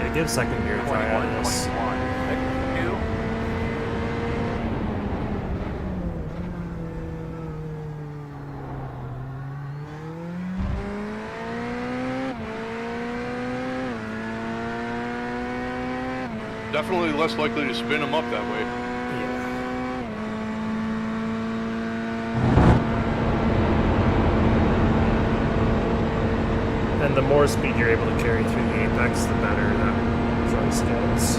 Yeah, give second gear a try out of this. 21, Definitely less likely to spin them up that way. Yeah. And the more speed you're able to carry through the apex, the better that choice gets.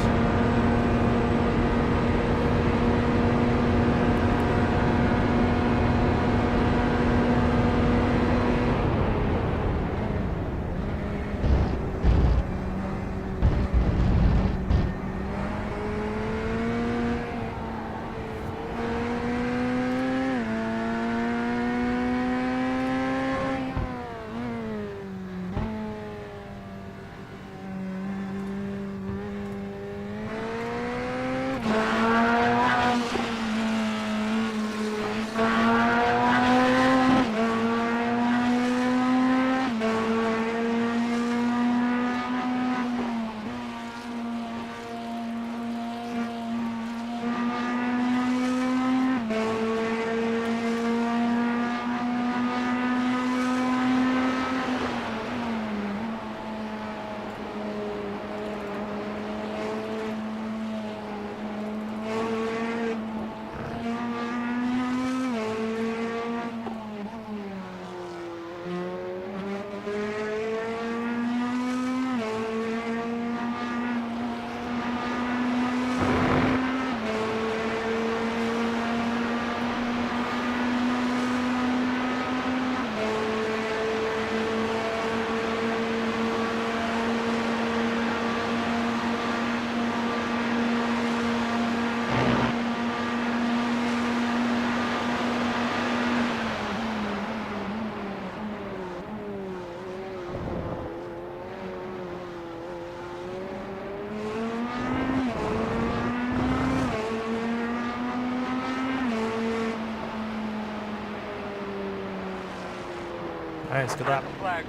Nice, good lap. flag.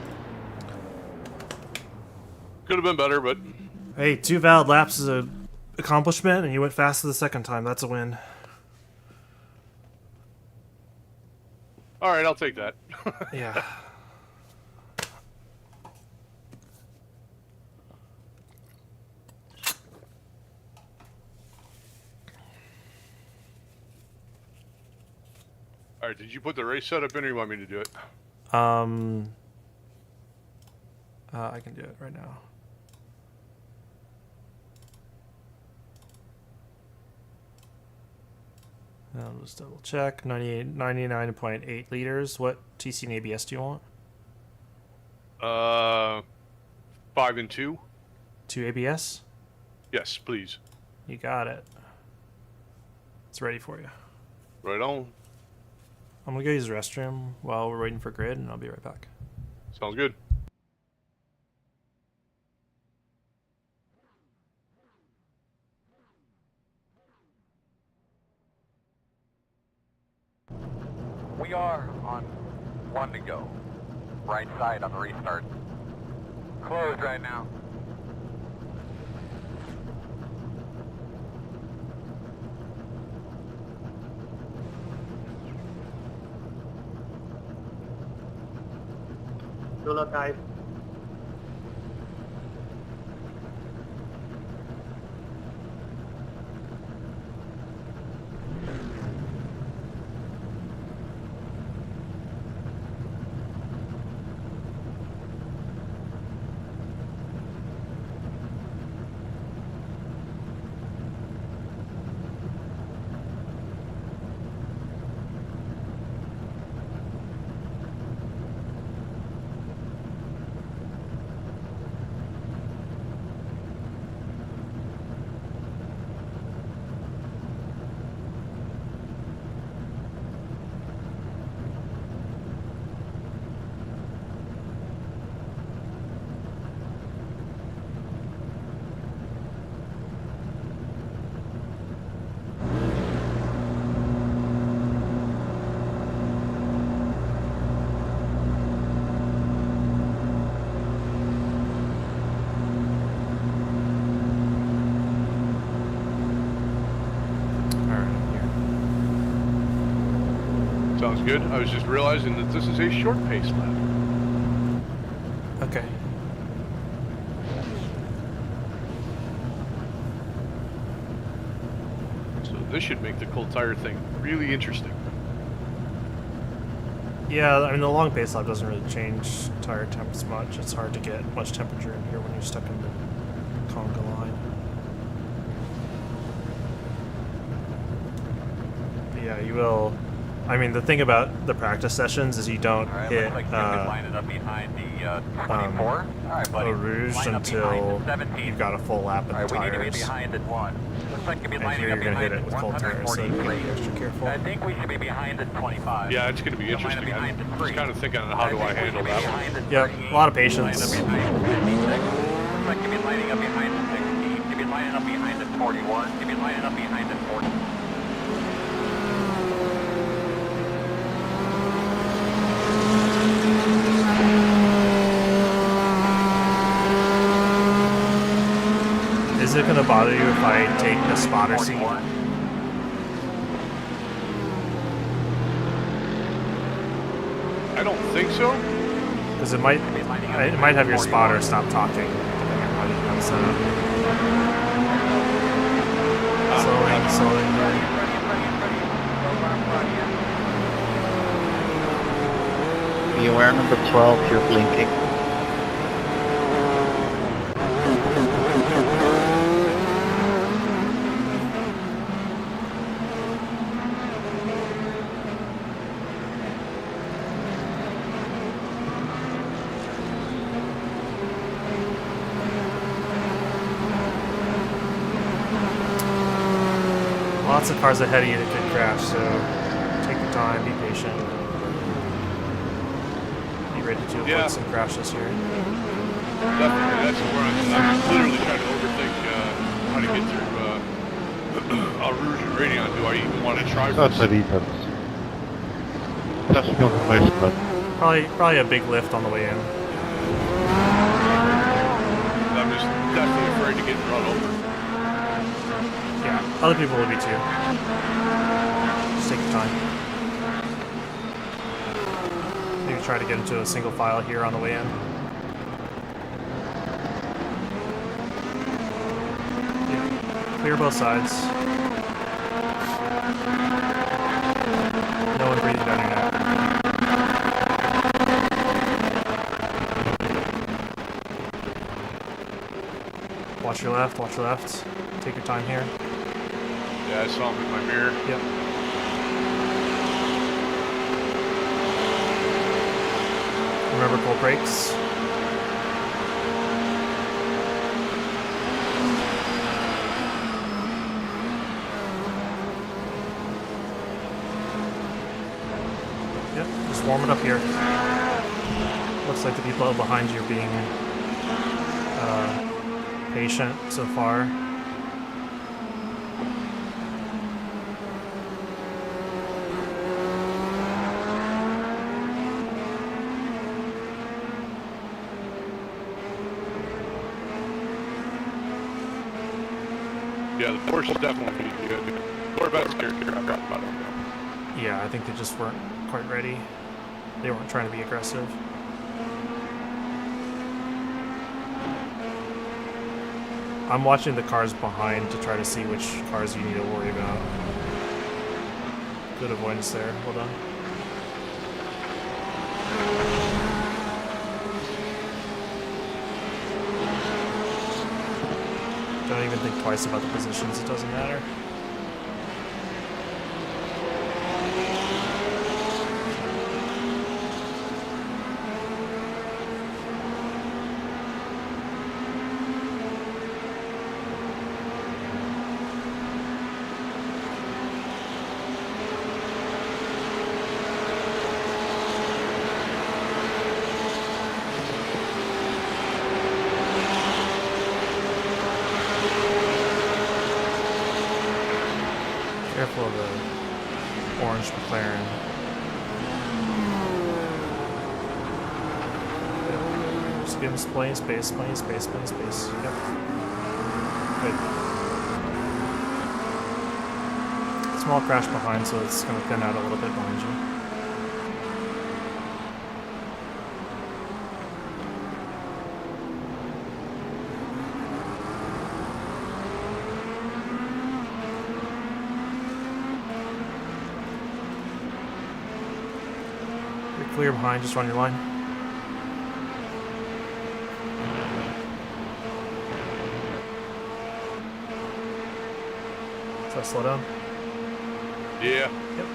Could have been better, but Hey, 2 valid laps is a accomplishment, and you went faster the second time. That's a win. all right, I'll take that. Yeah. All right, did you put the race setup in, or you want me to do it? I can do it right now. I'll just double check. 99.8 liters. What TC and ABS do you want? 5 and 2. 2 ABS? Yes, please. You got it. It's ready for you. Right on. I'm gonna go use the restroom while we're waiting for grid, and I'll be right back. Sounds good. We are on 1 to go. Right side on the restart. Closed right now. Good luck, guys. Sounds good. I was just realizing that this is a short pace lap. Okay. So this should make the cold tire thing really interesting. Yeah, I mean the long pace lap doesn't really change tire temps much. It's hard to get much temperature in here when you're stuck in the conga line. But yeah, you will. I mean, the thing about the practice sessions is you don't All right, hit looks like you've been lining up behind the 24. All right, buddy. Eau Rouge Line up until behind the 17. you've got a full lap in All right, the we need to be tires. behind at 1. Looks like you'll be And lining here up you're gonna hit behind it with cold tires, so you gotta be 143. extra careful. I think we should be behind at 25. Yeah, it's going to be You'll line up interesting. behind I'm at just 3. kind of thinking on how do I handle that one. Yep, a lot of patience. Looks like you'll be lining up behind the 16. You'll be lining up behind the 41. You'll be lining up behind the 40. Is it gonna bother you if I take the spotter seat? 41. I don't think so. Because it might have your spotter stop talking. Depending on how you have it set up. Slowing. Be aware, number 12, you're blinking. Lots of cars ahead of you that could crash, so take your time, be patient. Be ready to avoid Yeah. some crashes here. Definitely. That's where I'm literally trying to overthink how to get through Eau Rouge and Radion. Do I even want to try for That's this? a defense. That's the most but Probably a big lift on the way in. I'm just definitely afraid to get run over. Yeah, other people will be too. Just take your time. Maybe try to get into a single file here on the way in. Yeah. Clear both sides. No one breathing down your neck. Watch your left, watch your left. Take your time here. Yeah, I saw him in my mirror. Yep. Remember cold brakes. Yep, just warm it up here. Looks like the people behind you are being patient so far. Yeah, the Porsche is definitely good. Corvette's character, I forgot about it. Yeah, I think they just weren't quite ready. They weren't trying to be aggressive. I'm watching the cars behind to try to see which cars you need to worry about. Good avoidance there. Well done. Don't even think twice about the positions. It doesn't matter. Careful of the orange McLaren. Yep. Just give him plenty of space, plenty of space, plenty of space. Yep. Good. Small crash behind, so it's going to thin out a little bit behind you. clear behind, just run your line. So slow down. Yeah. Yep.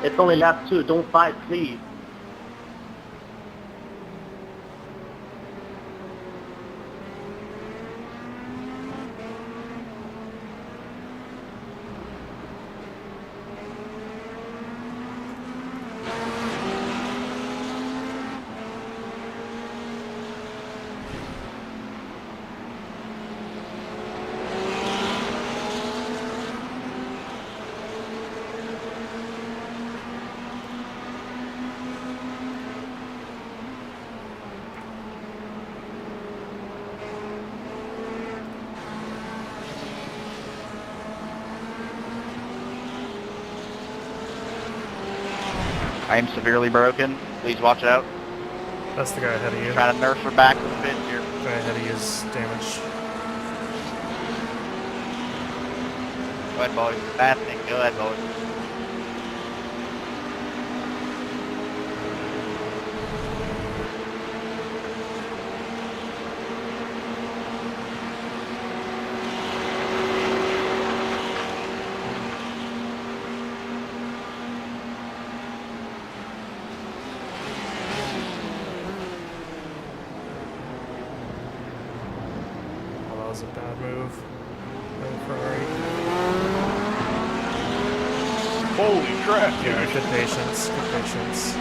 It's only lap 2, don't fight, please. I am severely broken. Please watch out. That's the guy ahead of you. Trying to nurse her back a bit here. The guy ahead of you is damaged. Go ahead, boys. Fast thing. Go ahead, boys. Oh, that was a bad move. Ferrari. Holy crap, Yeah, dude. good patience. Good patience.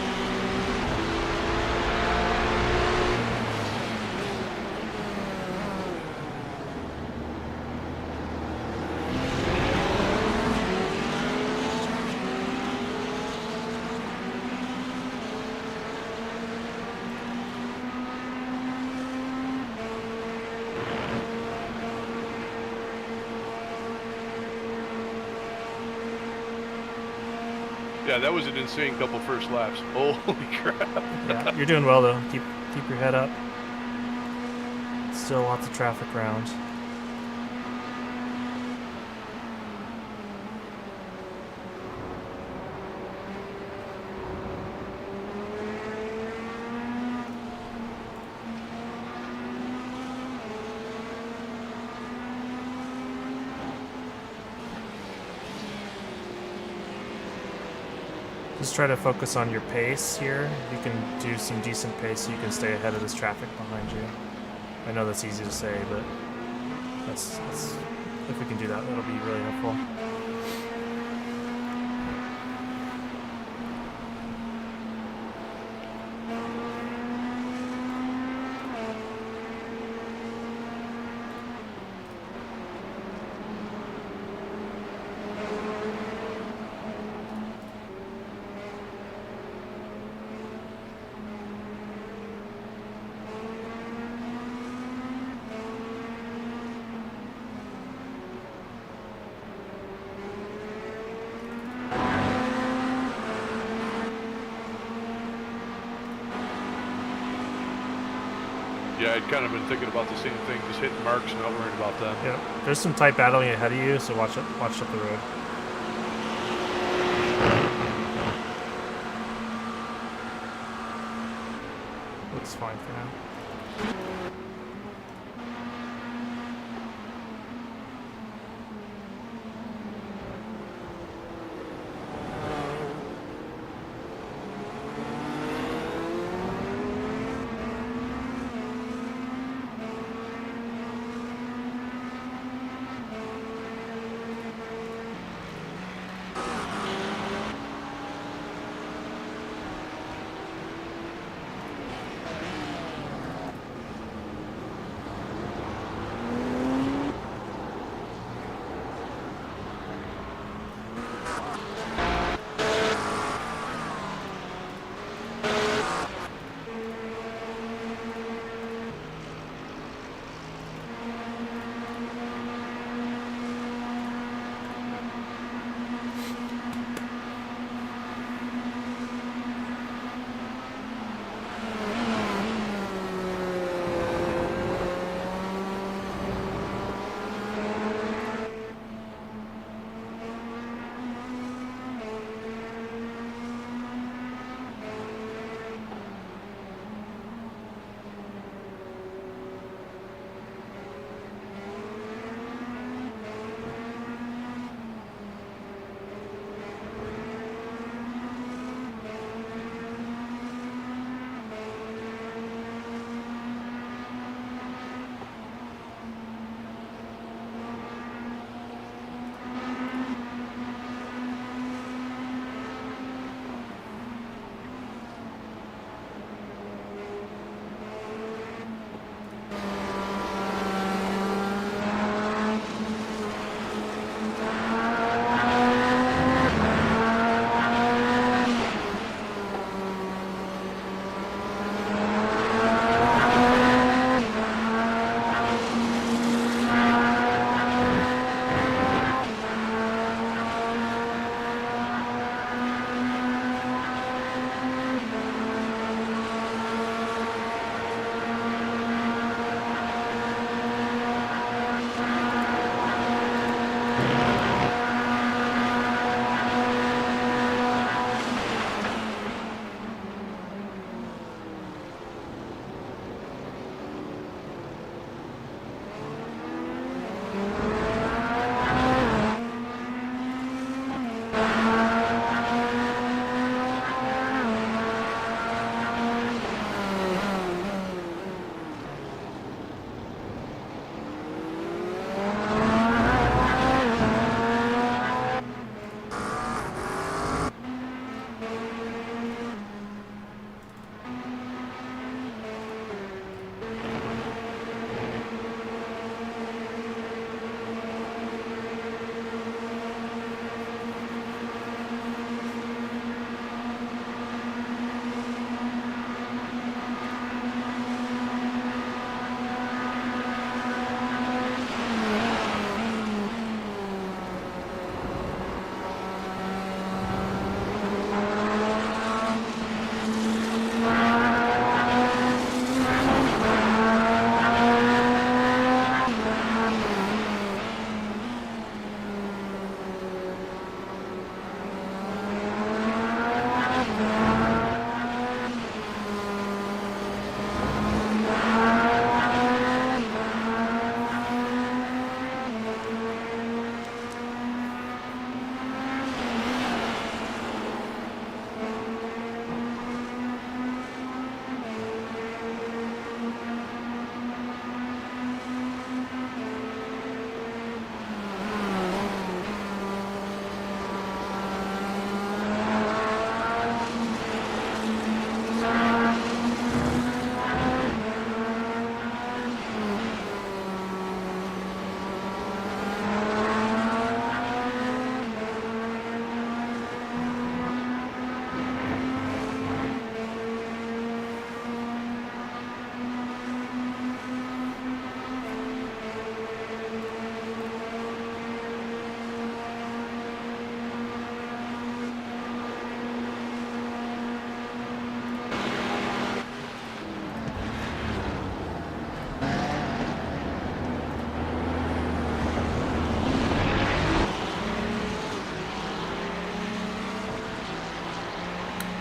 Yeah, that was an insane couple first laps. Holy crap. Yeah, you're doing well though. Keep your head up. Still lots of traffic around. Just try to focus on your pace here. You can do some decent pace so you can stay ahead of this traffic behind you. I know that's easy to say, but that's if we can do that, that'll be really helpful. Yeah, I'd kind of been thinking about the same thing, just hitting marks and not worrying about them. Yeah, there's some tight battling ahead of you, so watch up the road. Looks fine for now.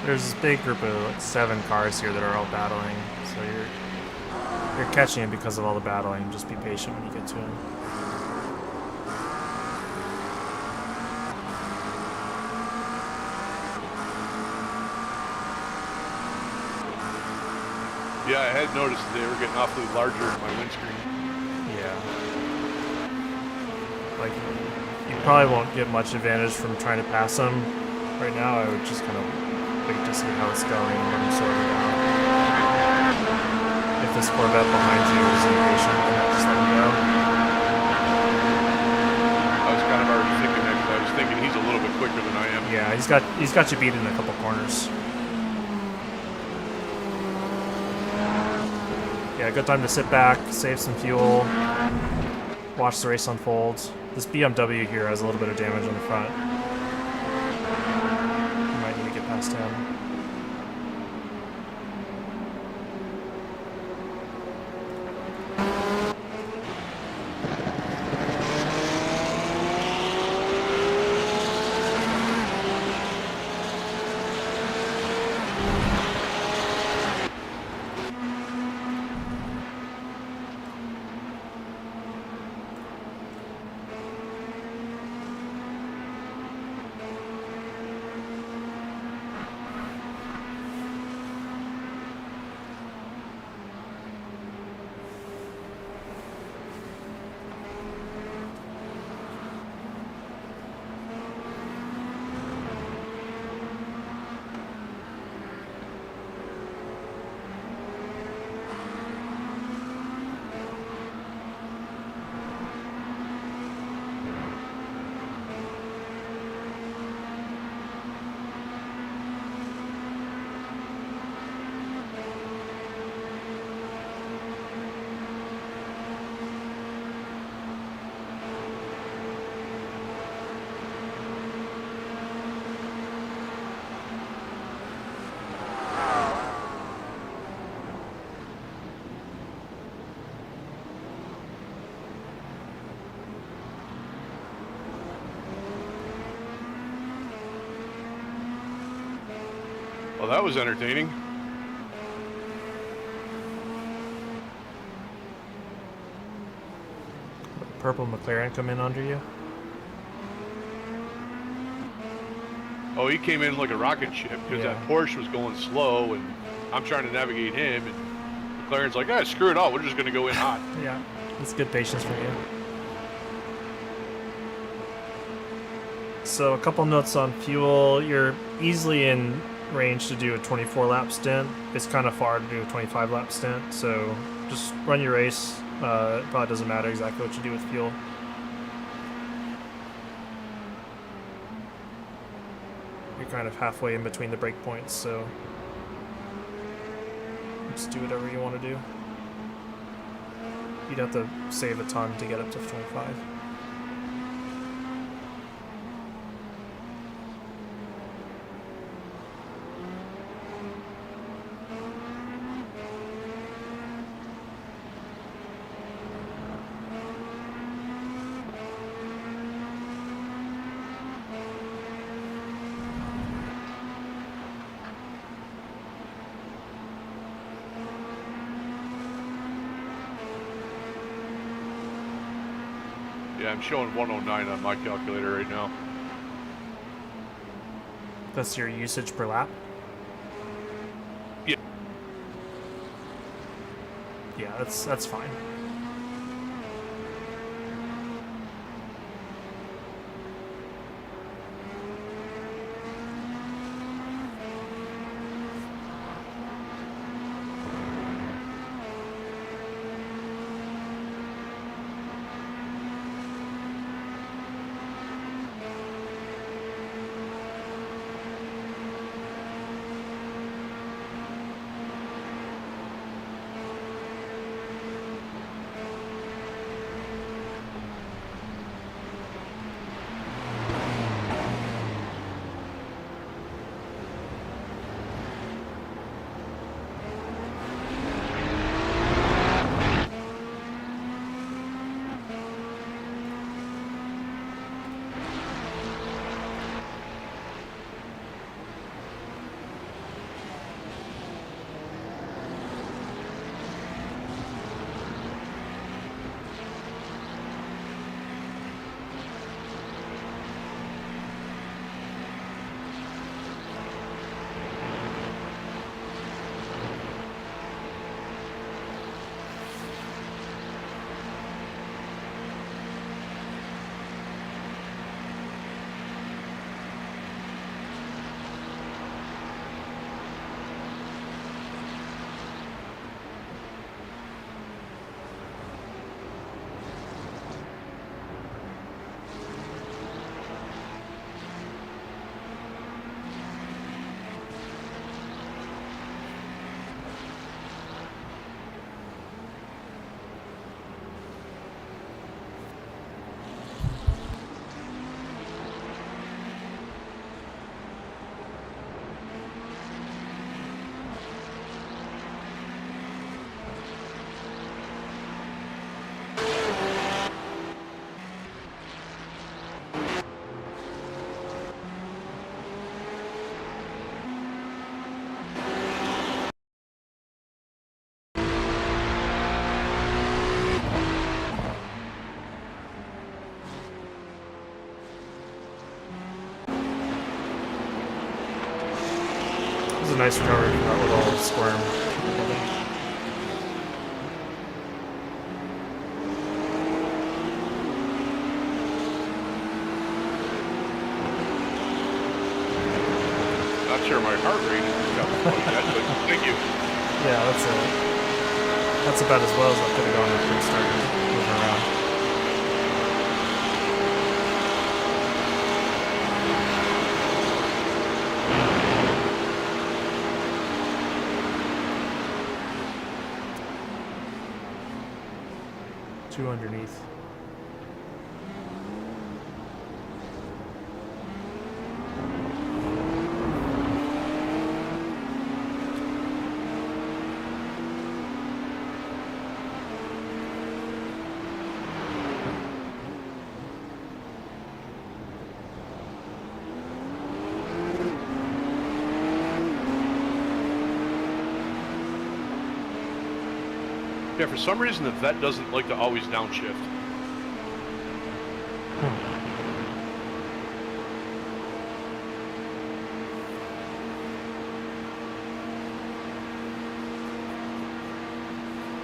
There's this big group of like 7 cars here that are all battling, so you're catching him because of all the battling. Just be patient when you get to him. Yeah, I had noticed they were getting awfully larger in my windscreen. Yeah. Like, you probably won't get much advantage from trying to pass them right now. I would just kind of wait to see how it's going and let them sort it out. If this Corvette behind you is impatient, then just let him go. I was kind of already thinking that 'cause I was thinking he's a little bit quicker than I am. Yeah, he's got you beat in a couple corners. Yeah, good time to sit back, save some fuel, watch the race unfold. This BMW here has a little bit of damage on the front. You might need to get past him. Well, that was entertaining. Purple McLaren come in under you. Oh, he came in like a rocket ship because Yeah. that Porsche was going slow, and I'm trying to navigate him, and McLaren's like, "Ah, screw it all. We're just going to go in hot." Yeah, it's good patience for you. So a couple notes on fuel. You're easily in range to do a 24 lap stint. It's kind of far to do a 25 lap stint, so just run your race. It probably doesn't matter exactly what you do with fuel. You're kind of halfway in between the break points, so just do whatever you want to do. You'd have to save a ton to get up to 25. Yeah, I'm showing 109 on my calculator right now. That's your usage per lap? Yeah. Yeah, that's fine. a nice recovery from that little squirm. Not sure my heart rate has gotten quite yet, but thank you. Yeah, that's about as well as I could have gone after it started moving around. Two underneath. Yeah, for some reason the vet doesn't like to always downshift.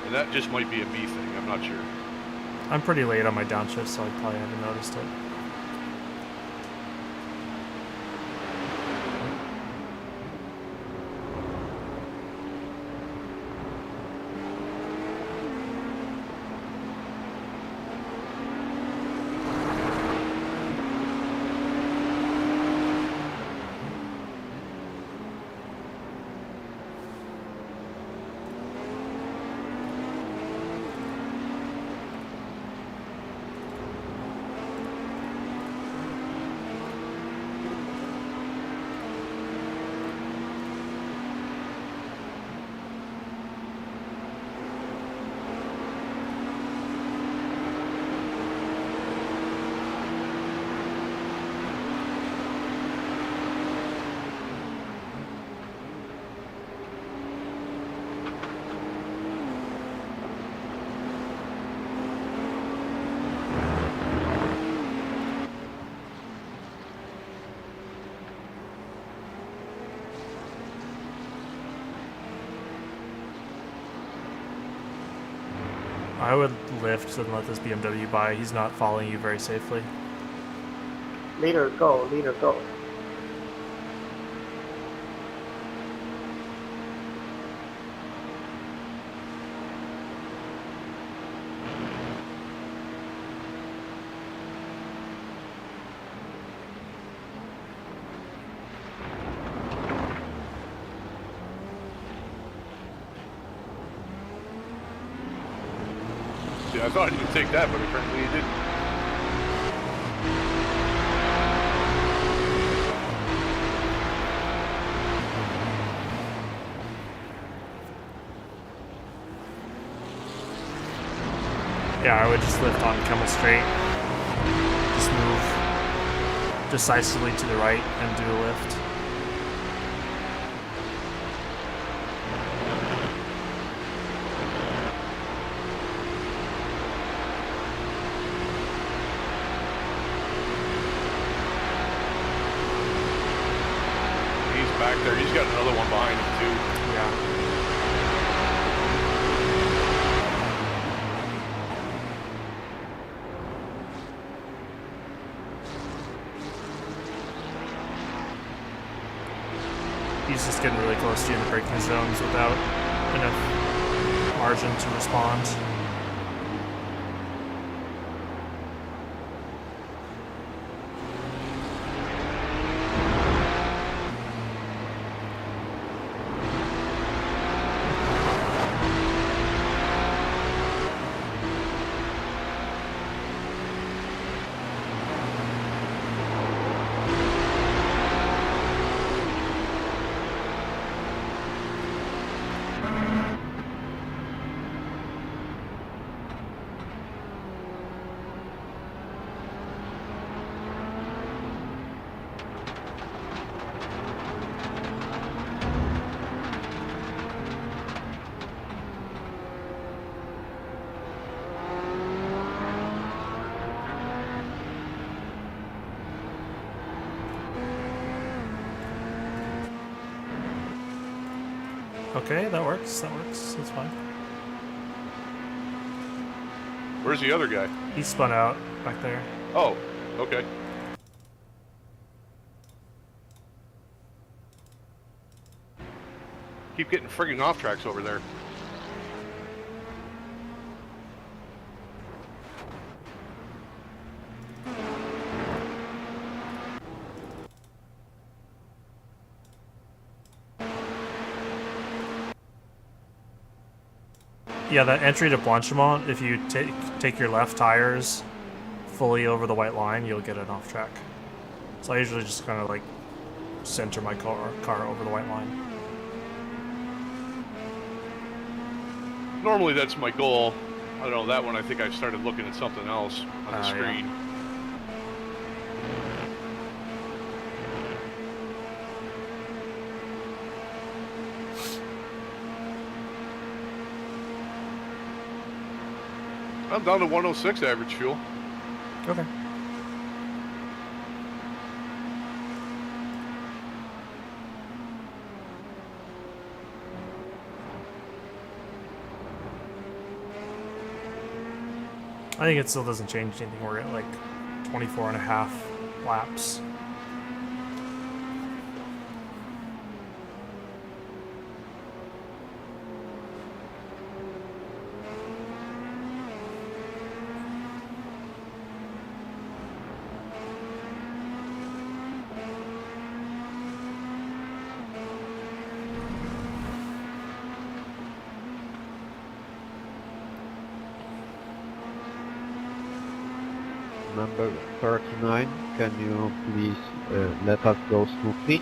And that just might be a me thing, I'm not sure. I'm pretty late on my downshift, so I probably haven't noticed it. I would lift and let this BMW by. He's not following you very safely. Leader, go. Leader, go. See, I thought he would take that, but apparently he didn't. Yeah, I would just lift on Kemmel Straight. Just move decisively to the right and do a lift. He's back there. He's got another one behind him, too. Yeah. He's just getting really close to you in the braking zones without enough margin to respond. Okay, that works. That works. That's fine. Where's the other guy? He spun out back there. Oh, okay. Keep getting frigging off tracks over there. Yeah, that entry to Blanchimont, if you take your left tires fully over the white line, you'll get an off track. So I usually just kind of like center my car over the white line. Normally that's my goal. I don't know, that one I think I started looking at something else on the screen. Yeah. I'm down to 106 average fuel. Okay. I think it still doesn't change anything. We're at like 24 and a half laps. Number 39, can you please let us go smoothly?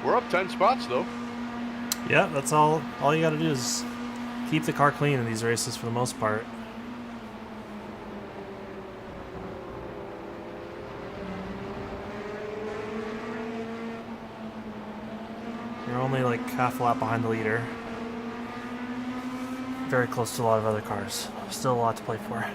We're up 10 spots though. Yeah, that's all you gotta do is keep the car clean in these races for the most part. You're only like half a lap behind the leader. Very close to a lot of other cars. Still a lot to play for.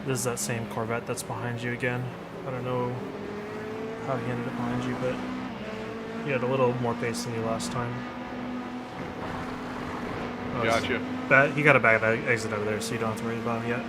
This is that same Corvette that's behind you again. I don't know how he ended up behind you, but he had a little more pace than you last time. Oh, Gotcha. He got a bad exit over there, so you don't have to worry about him yet.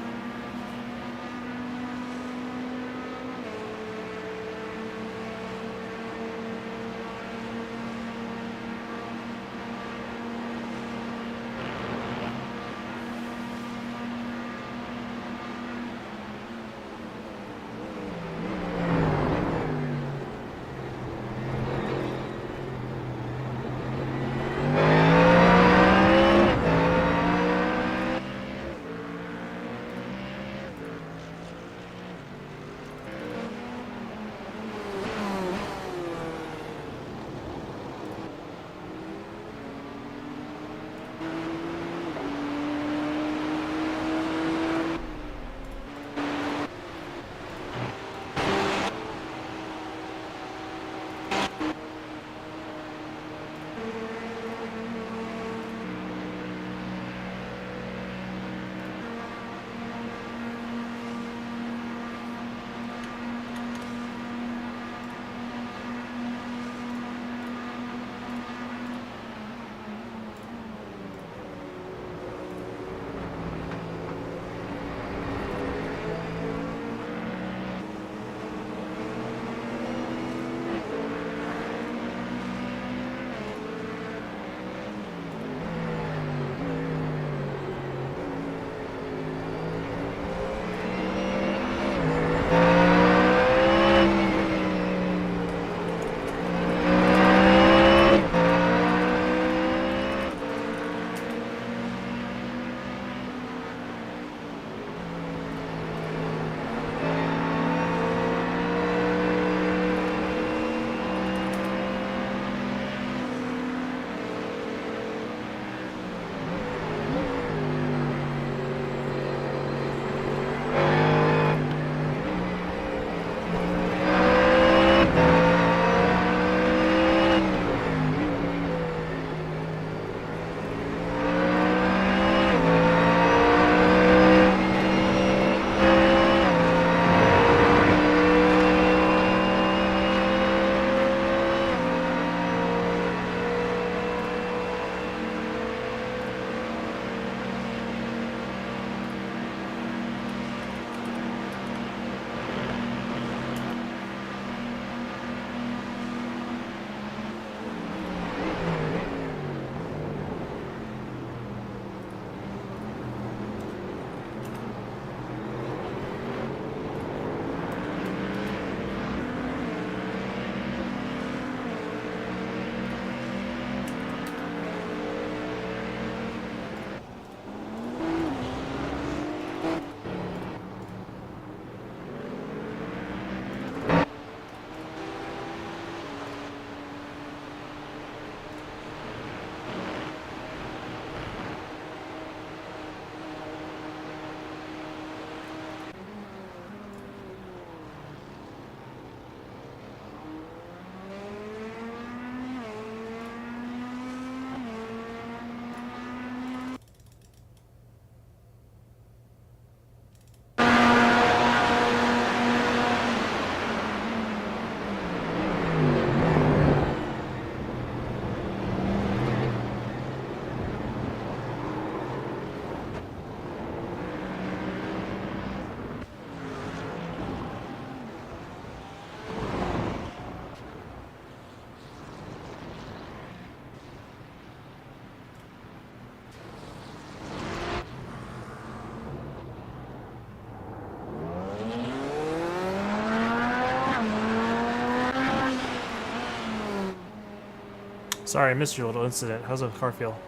Sorry, I missed your little incident. How's the car feel?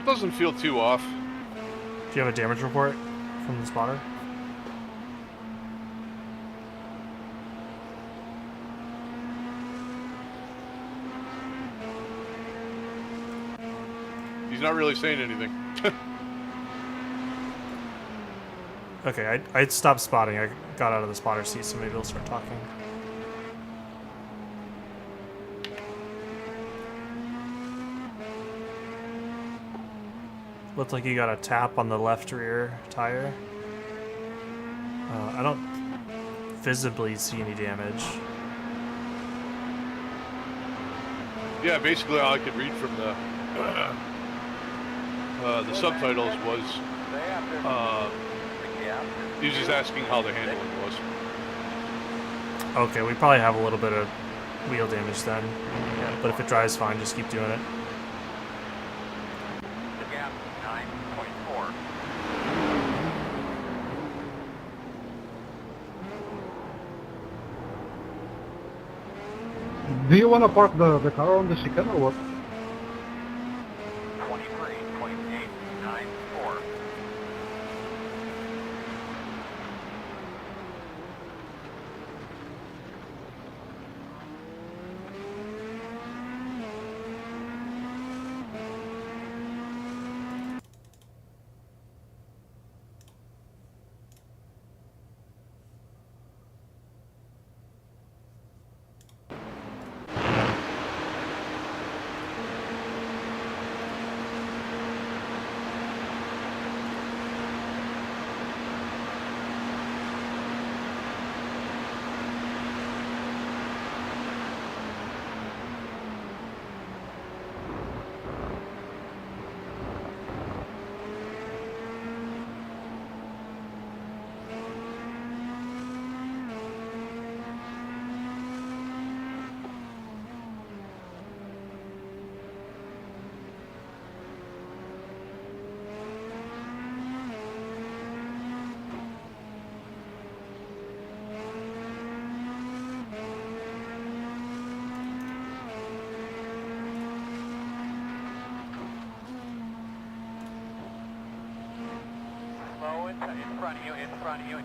Doesn't feel too off. Do you have a damage report from the spotter? He's not really saying anything. Okay, I stopped spotting. I got out of the spotter seat, so maybe he'll start talking. Looked like you got a tap on the left rear tire. I don't visibly see any damage. Yeah, basically all I could read from the subtitles was he was just asking how the handling was. Okay, we probably have a little bit of wheel damage then. But if it drives fine, just keep doing it. The gap 9.4. Do you want to park the car on the chicane or what? 23.894. Slow in front of you, in front of you.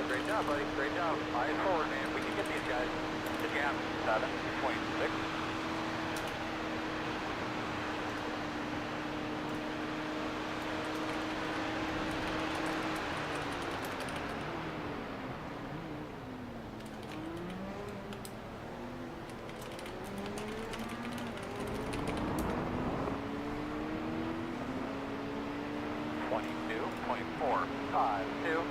Great job, buddy. Great job. Eyes forward, man. We can get these guys. The gap 7.6. .452.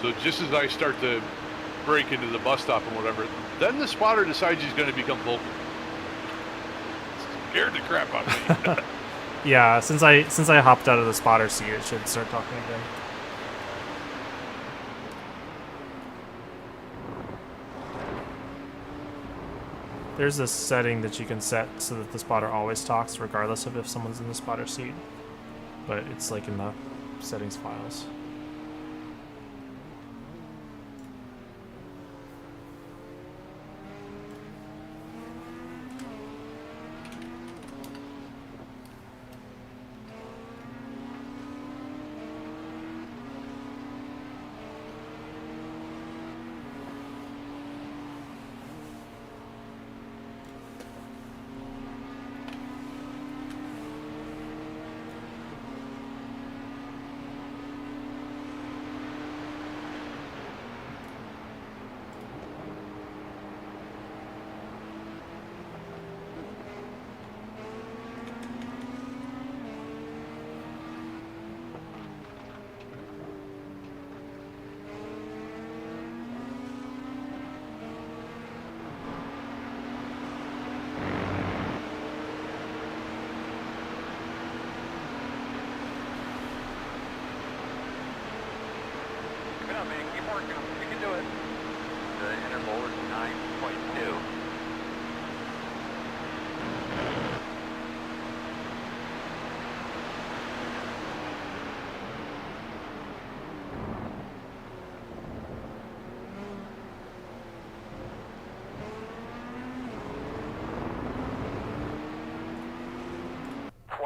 So just as I start to break into the bus stop and whatever, then the spotter decides he's going to become vocal. Scared the crap out of me. Yeah, since I hopped out of the spotter seat, it should start talking again. There's a setting that you can set so that the spotter always talks regardless of if someone's in the spotter seat. But it's like in the settings files.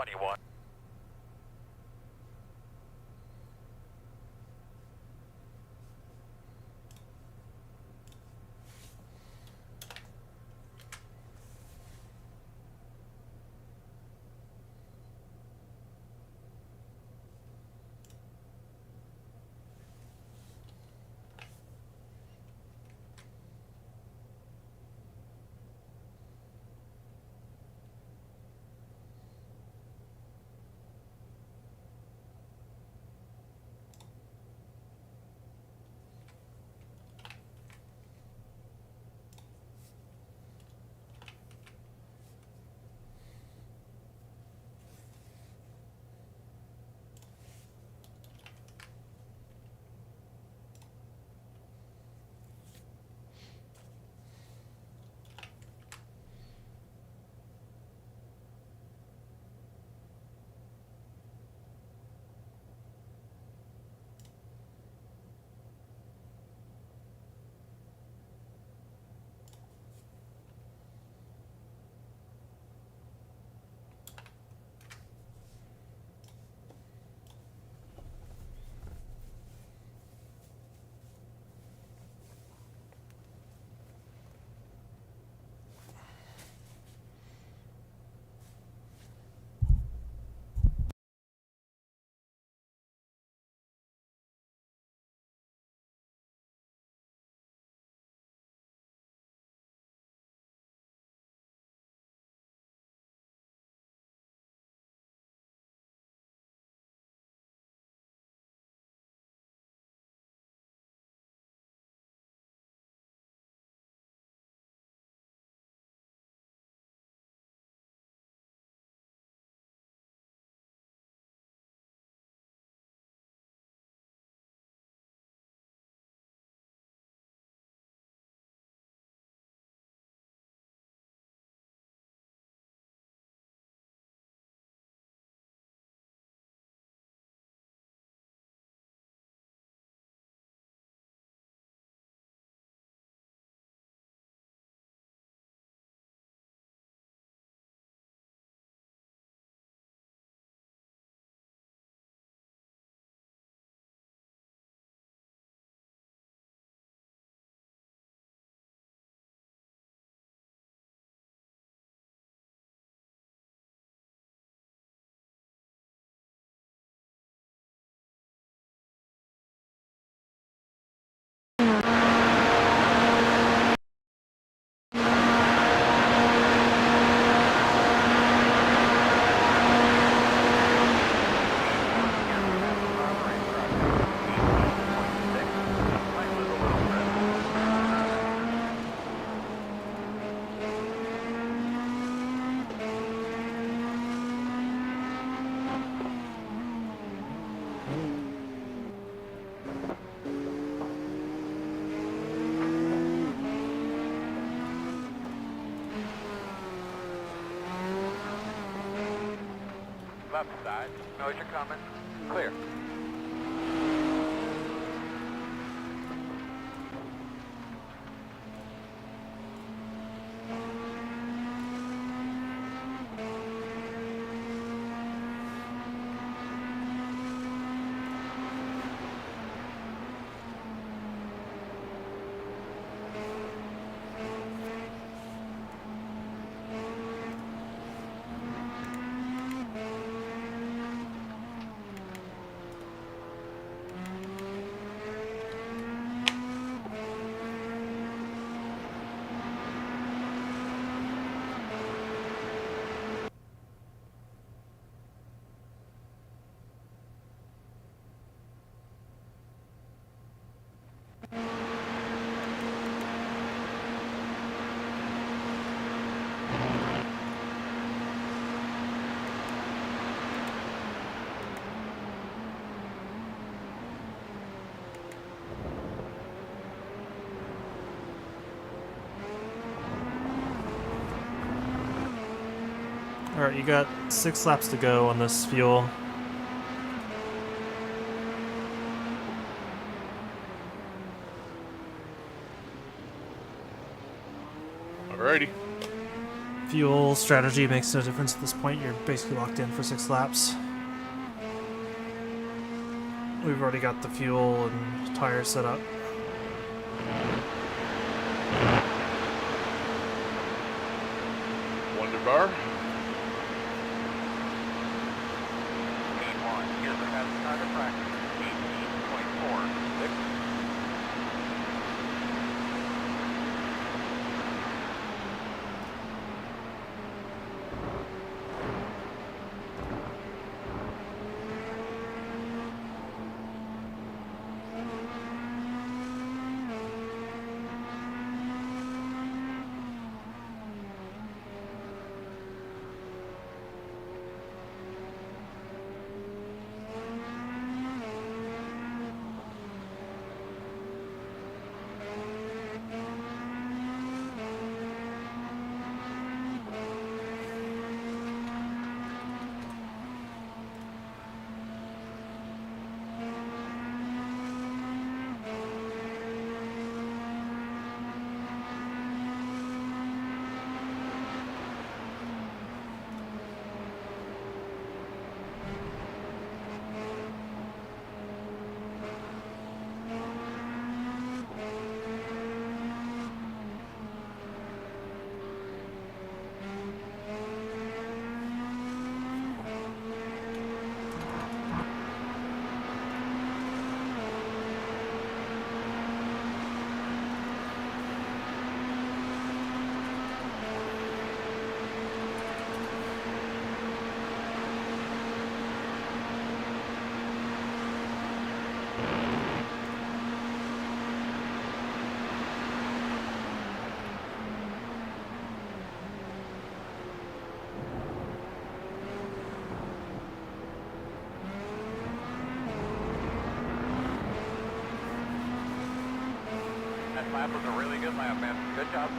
21. Left side. Noise you're coming. Clear. Alright, you got 6 laps to go on this fuel. Alrighty. Fuel strategy makes no difference at this point. You're basically locked in for 6 laps. We've already got the fuel and tires set up. Wonder bar. P1, here's the fastest target practice. 18.46. That lap was a really good lap, man. Good job.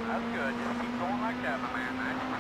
That's good. Just keep going like that, my man. Excellent.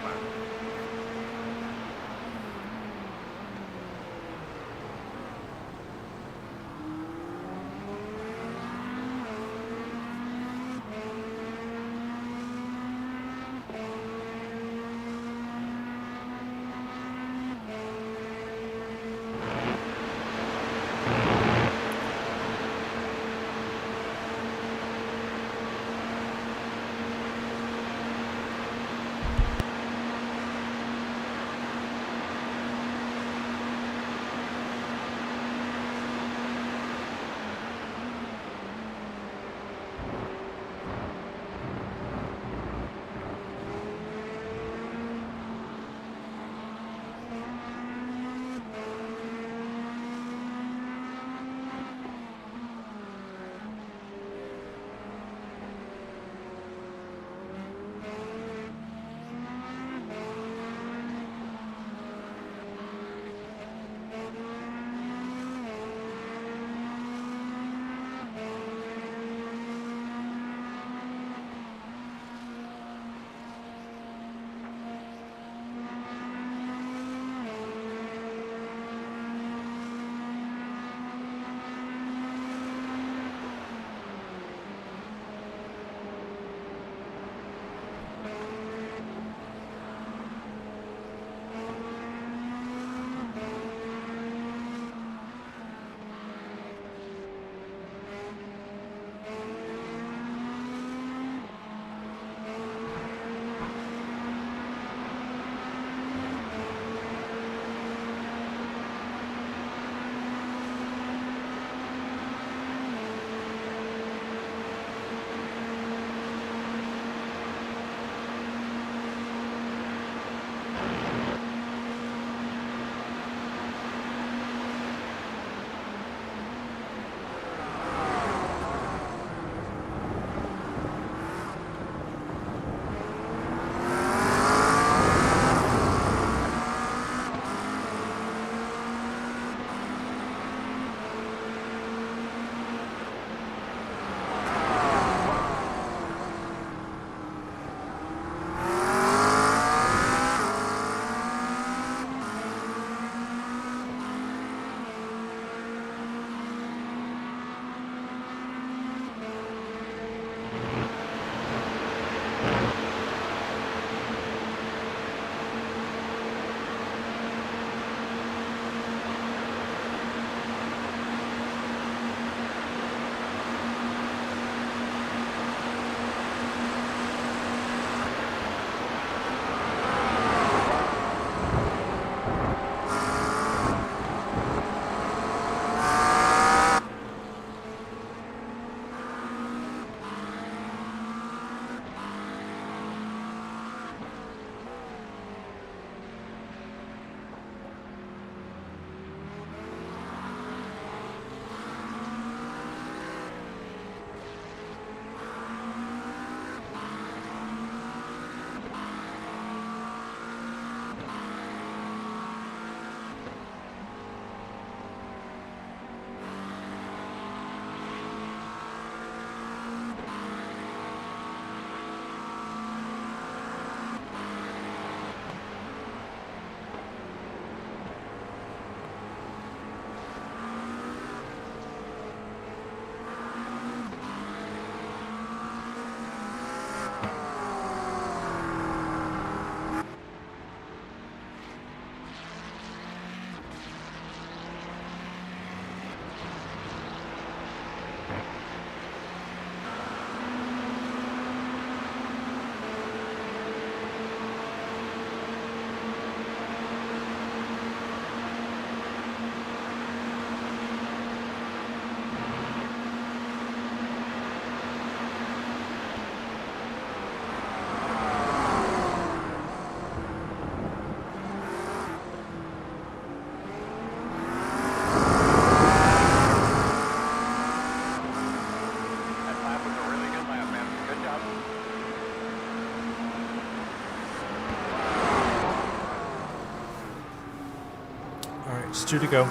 2 to go.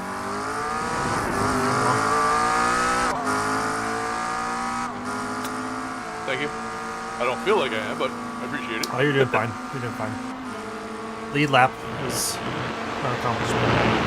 Thank you. I don't feel like I am, but I appreciate it. Oh, you're doing fine. You're doing fine. Lead lap is an accomplishment.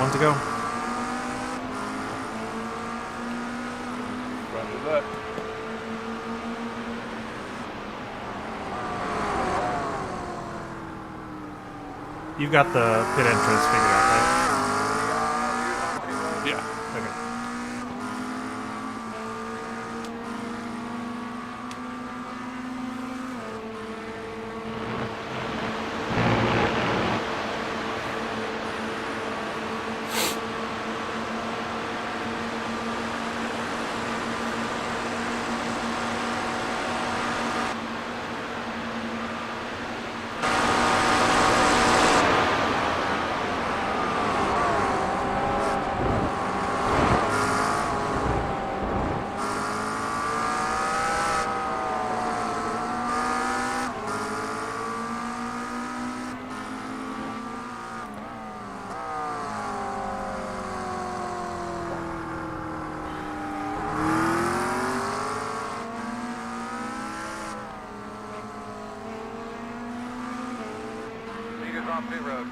To go. Roger that. You've got the pit entrance figured out, right? Yeah. Okay. On pit road.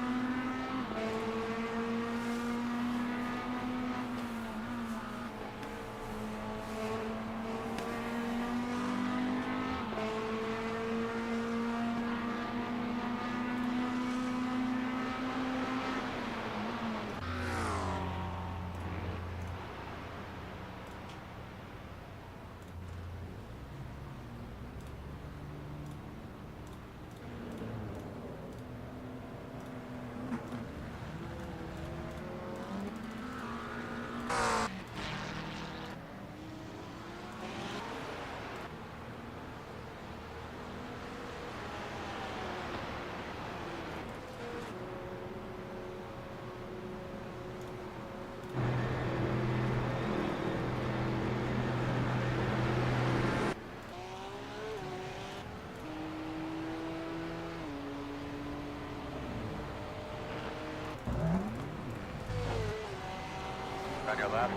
On your left.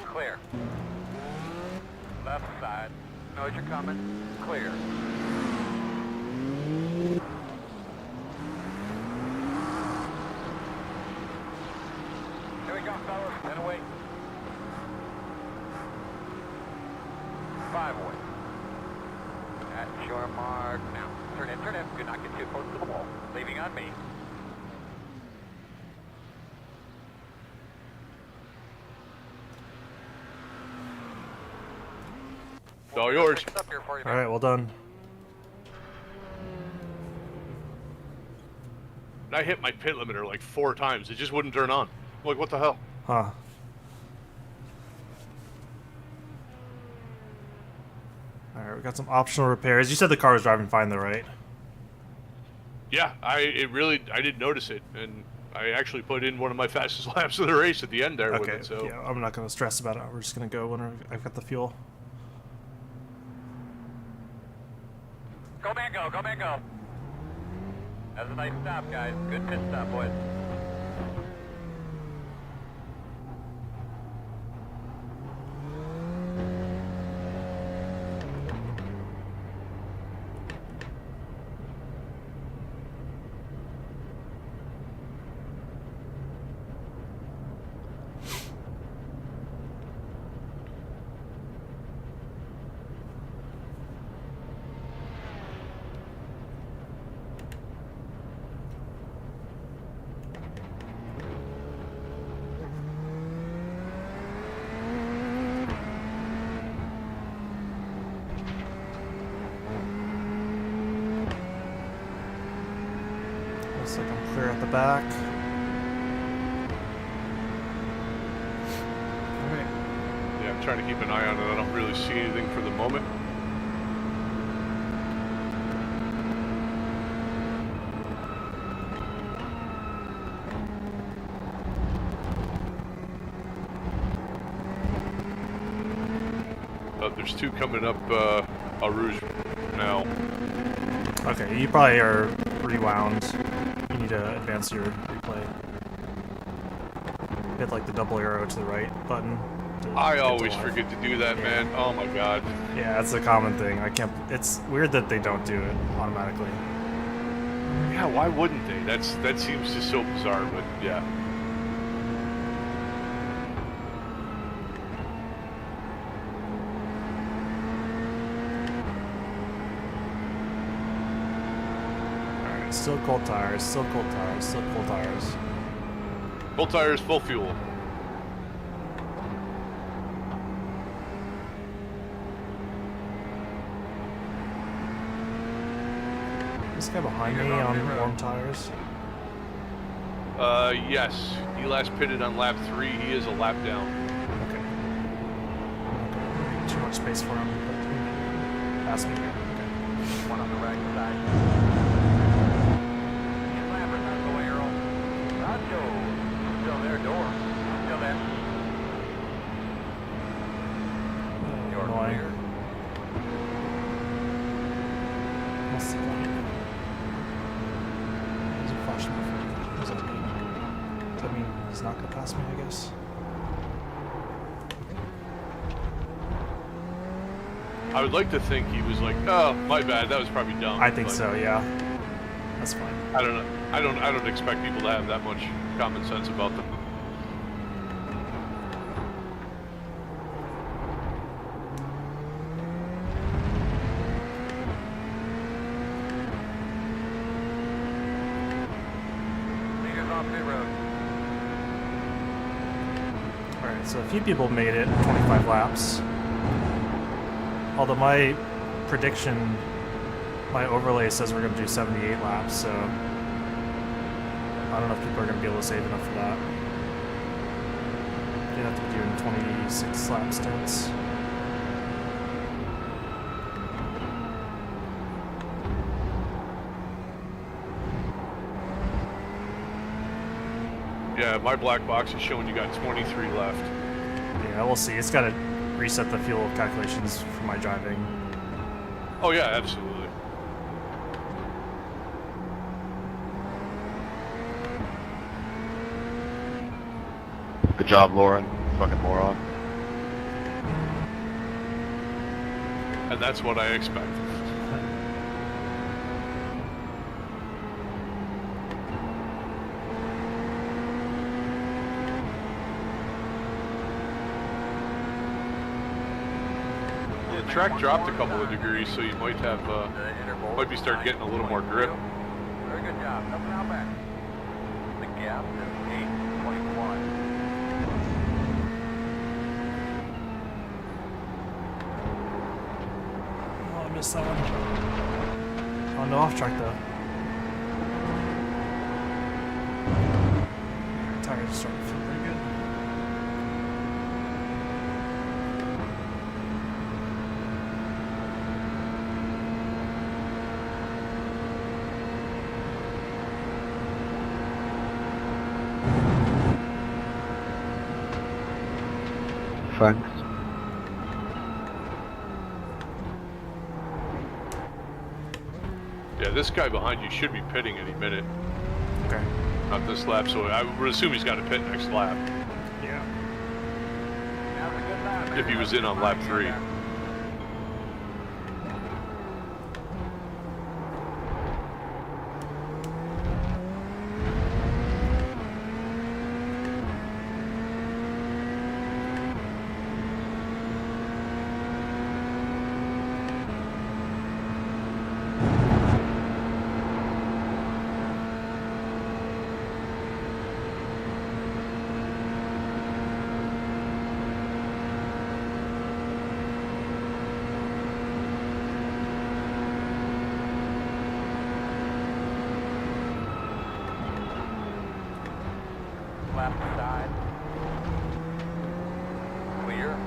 Clear. Left side. Knows you're coming. Clear. Here we go, fellas. And away. 5 away. At your mark. Now, turn in, turn in. Do not get too close to the wall. Leaving on me. It's all yours. Fix up here for you, All man. right, well done. And I hit my pit limiter like 4 times. It just wouldn't turn on. I'm like, what the hell? Huh. All right, we got some optional repairs. You said the car was driving fine, though, right? Yeah, I didn't notice it, and I actually put in one of my fastest laps of the race at the end there with Okay. it. So Yeah, I'm not gonna stress about it. We're just gonna go when I've got the fuel. Go, man, go. Go, man, go. That was a nice stop, guys. Good pit stop, boys. Looks like I'm clear at the back. Alright. yeah, I'm trying to keep an eye on it. I don't really see anything for the moment. There's 2 coming up Eau Rouge now. Okay, you probably are rewound. You need to advance your replay. Hit like the double arrow to the right button. I always forget to do that, Yeah. man. Oh my god. Yeah, that's a common thing. I can't. It's weird that they don't do it automatically. Yeah, why wouldn't they? That seems just so bizarre, but yeah. Alright, still cold tires, still cold tires, still cold tires. Full tires, full fuel. This guy behind me on warm tires. Yes. He last pitted on lap 3. He is a lap down. Okay. I'm not gonna make too much space for him, but pass me here. Okay. One on the right side. Get Lambert out of the way, Earl. Roger. Still there, door. Still there. You're Annoying. clear. What's the point? Is it flashing before? What does that mean? Does that mean he's not gonna pass me, I guess? I would like to think he was like, oh, my bad, that was probably dumb. I think but so, yeah. That's fine. I don't know. I don't expect people to have that much common sense about them. Leaders off pit road. Alright, so a few people made it 25 laps. Although my prediction, my overlay says we're going to do 78 laps, so I don't know if people are going to be able to save enough for that. You'd have to be doing 26 lap stints. Yeah, my black box is showing you got 23 left. Yeah, we'll see. It's got to reset the fuel calculations for my driving. Oh yeah, absolutely. Good job, Lauren. Fucking moron. And that's what I expect. The track dropped a couple of degrees, so you might have might be start getting a little more grip. Very good job. Coming out back. The gap is 8:21. missed that one. On the off track though. Tires starting to feel pretty good. Thanks. Yeah, this guy behind you should be pitting any minute. Okay. Not this lap, so I would assume he's got to pit next lap. Yeah. That was a good lap, man. If he was in on lap 3. Left side. Clear.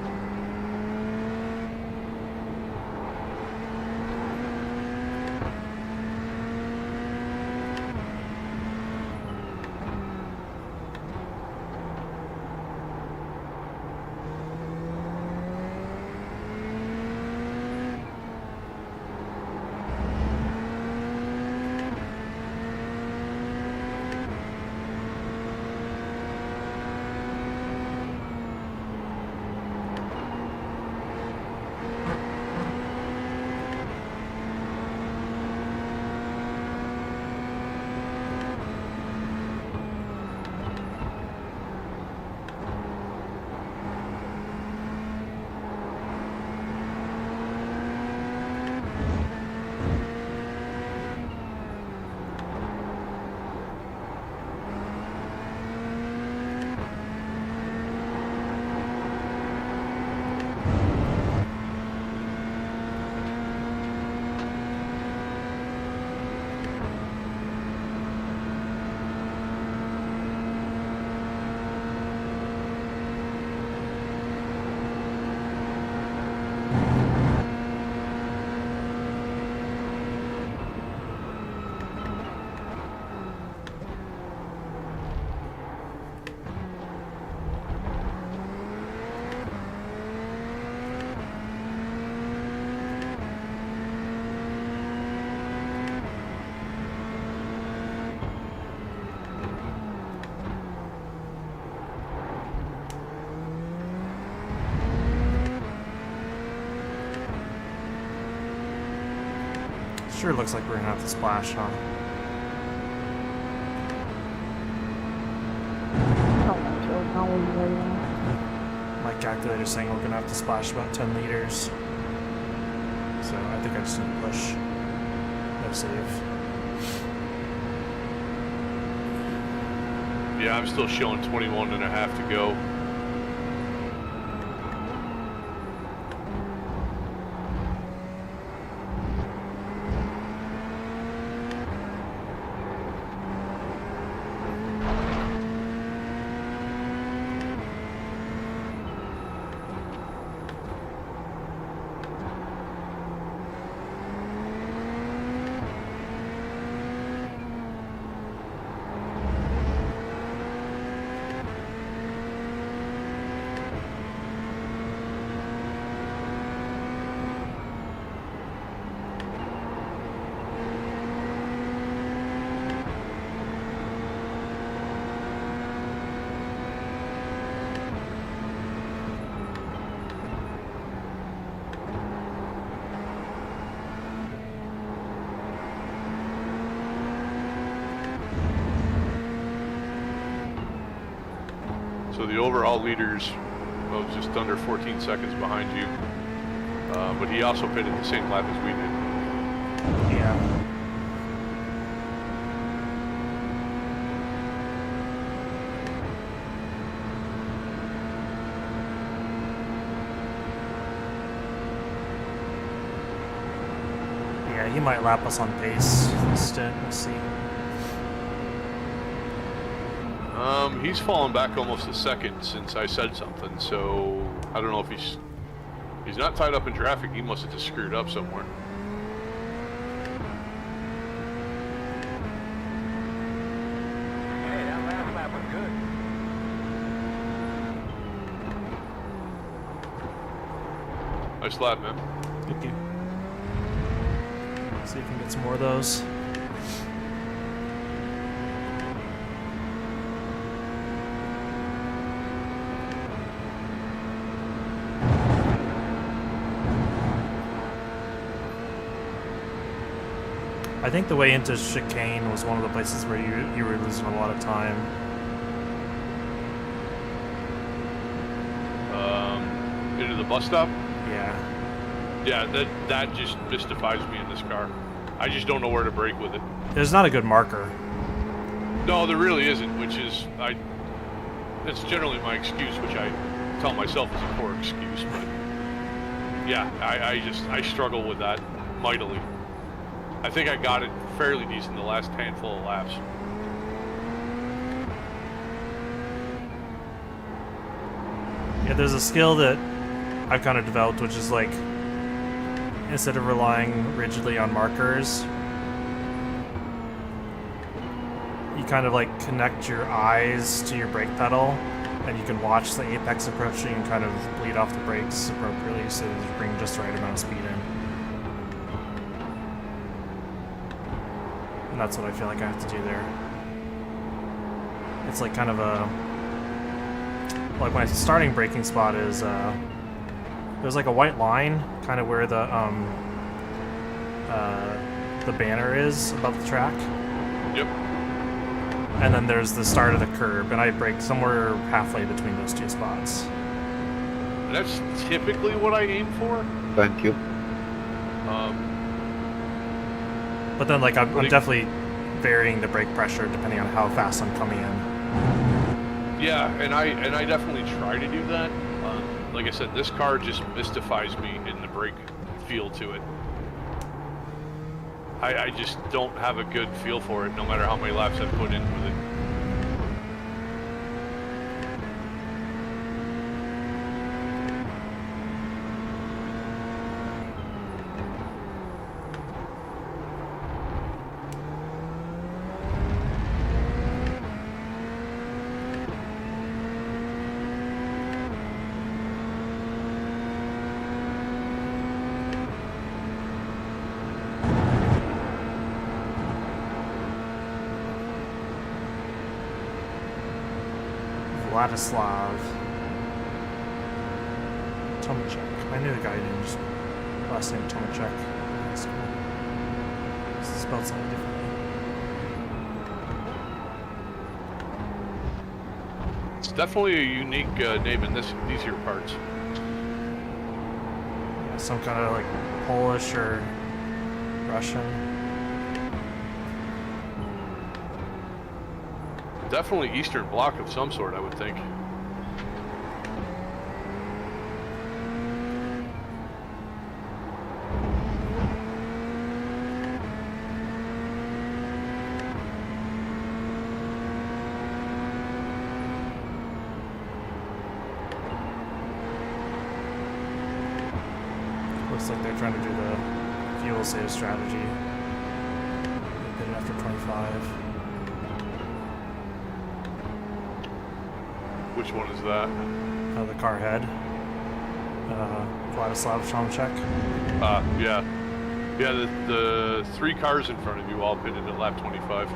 Sure looks like we're gonna have to splash, huh? My calculator's saying we're gonna have to splash about 10 liters. So I think I just need to push. No save. Yeah, I'm still showing 21 and a half to go. So the overall leader's just under 14 seconds behind you, but he also pitted the same lap as we did. Yeah. Yeah, he might lap us on pace this stint. We'll see. He's fallen back almost a second since I said something, so I don't know if he's not tied up in traffic. He must have just screwed up somewhere. Hey, that last lap was good. Nice lap, man. Thank you. See if we can get some more of those. I think the way into chicane was one of the places where you were losing a lot of time. Into the bus stop? Yeah. Yeah, that just mystifies me in this car. I just don't know where to brake with it. There's not a good marker. No, there really isn't, which is, it's generally my excuse, which I tell myself is a poor excuse, but yeah, I struggle with that mightily. I think I got it fairly decent the last handful of laps. Yeah, there's a skill that I've kind of developed, which is like, instead of relying rigidly on markers, you kind of like connect your eyes to your brake pedal, and you can watch the apex approaching and kind of bleed off the brakes appropriately so that you bring just the right amount of speed in. And that's what I feel like I have to do there. It's like kind of a, like my starting braking spot is there's like a white line kind of where the banner is above the track. Yep. And then there's the start of the curb, and I brake somewhere halfway between those two spots. That's typically what I aim for. Thank you. But then like I'm definitely varying the brake pressure depending on how fast I'm coming in. Yeah, and I definitely try to do that. Like I said, this car just mystifies me in the brake feel to it. I just don't have a good feel for it, no matter how many laps I've put in with it. Vladislav Tomachek. I knew the guy named last name Tomachek. That's cool. It's spelled slightly differently. It's definitely a unique name in these here parts. Yeah, some kind of like Polish or Russian. Definitely Eastern Bloc of some sort, I would think. Looks like they're trying to do the fuel save strategy. They did it after 25. Which one is that? The car head. Vladislav Tomachek. Yeah. Yeah, the three cars in front of you all pitted at lap 25.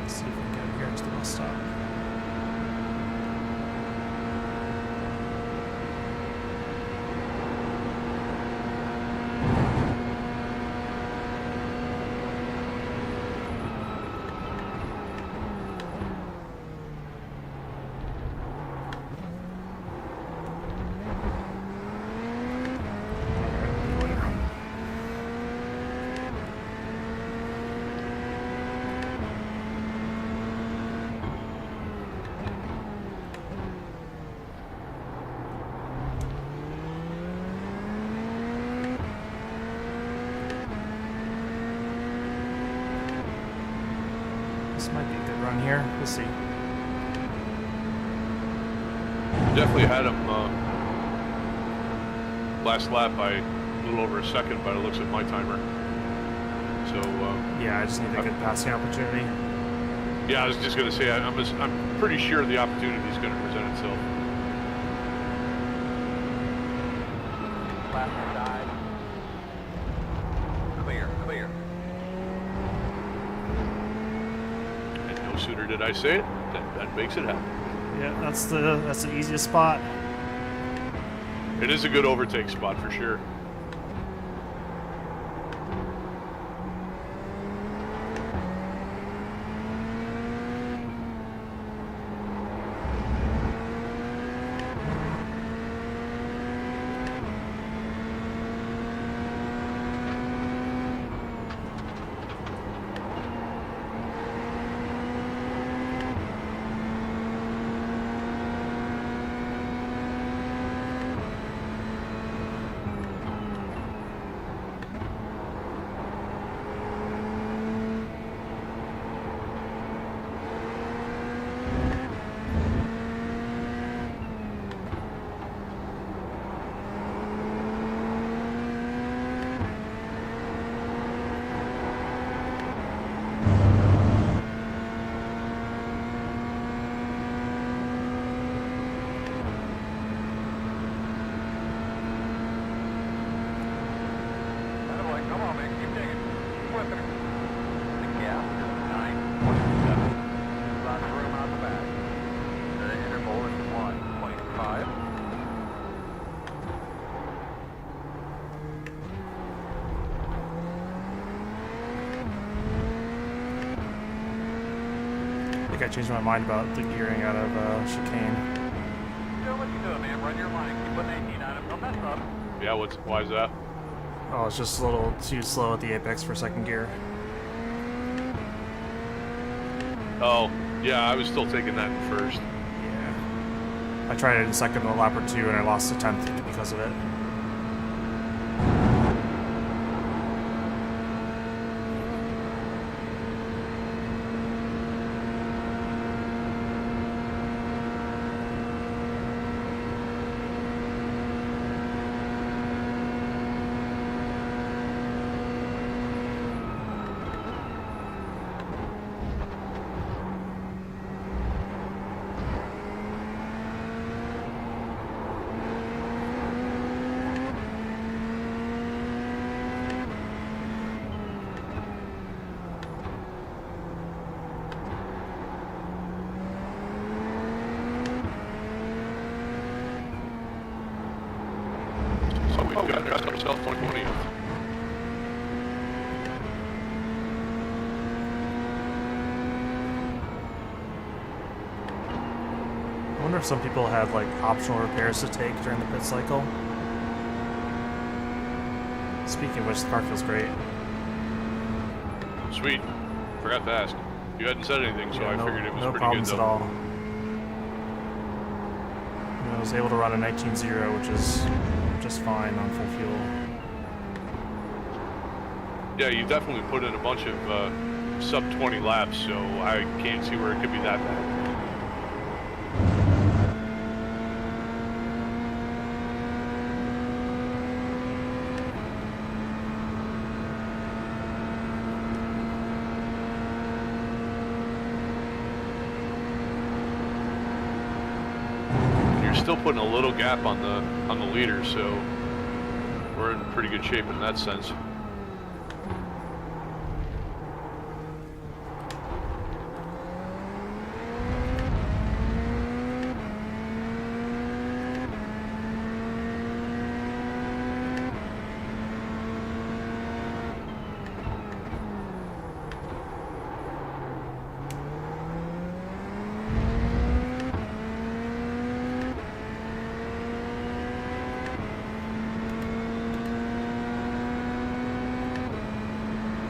Let's see if we can get here into the bus stop. run here. We'll see. Definitely had him last lap by a little over a second by the looks of my timer. So Yeah, I just need a good passing opportunity. yeah, I was just going to say I'm pretty sure the opportunity is going to present itself. Left side. Clear, clear. And no sooner did I say it, that makes it happen. Yeah, that's the easiest spot. It is a good overtake spot for sure. Come on, man, keep digging. Keep whipping it. The gap is 9.7. Lots of room out the back. The interval is 1.5. I think I changed my mind about the gearing out of chicane. Do what you do, man. Run your line. Keep putting 18 on it. Don't mess up. Yeah, why is that? Oh, it's just a little too slow at the apex for second gear. Oh, yeah, I was still taking that in first. Yeah. I tried it in second a lap or two, and I lost a tenth because of it. So we've got ourselves 120. I wonder if some people had like optional repairs to take during the pit cycle. Speaking of which, the car feels great. Sweet. Forgot to ask. You hadn't said anything, so Yeah, I figured it was no pretty problems good at though. all. I was able to run a 19.0, which is just fine on full fuel. Yeah, you definitely put in a bunch of sub 20 laps, so I can't see where it could be that bad. You're still putting a little gap on the leader, so we're in pretty good shape in that sense.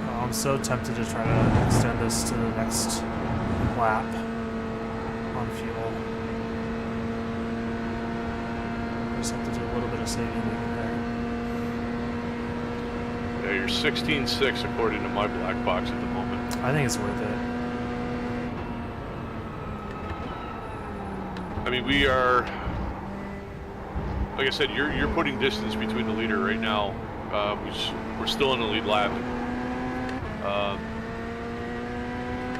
I'm so tempted to try to extend this to the next lap on fuel. Just have to do a little bit of saving even there. Yeah, you're 16.6 according to my black box at the moment. I think it's worth it. I mean, we are, like I said, you're putting distance between the leader right now. We're still in the lead lap.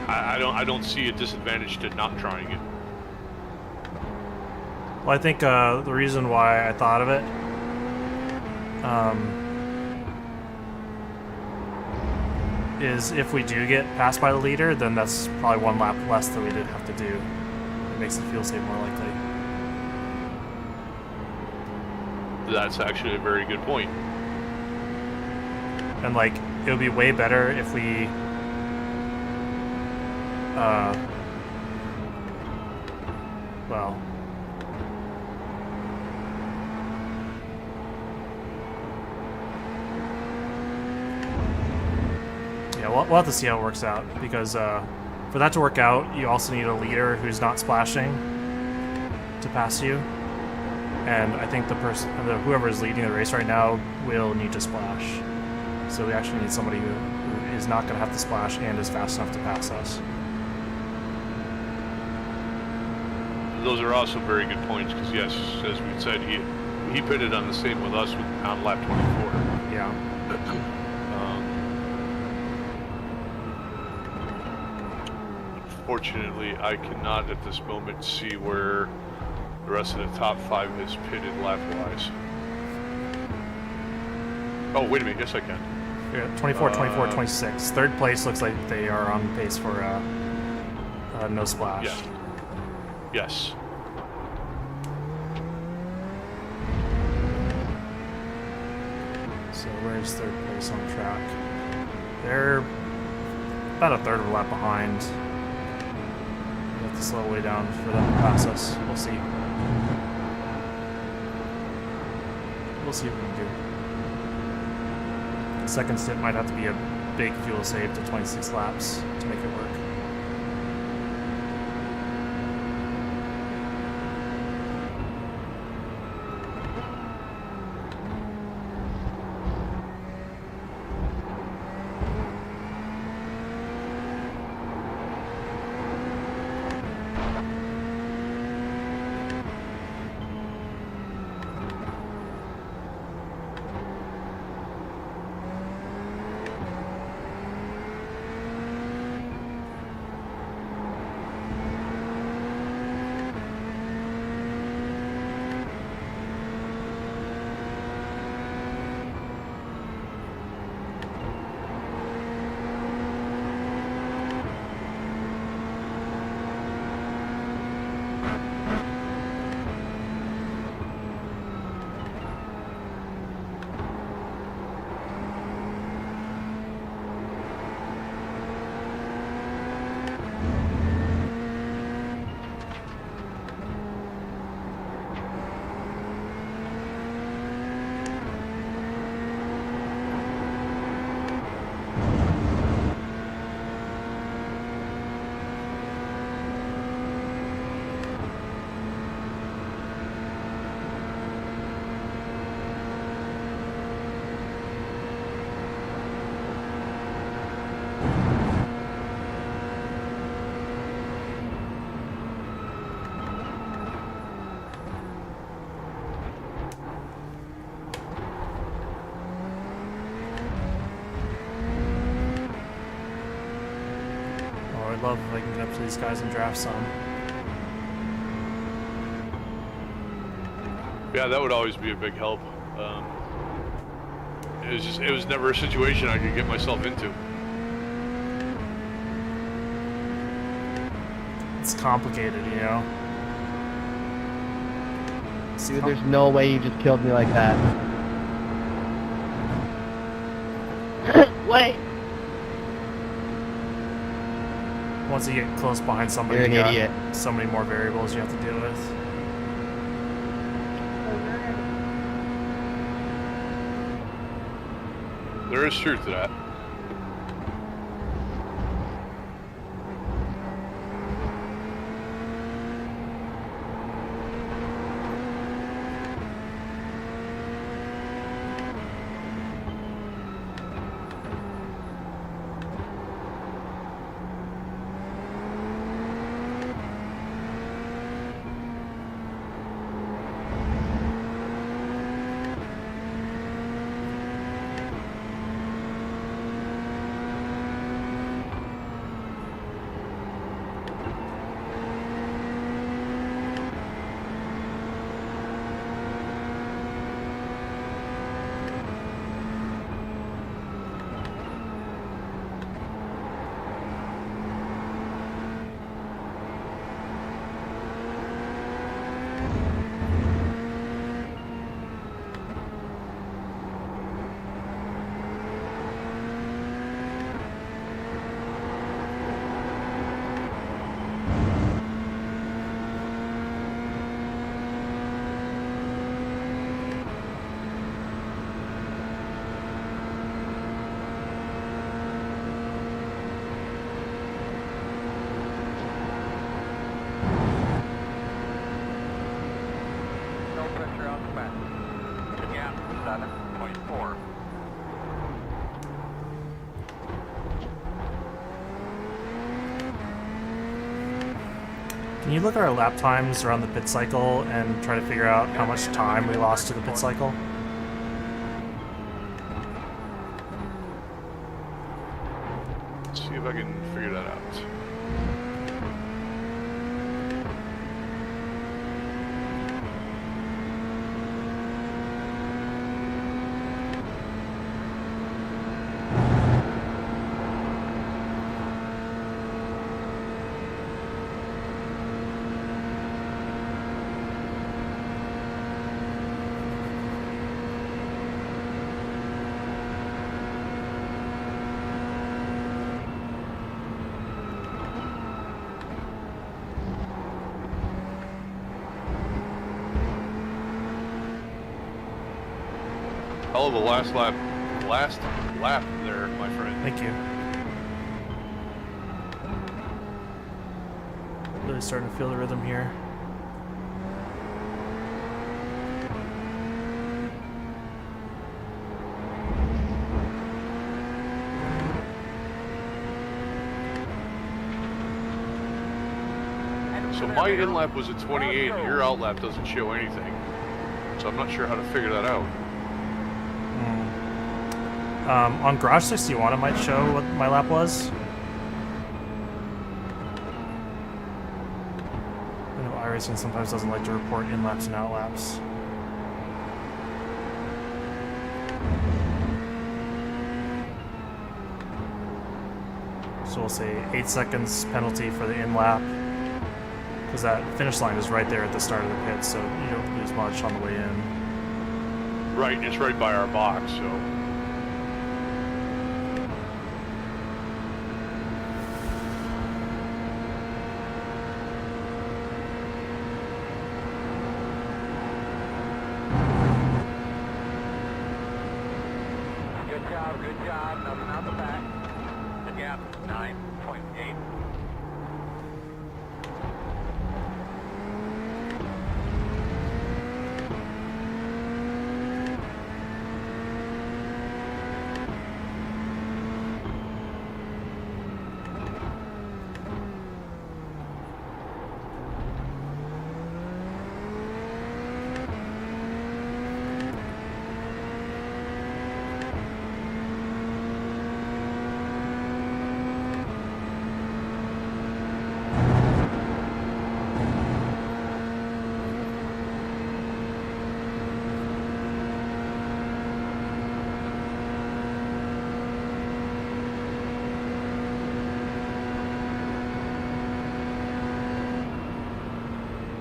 I don't see a disadvantage to not trying it. Well, I think the reason why I thought of it is if we do get passed by the leader, then that's probably one lap less that we did have to do. It makes the fuel save more likely. That's actually a very good point. And like, it would be way better if we well, yeah, we'll have to see how it works out, because for that to work out, you also need a leader who's not splashing to pass you. And I think whoever is leading the race right now will need to splash. So we actually need somebody who is not going to have to splash and is fast enough to pass us. Those are also very good points, because yes, as we said, he pitted on the same with us on lap 24. Yeah. Unfortunately, I cannot at this moment see where the rest of the top 5 is pitted lap-wise. Oh, wait a minute. Yes, I can. Yeah, 24, 24, 26. Third place looks like they are on pace for no splash. Yeah. Yes. So where's third place on track? They're about a third of a lap behind. We have to slow way down for them to pass us. We'll see. We'll see what we can do. Second stint might have to be a big fuel save to 26 laps to make it work. I'd love if I can get up to these guys and draft some. Yeah, that would always be a big help. It was never a situation I could get myself into. It's complicated, you know? Dude, there's no way you just killed me like that. Wait! Once you get close behind somebody, You're an you got idiot. so many more variables you have to deal with. There is truth to that. clear out the back. The gap is 7.4. Can you look at our lap times around the pit cycle and try to figure out how much time we lost to the pit cycle? Let's see if I can figure that out. Hell of a last lap there, my friend. Thank you. Really starting to feel the rhythm here. So my in lap was at 28, and your out lap doesn't show anything. So I'm not sure how to figure that out. On Garage 61, it might show what my lap was. I know iRacing sometimes doesn't like to report in laps and out laps. So we'll say 8 seconds penalty for the in lap, because that finish line is right there at the start of the pit, so you don't lose much on the way in. Right, and it's right by our box, so. Good job. Nothing out the back. The gap is 9.8.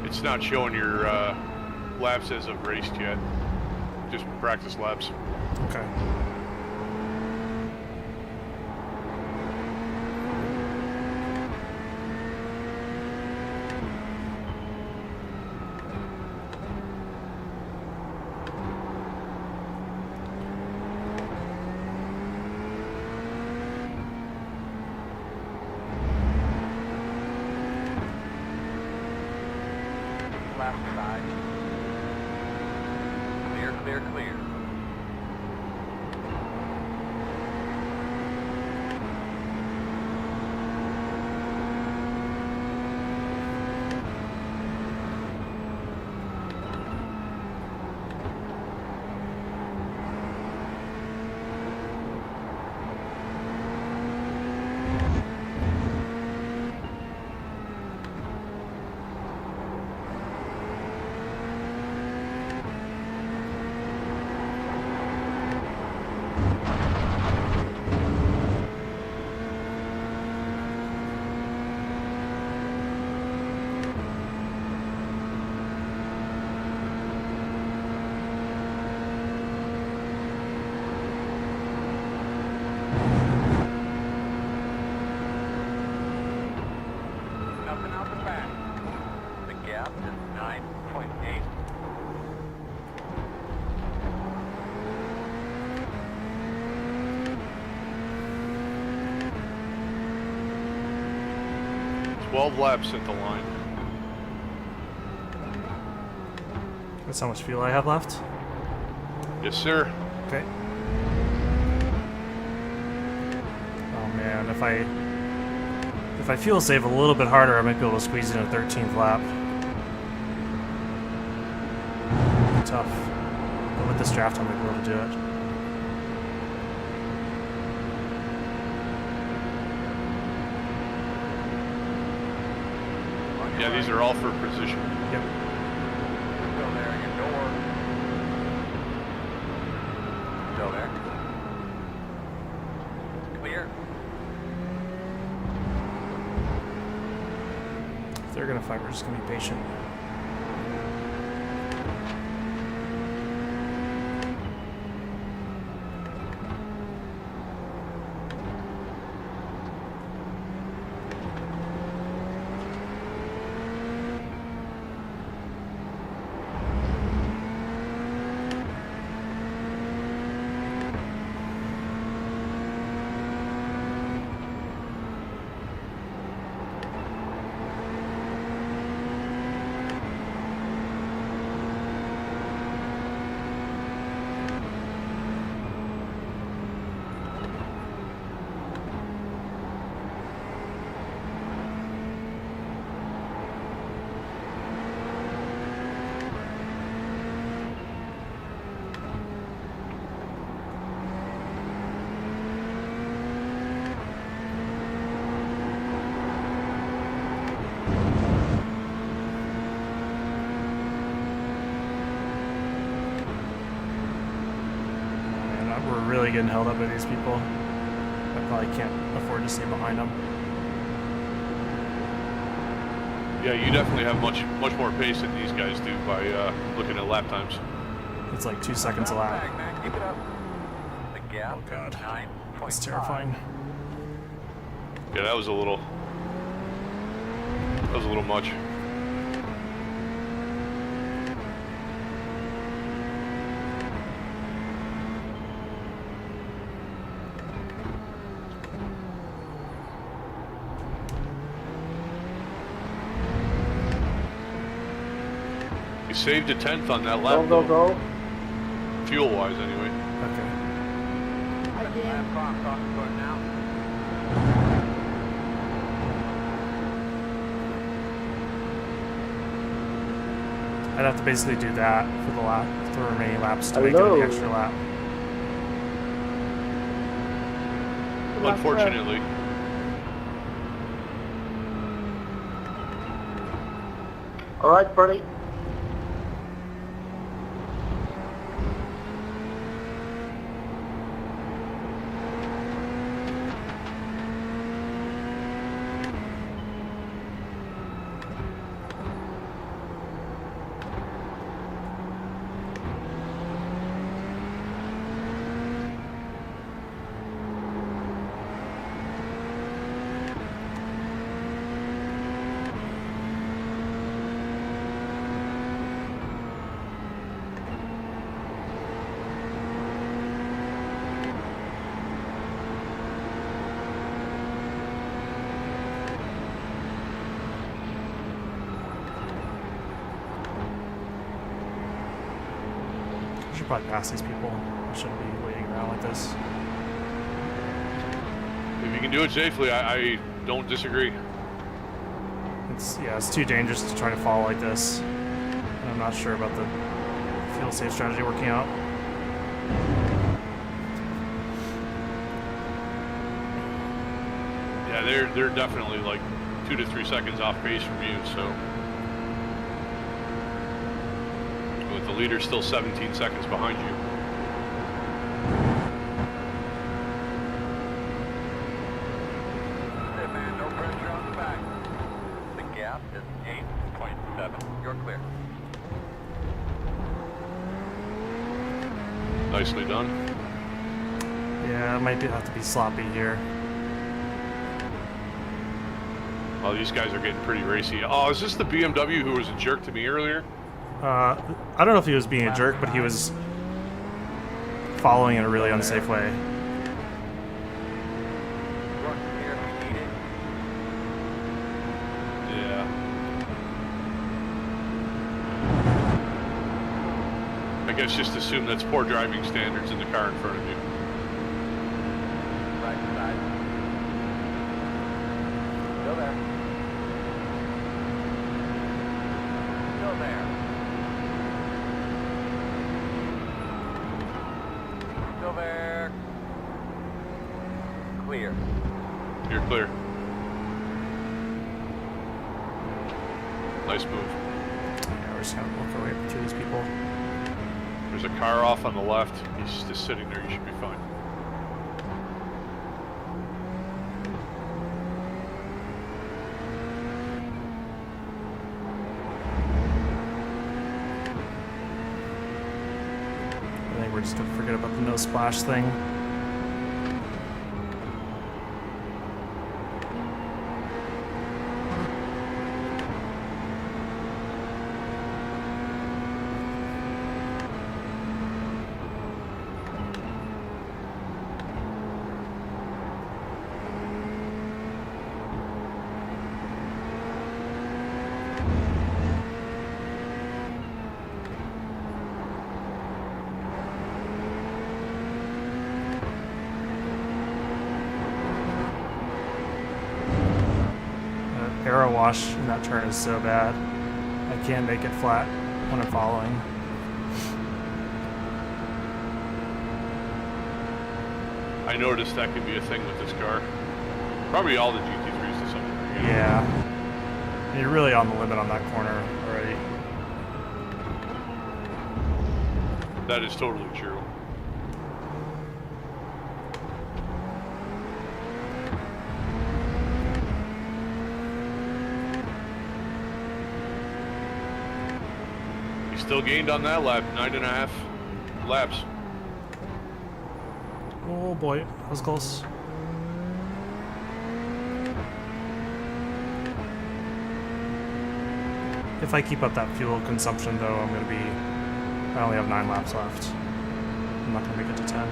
It's not showing your laps as of raced yet. Just practice laps. Okay. Left side. Clear, clear, clear. Nothing out the back. The gap is 9.8. Twelve laps at the line. That's how much fuel I have left. Yes, sir. Okay. Oh man, if I fuel save a little bit harder, I might be able to squeeze in a 13th lap. Tough. But with this draft, I might be able to do it. Yeah, these are all for precision. Yep. Still there, your door. Still there. Clear. If they're gonna fight, we're just gonna be patient. We're really getting held up by these people. I probably can't afford to stay behind them. Yeah, you definitely have much more pace than these guys do by looking at lap times. It's like 2 seconds a lap. Back, man. Keep it up. The gap Oh, God. is 9.5. That's terrifying. Yeah, that was a little much. You saved a 10th on that lap. Go, go, go. Fuel wise, anyway. Okay. Lap clock talking about now. I'd have to basically do that for the remaining laps to make it Hello. the extra lap. Unfortunately. All right, Bertie. I should probably pass these people. I shouldn't be waiting around like this. If you can do it safely, I don't disagree. It's too dangerous to try to follow like this. And I'm not sure about the fuel safe strategy working out. Yeah, they're definitely like 2 to 3 seconds off pace from you, so with the leader still 17 seconds behind you. Hey, man, no pressure on the back. The gap is 8.7. You're clear. Nicely done. Yeah, I might have to be sloppy here. Oh, these guys are getting pretty racy. Oh, is this the BMW who was a jerk to me earlier? I don't know if he was being a jerk, but he was following in a really unsafe way. Run here if we need it. Yeah. I guess just assume that's poor driving standards in the car in front of you. Right side. Still there. Still there. Still there. Clear. You're clear. Nice move. Yeah, we're just gonna work our way up to these people. There's a car off on the left. He's just sitting there. You should be fine. I think we're just gonna forget about the no splash thing. Arrow wash in that turn is so bad. I can't make it flat when I'm following. I noticed that could be a thing with this car. Probably all the GT3s to some degree. Yeah. You're really on the limit on that corner already. That is totally true. He still gained on that lap, 9.5 laps. Oh boy, that was close. If I keep up that fuel consumption though, I'm gonna be... I only have 9 laps left. I'm not gonna make it to 10.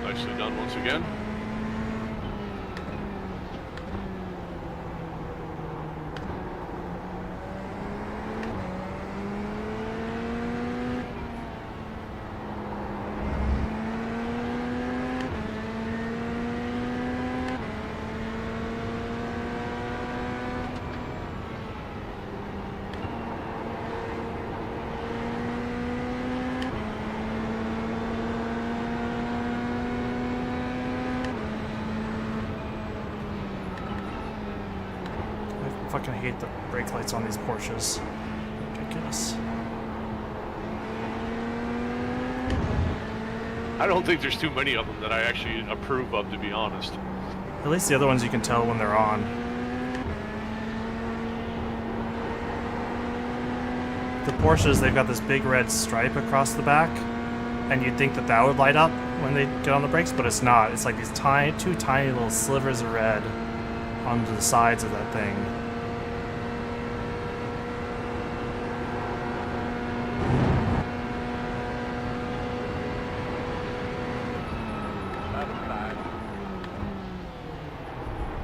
Nicely done once again. I fucking hate the brake lights on these Porsches. Ridiculous. I don't think there's too many of them that I actually approve of, to be honest. At least the other ones you can tell when they're on. The Porsches, they've got this big red stripe across the back, and you'd think that that would light up when they get on the brakes, but it's not. It's like these two tiny little slivers of red onto the sides of that thing.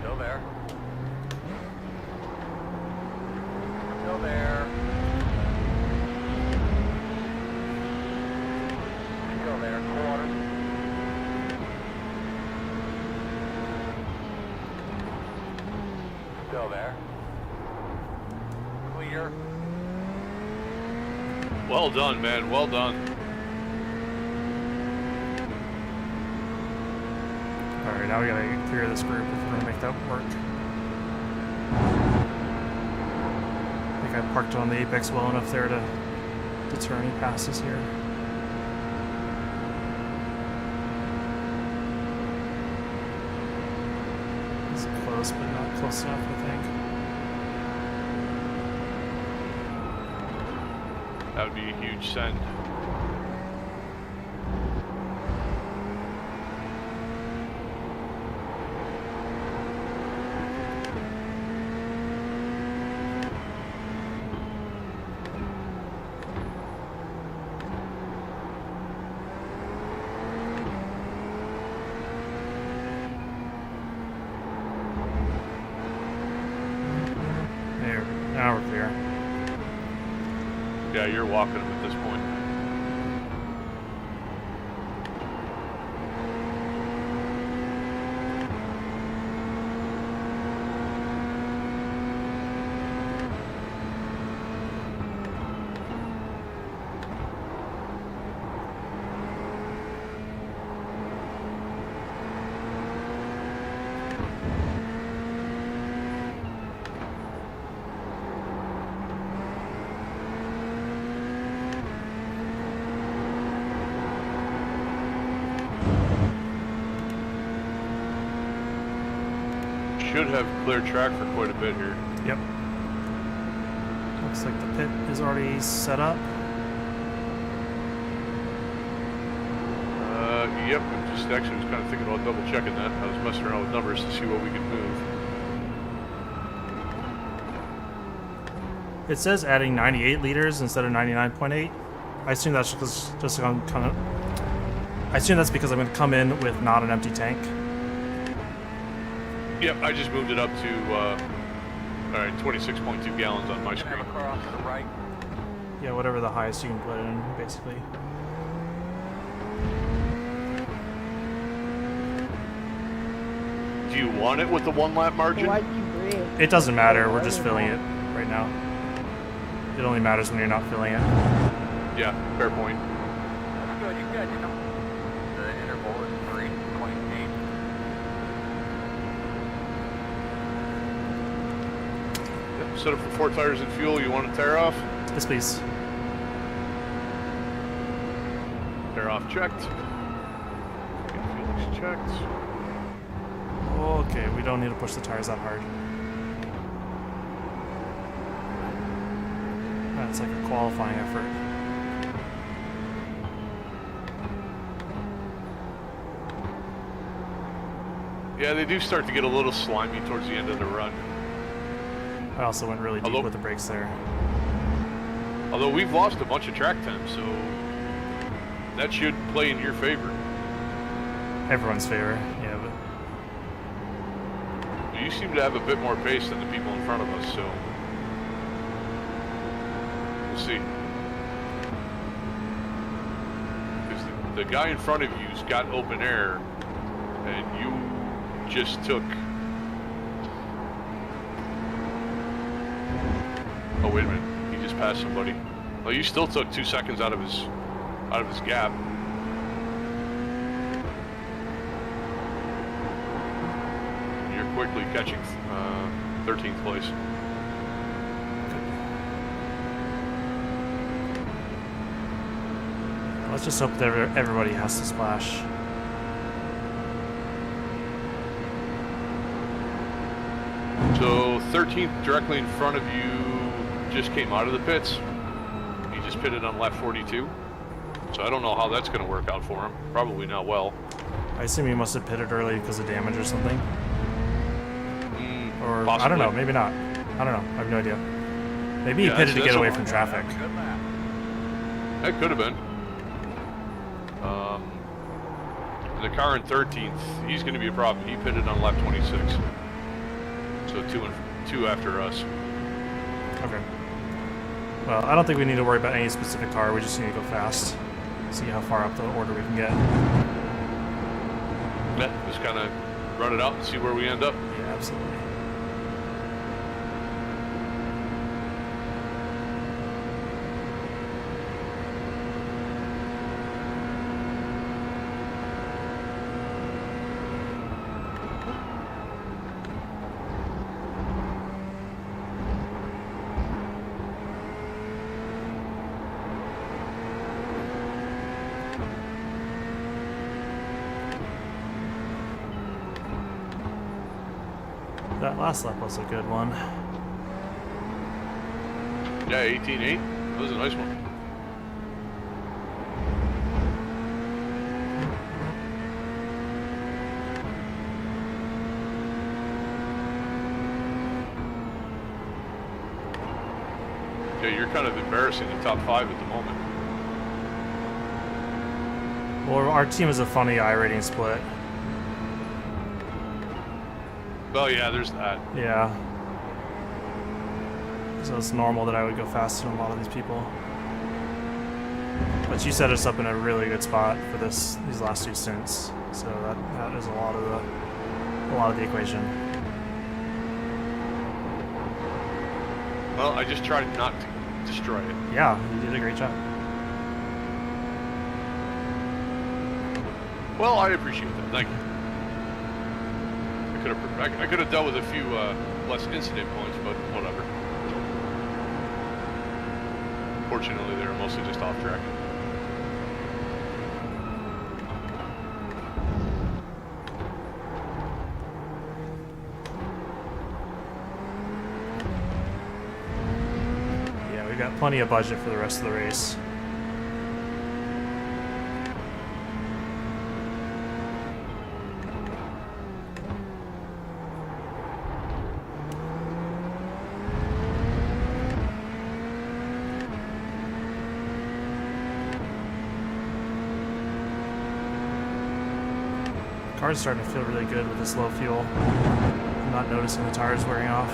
Still there. Still there. Still there. Quarter. Still there. Clear. Well done, man. Well done. Alright, now we gotta clear this group if we're gonna make that work. I think I parked on the apex well enough there to deter any passes here. It's close, but not close enough, I think. That would be a huge send. Yeah, you're walking them at this point. Should have clear track for quite a bit here. Yep. Looks like the pit is already set up. Yep, I just actually was kind of thinking about double checking that. I was messing around with numbers to see what we could move. It says adding 98 liters instead of 99.8. I assume that's just I'm kind of. I assume that's because I'm going to come in with not an empty tank. Yep, I just moved it up to, alright, 26.2 gallons on my Have a screen. car off to the right. Yeah, whatever the highest you can put in, basically. Do you want it with the 1 lap margin? Why'd you bring? It doesn't matter. We're just filling it right now. It only matters when you're not filling it. Yeah, fair point. That's good, you got, you know. The interval is 3.8. Yep, set up for 4 tires and fuel. You want to tire off? Yes, please. Tire off checked. Get fuel checked. Okay, we don't need to push the tires that hard. That's like a qualifying effort. Yeah, they do start to get a little slimy towards the end of the run. I also went really deep Although- with the brakes there. Although we've lost a bunch of track time, so that should play in your favor. Everyone's favor, yeah, but You seem to have a bit more pace than the people in front of us, so we'll see. Because the guy in front of you's got open air, and you just took. Oh wait a minute, he just passed somebody. Well, you still took 2 seconds out of his gap. You're quickly catching 13th place. let's just hope that everybody has to splash. So 13th directly in front of you just came out of the pits. He just pitted on lap 42. So I don't know how that's going to work out for him. Probably not well. I assume he must have pitted early because of damage or something. Or I Possibly. don't know, maybe not. I don't know. I have no idea. Maybe he Yeah, pitted to that's get away a- from traffic. Good lap. That could have been. The car in 13th, he's going to be a problem. He pitted on lap 26. So two after us. Okay. Well, I don't think we need to worry about any specific car. We just need to go fast. See how far up the order we can get. Yeah, just kind of run it out and see where we end up. Yeah, absolutely. That last lap was a good one. Yeah, 18.8. That was a nice one. Yeah, you're kind of embarrassing the top 5 at the moment. Well, our team is a funny I-rating split. Well, yeah, there's that. Yeah. So it's normal that I would go faster than a lot of these people. But you set us up in a really good spot for these last 2 stints, so that is a lot of the equation. Well, I just tried not to destroy it. Yeah, you did a great job. Well, I appreciate that. Thank you. I could have dealt with a few less incident points, but whatever. Fortunately, they were mostly just off track. Yeah, we got plenty of budget for the rest of the race. Car's starting to feel really good with this low fuel. I'm not noticing the tires wearing off.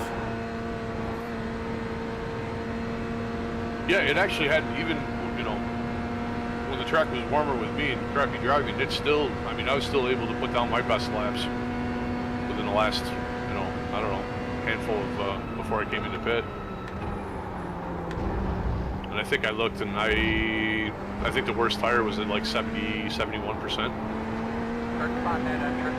Yeah, it actually had even, you know, when the track was warmer with me and crappy driving, it still, I mean, I was still able to put down my best laps within the last, you know, I don't know, handful of, before I came into pit. And I think I looked and I think the worst tire was at like 70, 71%. Spot that entrance.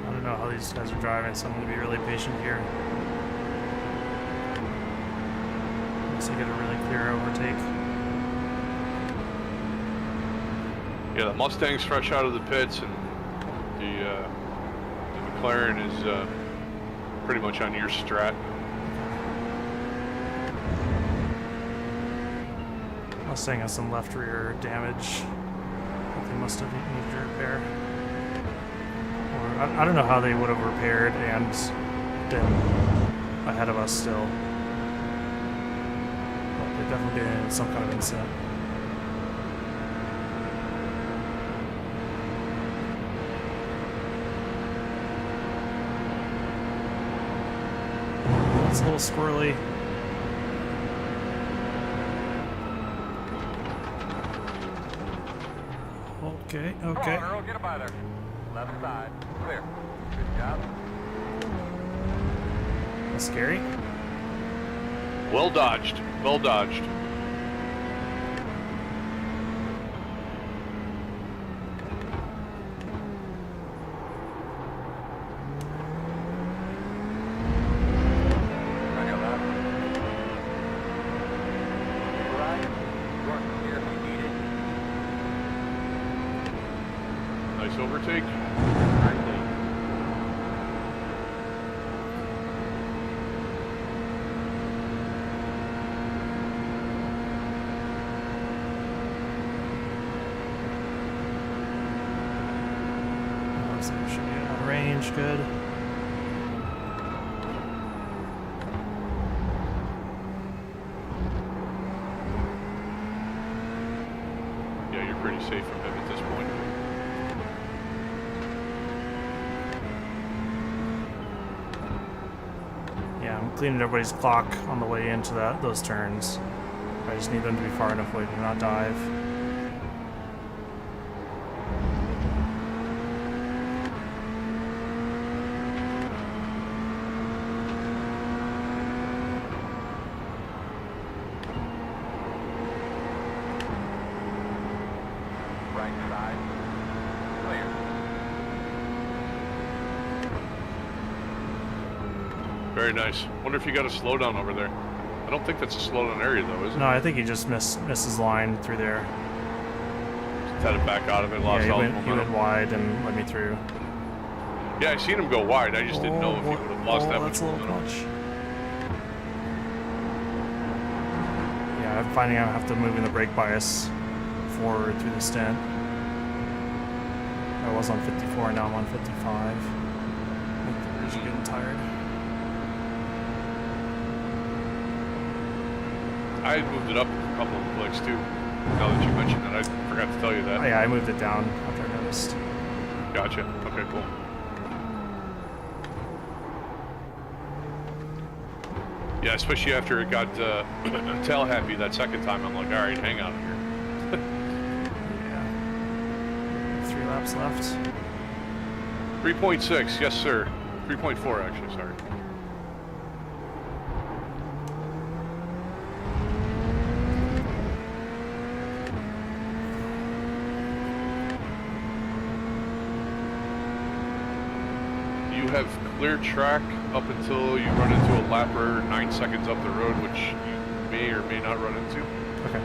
I don't know how these guys are driving, so I'm going to be really patient here. To get a really clear overtake. Yeah, the Mustang's fresh out of the pits, and the McLaren is pretty much on your strat. Mustang has some left rear damage that they must have needed to repair. Or I don't know how they would have repaired and been ahead of us still. They've definitely been in some kind of incident. It's a little squirrely. Okay, okay. Come on, Earl, get up by there. Left side, clear. Good job. That's scary. Well dodged. Well dodged. On your left. Right. North here if you need it. Nice overtake. Right lead. So we should be out of range, good. Yeah, you're pretty safe from him at this point. Yeah, I'm cleaning everybody's clock on the way into those turns. I just need them to be far enough away to not dive. Right side. Clear. Very nice. Wonder if you got a slowdown over there. I don't think that's a slowdown area though, is it? No, I think he just missed his line through there. Just had it back out of it, lost Yeah, all he the went momentum. wide and let me through. Yeah, I seen him go wide. I just didn't know if he would have lost that much That's a little momentum. much. Yeah, I'm finding I have to move in the brake bias forward through the stint. I was on 54, now I'm on 55. I think tires are getting tired. I had moved it up a couple of clicks too. Now that you mentioned that, I forgot to tell you that. Oh yeah, I moved it down after I noticed. Gotcha. Okay, cool. Yeah, especially after it got tail happy that second time. I'm like, all right, hang on here. Yeah. 3 laps left. 3.6, yes sir. 3.4 actually, sorry. You have clear track up until you run into a lapper 9 seconds up the road, which you may or may not run into. Okay.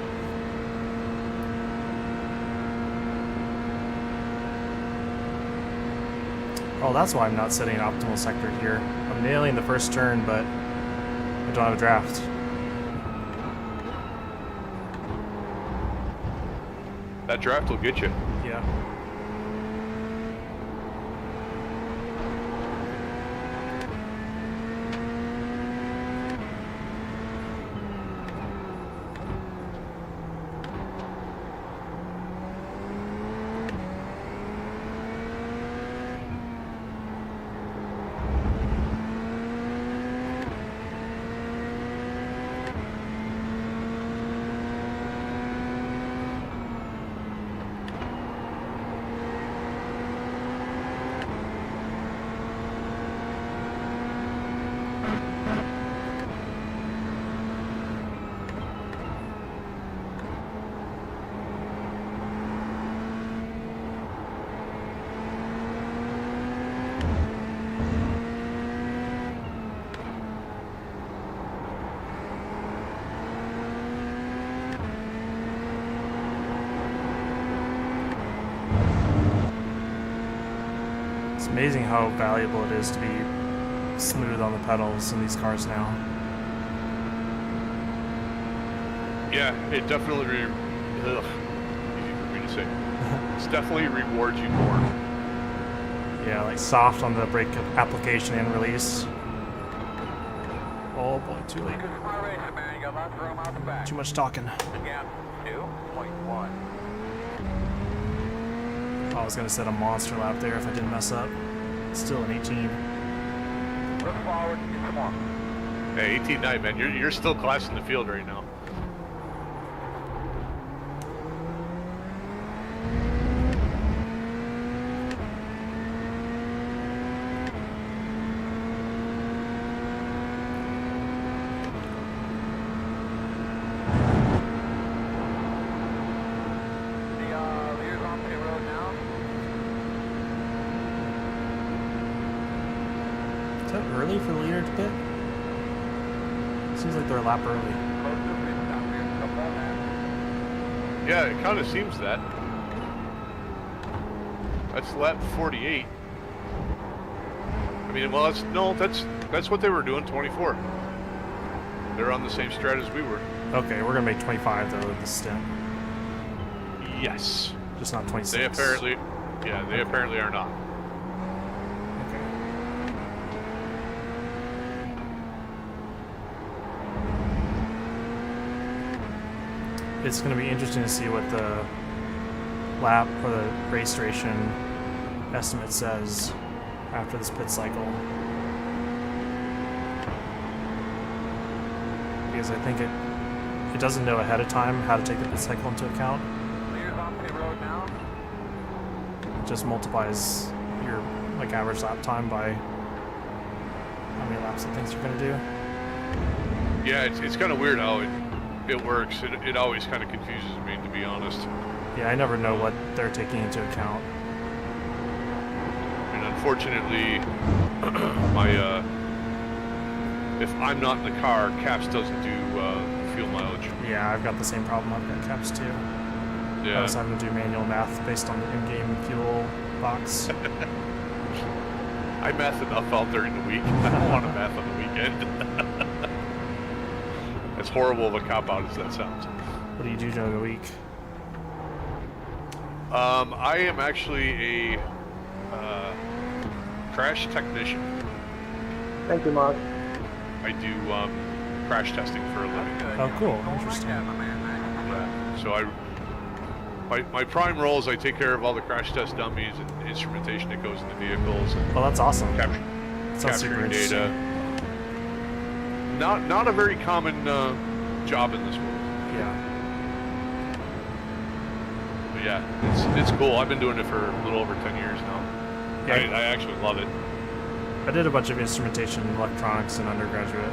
Oh, that's why I'm not setting an optimal sector here. I'm nailing the first turn, but I don't have a draft. That draft will get you. Yeah. It's amazing how valuable it is to be smooth on the pedals in these cars now. Yeah, it definitely, easy for me to say. It's definitely rewards you more. Yeah, like soft on the brake application and release. Oh boy, too late. Good smart racing, man. You got lots of room out the back. Too much talking. Gap 2.1. I was gonna set a monster lap there if I didn't mess up. Still an 18. Look forward, get some more. Hey, 18.9, man, you're still classing the field right now. The leaders on pit road now. Is that early for the leader to pit? Seems like they're a lap early. Close to the pit stop here. Couple on that. Yeah, it kind of seems that. That's lap 48. I mean, well, that's what they were doing, 24. They're on the same strat as we were. Okay, we're gonna make 25 though with this stint. Yes. Just not 26. They apparently are not. Okay. It's going to be interesting to see what the lap or the registration estimate says after this pit cycle. Because I think it doesn't know ahead of time how to take the pit cycle into account. Leaders on pit road now. It just multiplies your like average lap time by how many laps it thinks you're going to do. Yeah, it's kind of weird how it works. It always kind of confuses me, to be honest. Yeah, I never know what they're taking into account. And unfortunately, if I'm not in the car, CASS doesn't do fuel mileage. Yeah, I've got the same problem. I've got caps too. I Yeah. was having to do manual math based on the in-game fuel box. I math enough out during the week. I don't want to math on the weekend. As horrible of a cop-out as that sounds. What do you do during the week? I am actually a crash technician. Thank you, Mark. I do crash testing for a living. Oh, cool. Interesting. Yeah. So my prime role is I take care of all the crash test dummies and instrumentation that goes in the vehicles and Well, that's awesome. Sounds super capturing interesting. data. Not a very common job in this world. Yeah. But yeah, it's cool. I've been doing it for a little over 10 years now. Yeah. I actually love it. I did a bunch of instrumentation and electronics in undergraduate.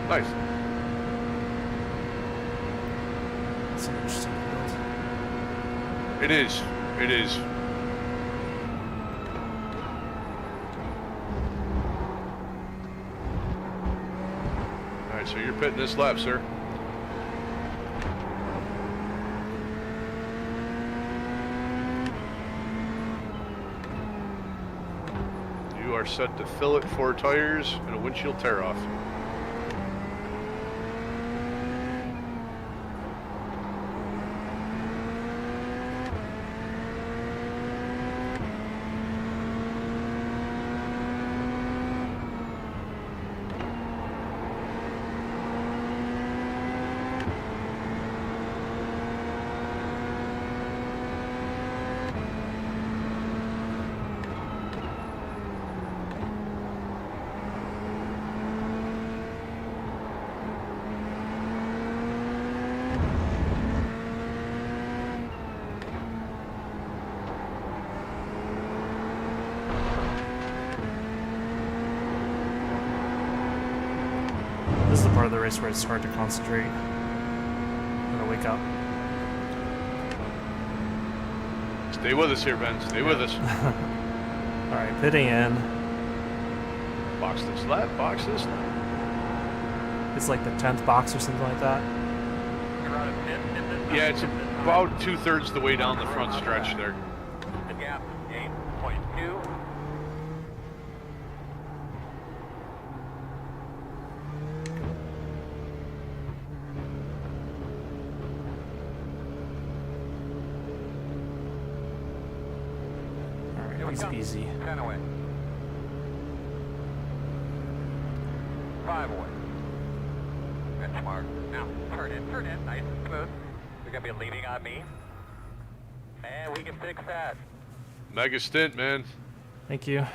Nice. It's an interesting field. It is. It is. All right, so you're pitting this lap, sir. You are set to fillet 4 tires and a windshield tear off. This is the part of the race where it's hard to concentrate. I'm gonna wake up. Stay with us here, Ben. Stay with us. Alright, pitting in. Box this lap. Box this lap. It's like the 10th box or something like that. Yeah, it's about 2/3 the way down the front stretch there. The gap, 8.2. Alright, easy. 10 away. 5 away. Good smart. Now, turn in, nice and smooth. You're gonna be leaning on me. And we can fix that. Mega stint, man. Thank you.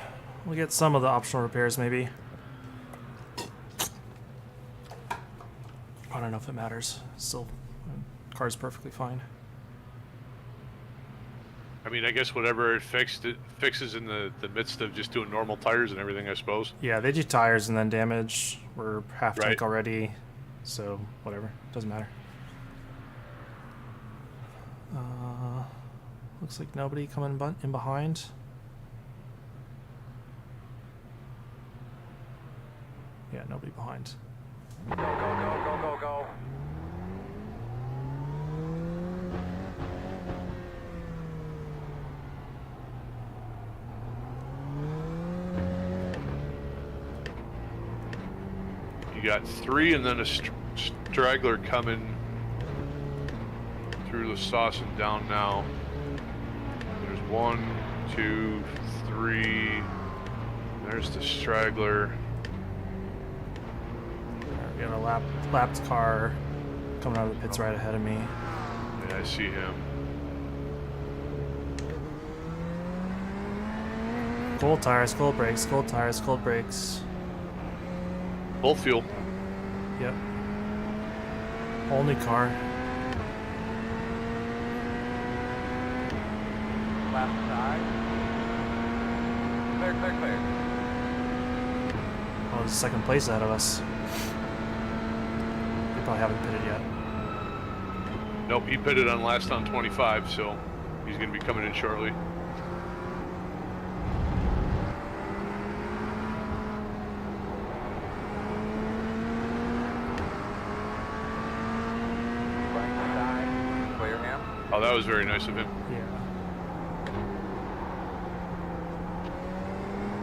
We'll get some of the optional repairs maybe. I don't know if it matters. Still, car's perfectly fine. I mean, I guess whatever it fixes in the midst of just doing normal tires and everything, I suppose. Yeah, they do tires and then damage. We're half tank Right. already, so whatever. Doesn't matter. Looks like nobody coming in behind. Yeah, nobody behind. Go, go, go, go, go, go. You got 3 and then a straggler coming through the sauce and down now. There's 1, 2, 3. There's the straggler. We got a lapped car coming out of the pits right ahead of me. Yeah, I see him. Cold tires, cold brakes, cold tires, cold brakes. Full fuel. Yep. Whole new car. Left side. Clear, clear, clear. Oh, there's second place ahead of us. They probably haven't pitted yet. Nope, he pitted on last on 25, so he's going to be coming in shortly. Right side. Clear him. Oh, that was very nice of him. Yeah.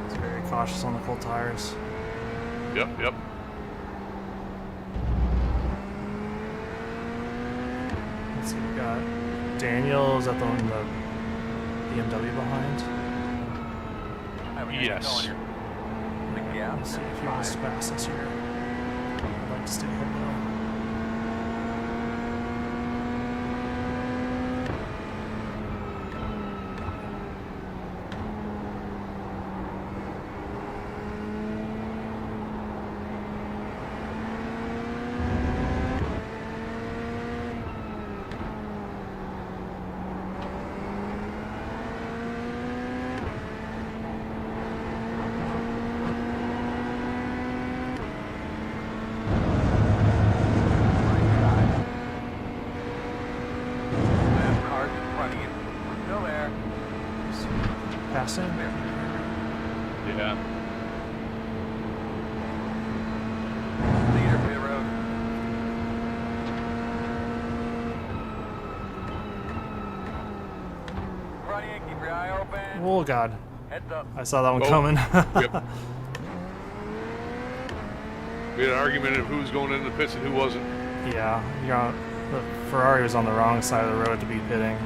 It's very cautious on the cold tires. Yep, yep. Let's see, we got Daniel. Is that the one in the BMW behind? Have a nice Yes. going here. The gas. Let's see if he wants to pass us here. I'd like to stay ahead now. Cars in front of you. We're still there. Passing? Yeah. Leader pit road. In front of you, keep your eye open. Oh god, Heads up. I saw that one Oh, coming. Yep. We had an argument of who was going in the pits and who wasn't. Yeah, you're on, the Ferrari was on the wrong side of the road to be pitting.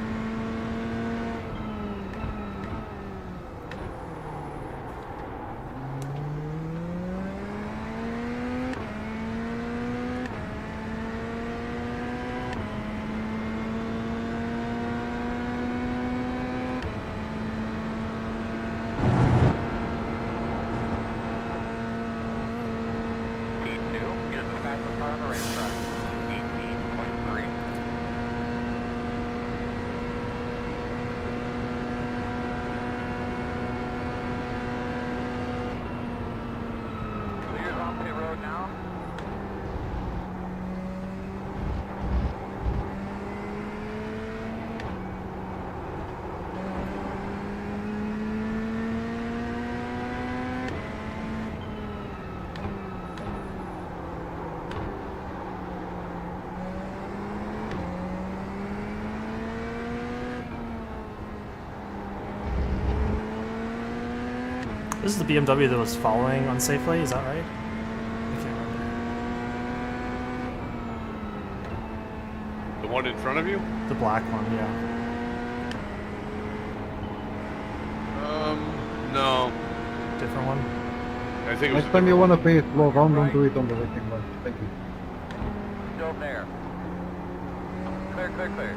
P2, get the fastest car on the racetrack. 18.3. Clear's on pit road now. This is the BMW that was following unsafely, is that right? I can't remember. The one in front of you? The black one, yeah. No. Different one? I think it was. Next time you wanna pay it, slow down, don't do it on the waiting line. Thank you. Still there. Clear, clear, clear.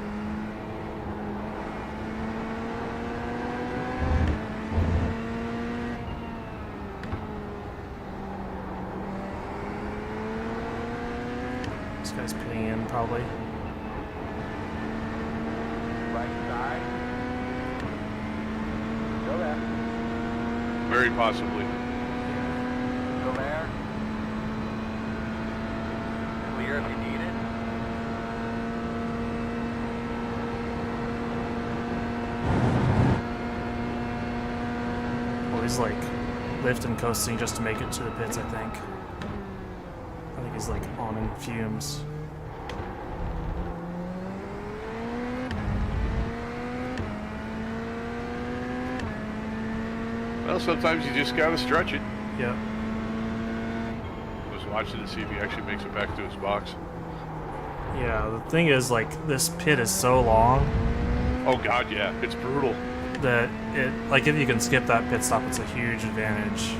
This guy's pitting in, probably. Right side. Still there. Very possibly. Still there. Clear if you need it. Or he's like lifting, coasting just to make it to the pits, I think. I think he's like on in fumes. Well, sometimes you just gotta stretch it. Yep. I was watching to see if he actually makes it back to his box. Yeah, the thing is, like, this pit is so long Oh god, yeah, it's brutal. that it, like, if you can skip that pit stop, it's a huge advantage.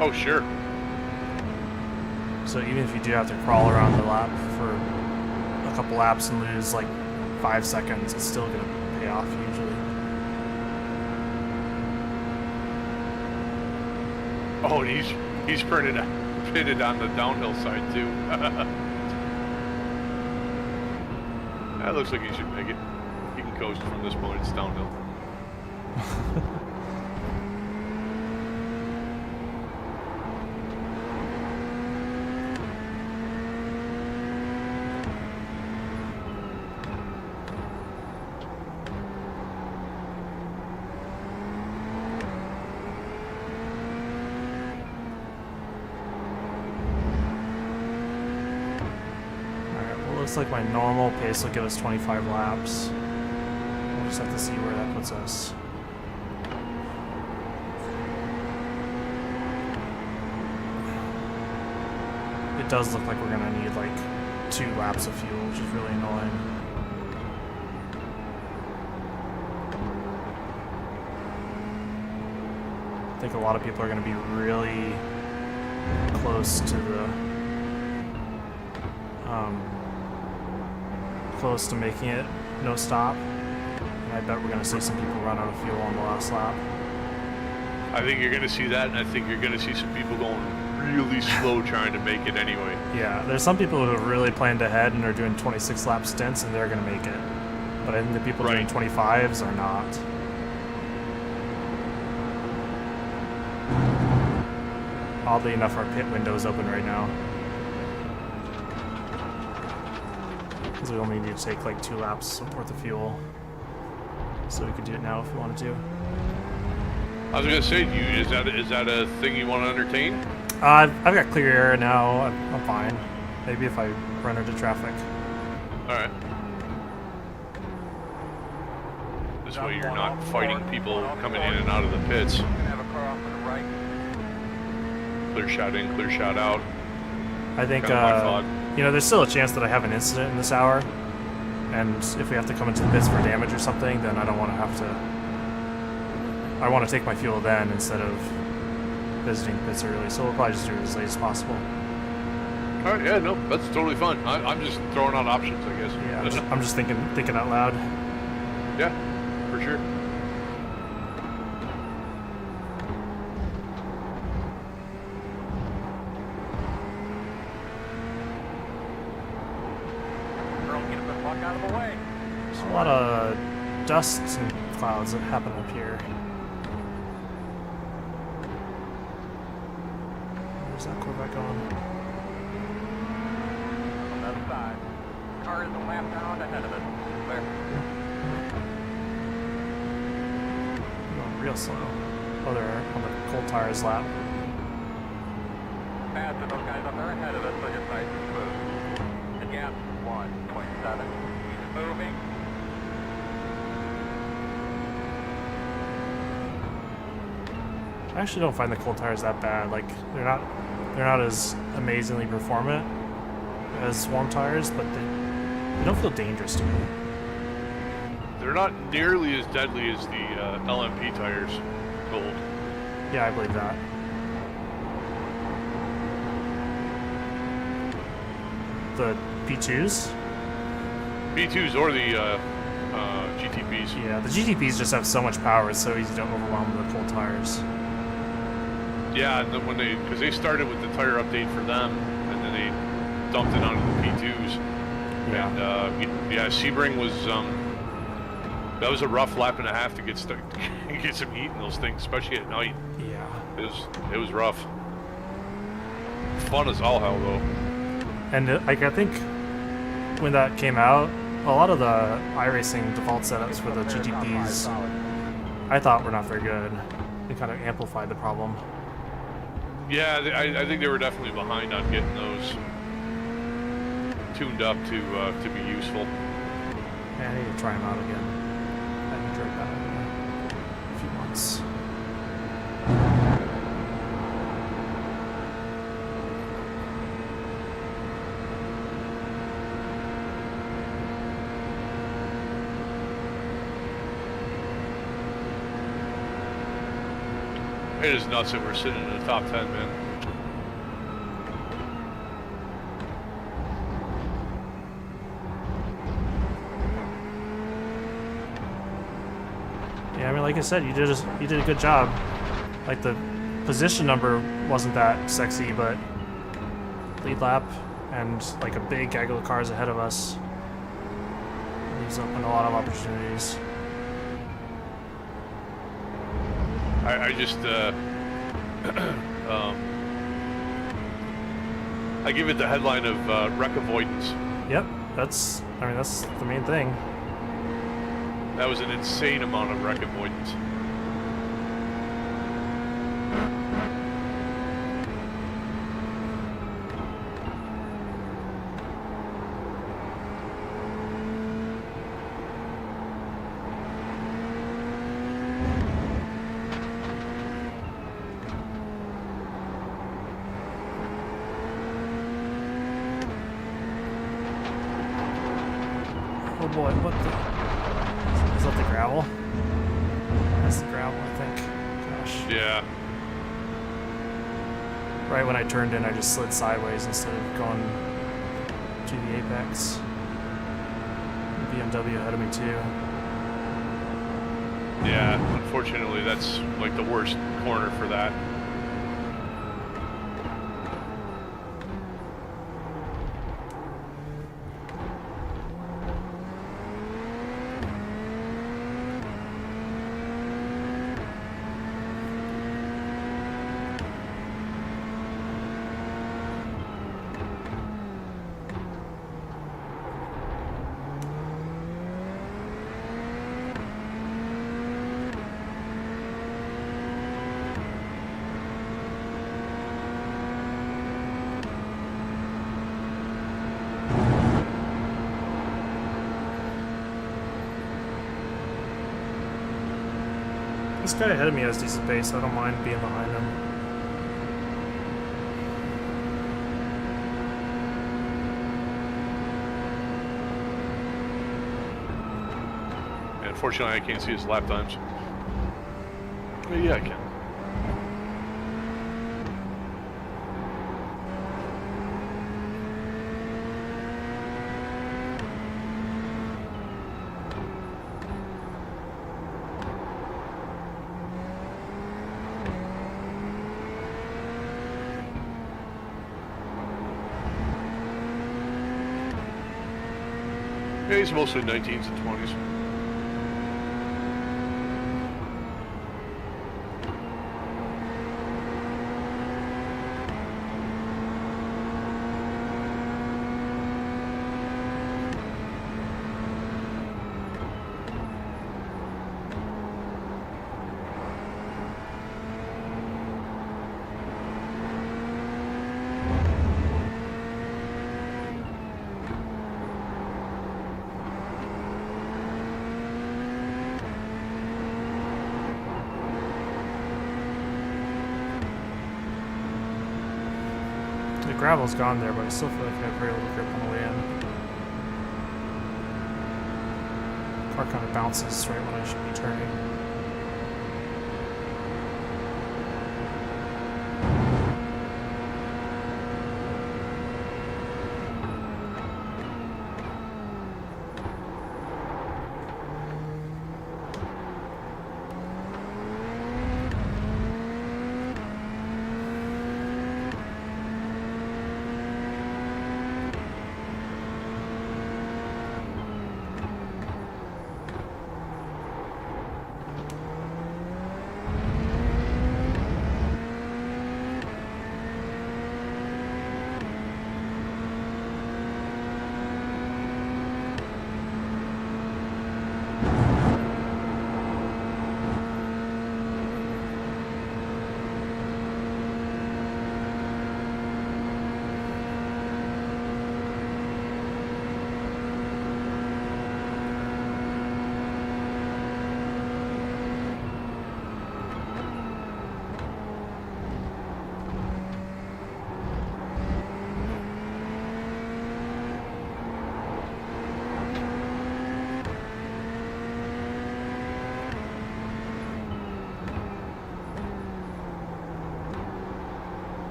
Oh sure. So even if you do have to crawl around the lap for a couple laps and lose like 5 seconds, it's still gonna pay off usually. Oh, and he's pitted on the downhill side too. That looks like he should make it. He can coast from this point. It's downhill. Looks like my normal pace will give us 25 laps. We'll just have to see where that puts us. It does look like we're gonna need like 2 laps of fuel, which is really annoying. I think a lot of people are going to be really close to the close to making it no stop. And I bet we're going to see some people run out of fuel on the last lap. I think you're going to see that, and I think you're going to see some people going really slow trying to make it anyway. Yeah, there's some people who have really planned ahead and are doing 26 lap stints, and they're going to make it. But I think the people doing 25s are not. Oddly enough, our pit window is open right now. Because we only need to take like 2 laps worth of fuel. So we could do it now if we wanted to. I was going to say, is that a thing you want to entertain? I've got clear air now. I'm fine. Maybe if I run into traffic. Alright. This way you're not fighting people coming in and out of the pits. Gonna have a car off to the right. Clear shot in, clear shot out. I think, Kinda my thought. you know, there's still a chance that I have an incident in this hour. And if we have to come into the pits for damage or something, then I don't want to have to... I want to take my fuel then instead of visiting the pits early. So we'll probably just do it as late as possible. Alright, yeah, no, that's totally fine. I'm just throwing out options, I guess. Yeah, I'm just thinking out loud. Yeah, for sure. Girl, get the fuck out of the way. There's a lot of dust and clouds that happen up here. Where's that Corvette going? On the other side. Car is a lap down ahead of us. Clear. Going real slow. Oh, they're on the cold tires lap. Fast to those guys up there ahead of us, so just nice and smooth. The gap is 1.7. He's moving. I actually don't find the cold tires that bad. Like they're not as amazingly performant as warm tires, but they don't feel dangerous to me. They're not nearly as deadly as the LMP tires, cold. Yeah, I believe that. The P2s? B2s or the GTPs. Yeah, the GTPs just have so much power, it's so easy to overwhelm the cold tires. Yeah, and then because they started with the tire update for them, and then they dumped it onto the P2s. Yeah. And yeah, Sebring was that was a rough lap and a half to get stuck, get some heat in those things, especially at night. Yeah. It was rough. Fun as all hell though. And like I think when that came out, a lot of the iRacing default setups for the GTPs I thought were not very good. They kind of amplified the problem. Yeah, I think they were definitely behind on getting those tuned up to be useful. Yeah, I need to try them out again. I haven't tried that in a few months. It is nuts that we're sitting in the top 10, man. Yeah, I mean, like I said, you did a good job. Like the position number wasn't that sexy, but lead lap and like a big gaggle of cars ahead of us leaves open a lot of opportunities. I just I give it the headline of wreck avoidance. Yep, that's the main thing. That was an insane amount of wreck avoidance. Oh boy, what the? Is that the gravel? That's the gravel, I think. Gosh. Yeah. Right when I turned in, I just slid sideways instead of going to the apex. BMW ahead of me too. Yeah, unfortunately, that's like the worst corner for that. This guy ahead of me has decent pace, so I don't mind being behind him. And unfortunately, I can't see his lap times. But yeah, I can. Yeah, he's mostly 19s and 20s. The gravel's gone there, but I still feel like I have very little grip on the way in. Car kind of bounces right when I should be turning.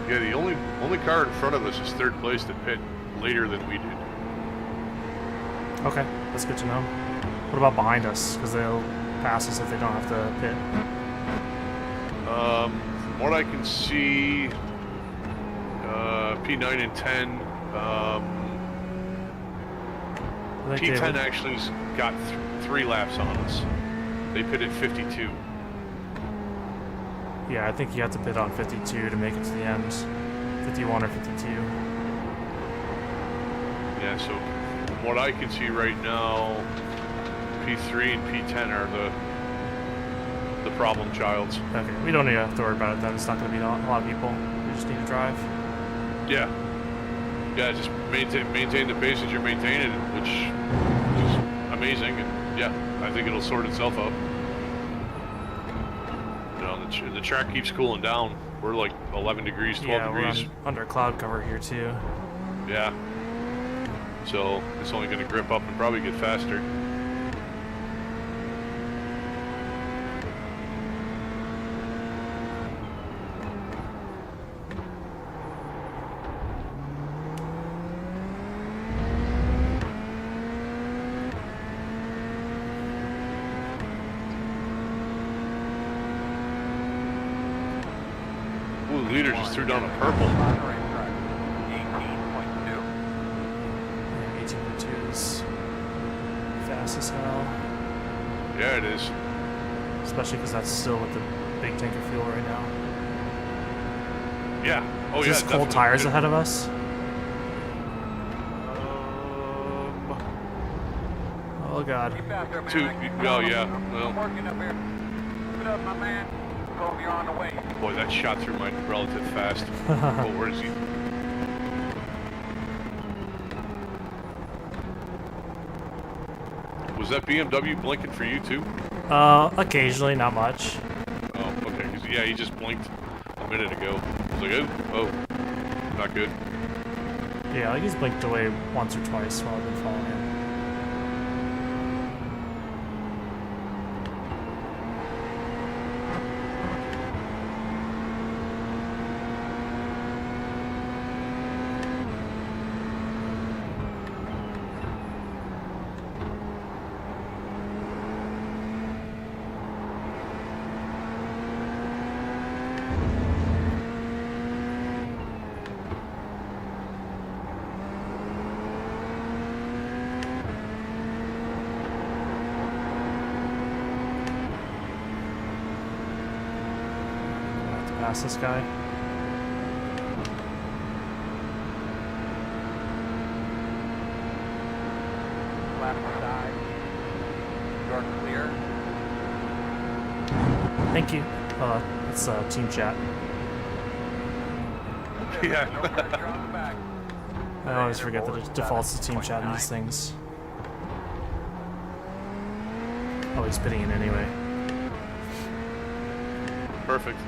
Yeah, the only car in front of us is third place that pit later than we did. Okay, that's good to know. What about behind us? Because they'll pass us if they don't have to pit. From what I can see, P9 and 10, I think P10 they- actually's got 3 laps on us. They pitted 52. Yeah, I think you have to pit on 52 to make it to the end. 51 or 52. Yeah, so from what I can see right now, P3 and P10 are the problem childs. Okay, we don't need to worry about it then. It's not going to be a lot of people. We just need to drive. Yeah. Yeah, just maintain the pace that you're maintaining, which is amazing. And yeah, I think it'll sort itself out. You know, the track keeps cooling down. We're like 11 degrees, 12 Yeah, degrees. we're under cloud cover here too. Yeah. So it's only going to grip up and probably get faster. Ooh, the leader just threw down a purple. On the racetrack. 18.2. 18.2 is fast as hell. Yeah, it is. Especially because that's still with the big tank of fuel right now. Yeah. Oh, Is yeah. this cold definitely. tires ahead of us? Oh god. Keep out there, man. Two- I keep oh, going. yeah, I'm well. working up here. Keep it up, my man. Tell me you're on the way. Boy, that shot through mine relative fast. Oh, where is he? Was that BMW blinking for you too? Occasionally, not much. Oh, okay. 'Cause, yeah, he just blinked a minute ago. I was like, oh, not good. Yeah, like he's blinked away once or twice while I've been following him. I have to pass this guy. Left side. You're clear. Thank you. It's team chat. Yeah. No pressure on the back. I always forget that it defaults to team chat in these 7.9. things. Oh, he's pitting it anyway. Perfect.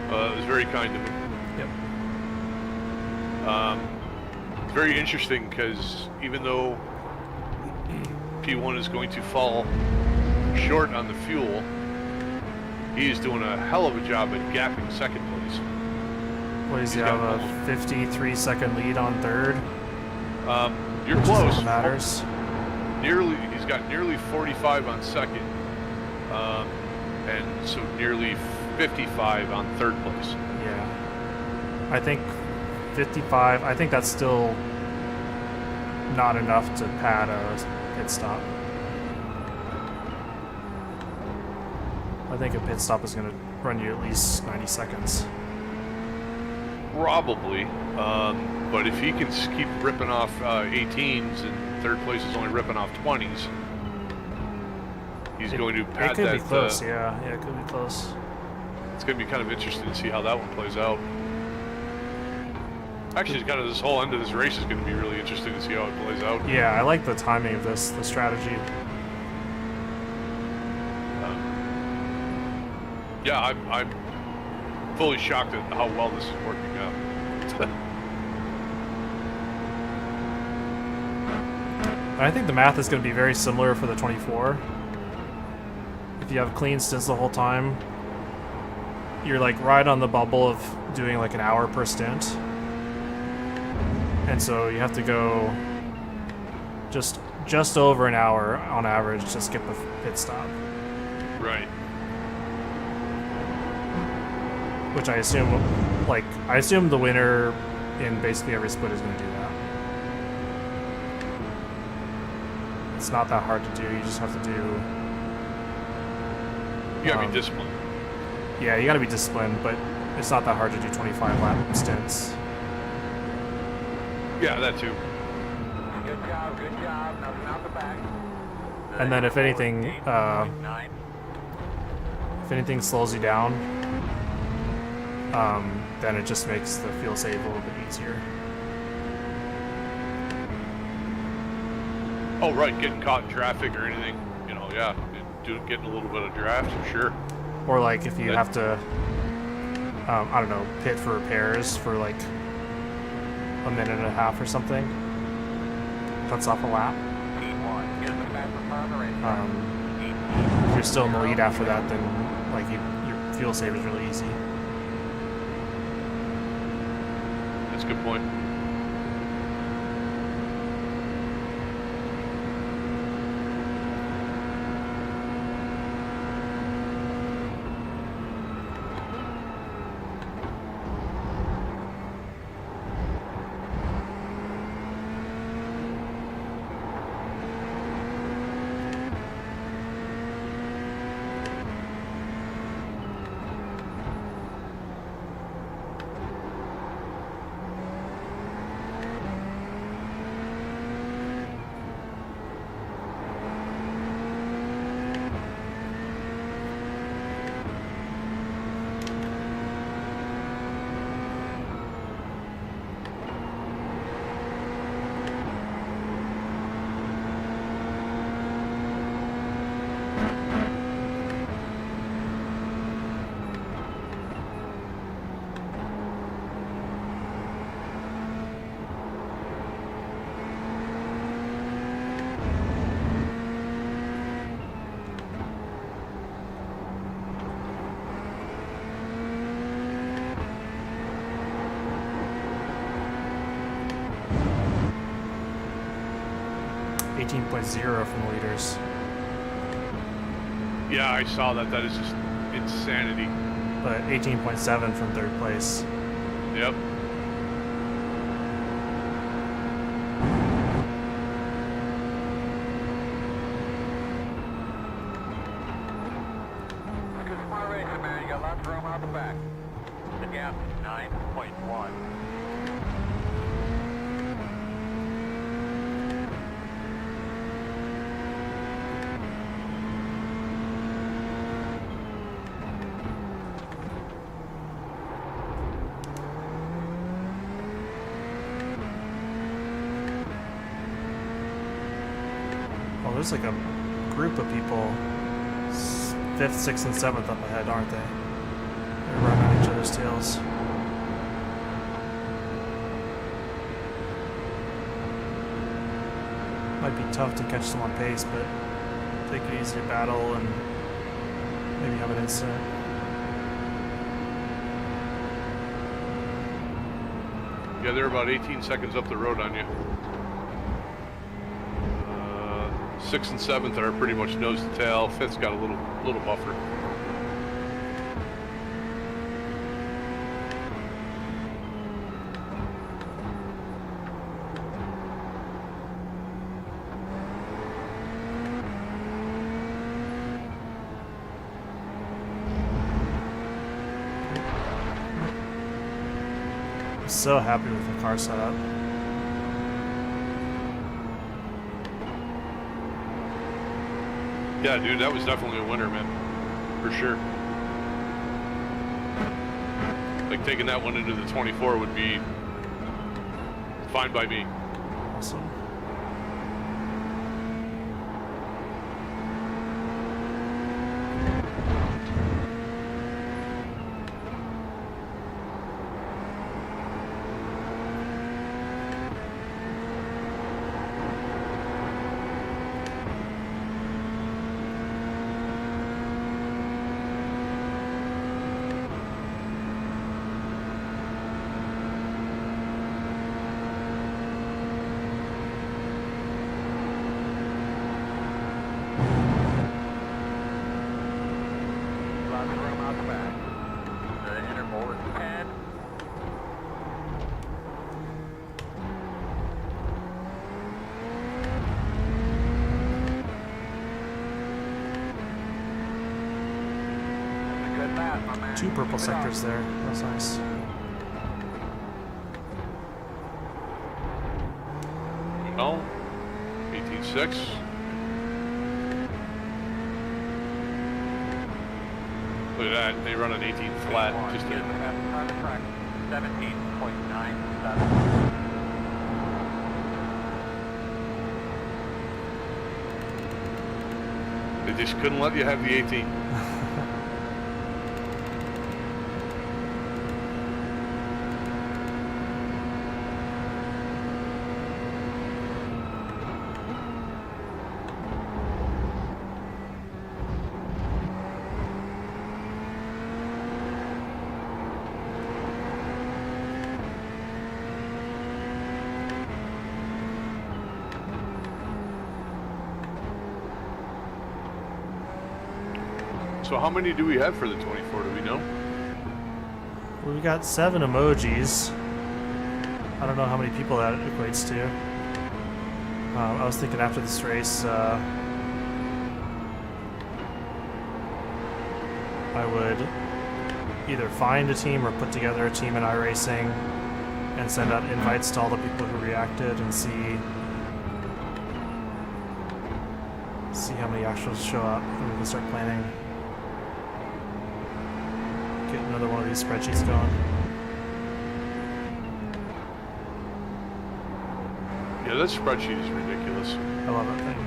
It was very kind of him. Yep. It's very interesting because even though P1 is going to fall short on the fuel, he is doing a hell of a job at gapping second place. What does he He's have? got A 53-second lead on third? You're Which is all close. that matters. He's got nearly 45 on second, and so nearly 55 on third place. Yeah. I think 55, I think that's still not enough to pad a pit stop. I think a pit stop is going to run you at least 90 seconds. Probably, but if he can keep ripping off 18s and third place is only ripping off 20s, he's going to pad It could that. be close, yeah, it could be close. It's going to be kind of interesting to see how that one plays out. Actually, kind of this whole end of this race is going to be really interesting to see how it plays out. Yeah, I like the timing of this, the strategy. Yeah, I'm fully shocked at how well this is working out. I think the math is going to be very similar for the 24. If you have clean stints the whole time, you're like right on the bubble of doing like an hour per stint. And so you have to go just over an hour on average to skip a pit stop. Right. Which I assume, the winner in basically every split is going to do that. It's not that hard to do. You just have to do. You gotta be disciplined. Yeah, you got to be disciplined, but it's not that hard to do 25 lap stints. Yeah, that too. Good job, good job. Nothing out the back. And then if anything, 8.9. if anything slows you down, then it just makes the fuel save a little bit easier. Oh, right, getting caught in traffic or anything, you know, yeah, getting a little bit of draft, sure. Or like if you have to, I don't know, pit for repairs for like a minute and a half or something. Cuts off a lap. P1, get the fastest car on the racetrack. If you're still in the lead after that, then like your fuel save is really easy. That's a good point. .0 from the leaders. Yeah, I saw that. That is just insanity. But 18.7 from third place. Yep. Good smart racing, man. You got lots of room out the back. The gap is 9.1. Oh, there's like a group of people, 5th, 6th, and 7th up ahead, aren't they? They're running on each other's tails. Might be tough to catch them on pace, but take it easy to battle and maybe have an incident. Yeah, they're about 18 seconds up the road on you. 6th and 7th are pretty much nose to tail. 5th's got a little buffer. I'm so happy with the car setup. Yeah, dude, that was definitely a winner, man. For sure. Like, taking that one into the 24 would be fine by me. Awesome. Lots of room out the back. The interval is 10. That's a good lap, my man. 2 purple Keep it sectors up. there. That's nice. No? 18.6. Look at that. They run an 18 flat. Just Here's the a, fastest car on the track. 17.97. they just couldn't let you have the 18. So how many do we have for the 24? Do we know? Well, we got 7 emojis. I don't know how many people that equates to. I was thinking after this race, I would either find a team or put together a team in iRacing and send out invites to all the people who reacted and see how many actually show up, and we can start planning. Get another one of these spreadsheets going. Yeah, that spreadsheet is ridiculous. I love that thing.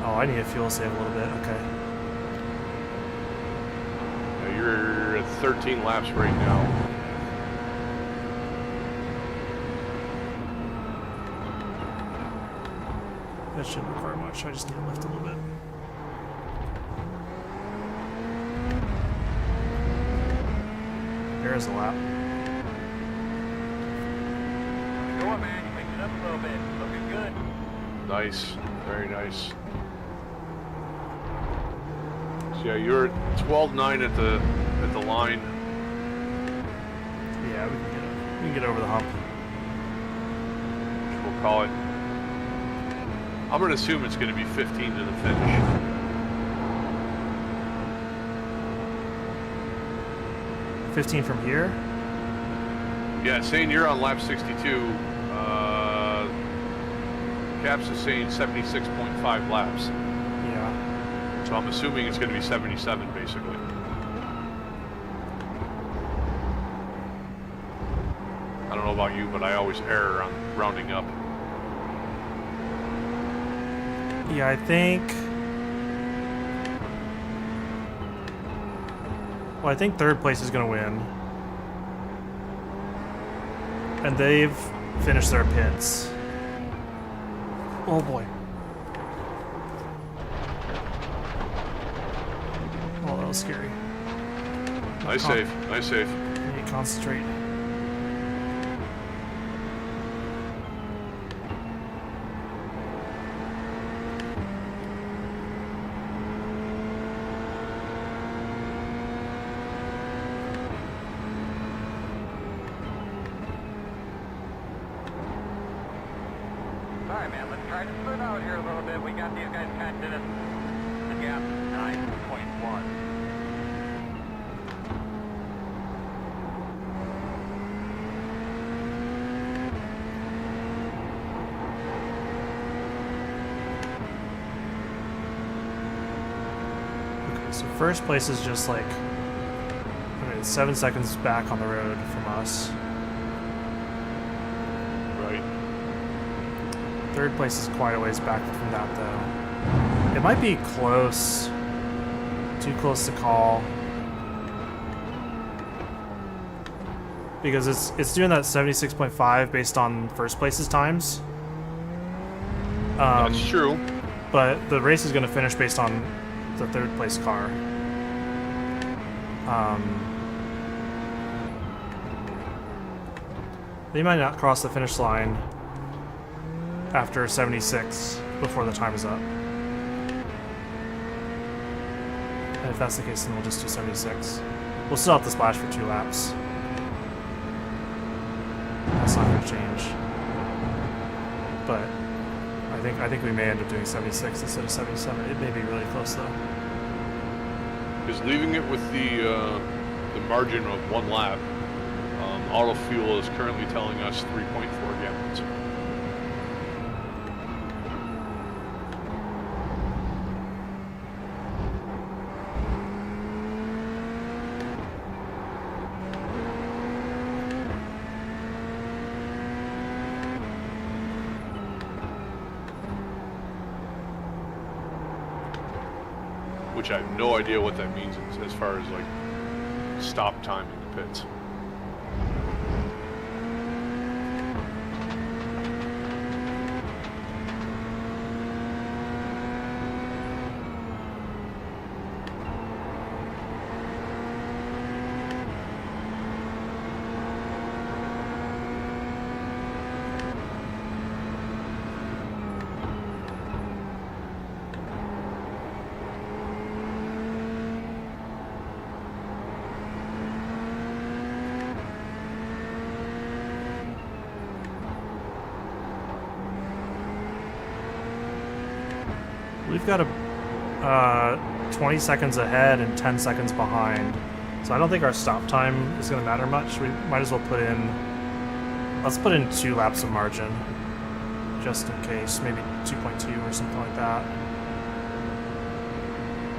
Oh, I need a fuel save a little bit. Okay. You're at 13 laps right now. That shouldn't require much. I just need to lift a little bit. There's a lap. Go on, man. You mixed it up a little bit. Looking good. Nice, very nice. So yeah, you're at 12.9 at the line. Yeah, we can get over the hump. Which we'll call it. I'm gonna assume it's gonna be 15 to the finish. $15 from here? Yeah, saying you're on lap 62. Caps is saying 76.5 laps. Yeah. So I'm assuming it's gonna be 77 basically. I don't know about you, but I always err on rounding up. Yeah, I think... Well, I think third place is going to win. And they've finished their pits. Oh boy. Oh, that was scary. Nice save, nice save. I need to concentrate. Alright, man, let's try to split out here a little bit. We got these guys kind of the gap is 9.1. Okay, so first place is just like... Okay, 7 seconds back on the road from us. Right. Third place is quite a ways back from that, though. It might be close. Too close to call. Because it's doing that 76.5 based on first place's times. That's true. But the race is going to finish based on the third place car. They might not cross the finish line after 76 before the time is up. And if that's the case, then we'll just do 76. We'll still have to splash for 2 laps. That's not going to change. But I think we may end up doing 76 instead of 77. It may be really close though. Because leaving it with the margin of 1 lap, Auto Fuel is currently telling us 3.4 gallons. Which I have no idea what that means as far as like stop time in the pits. We've got a 20 seconds ahead and 10 seconds behind. So I don't think our stop time is going to matter much. We might as well put in... Let's put in 2 laps of margin. Just in case. Maybe 2.2 or something like that.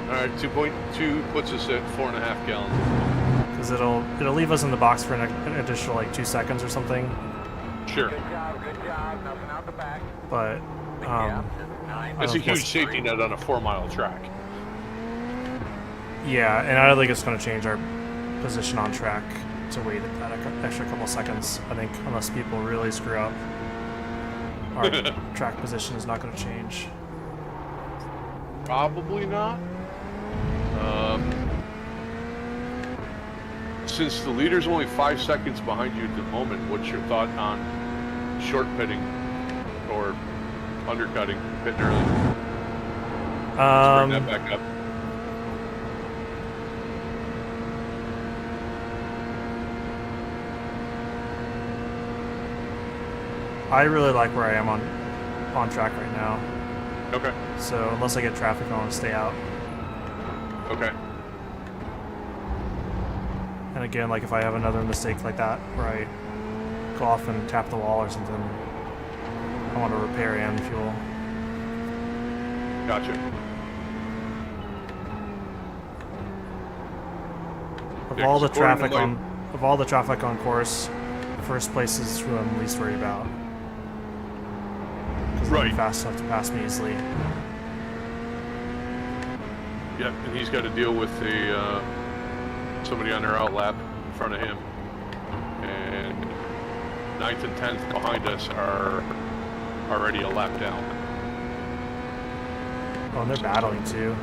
Alright, 2.2 puts us at 4.5 gallons. Because it'll leave us in the box for an additional like 2 seconds or something. Sure. Good job, nothing out the back. But The gap is 9. That's a huge 9.3. safety net on a 4-mile track. yeah, and I don't think it's going to change our position on track to wait that extra couple seconds. I think unless people really screw up, our track position is not going to change. Probably not. Since the leader's only 5 seconds behind you at the moment, what's your thought on short pitting or undercutting, pitting early? Let's bring that back up. I really like where I am on track right now. Okay. So unless I get traffic, I want to stay out. Okay. And again, like if I have another mistake like that where I go off and tap the wall or something, I want to repair and fuel. Gotcha. Of Yeah, all 'cause the traffic according to course, first place is who I'm least worried about. Because Right. they're fast enough to pass me easily. Yep, and he's got to deal with somebody on their outlap in front of him. And 9th and 10th behind us are already a lap down. Oh, and they're battling too.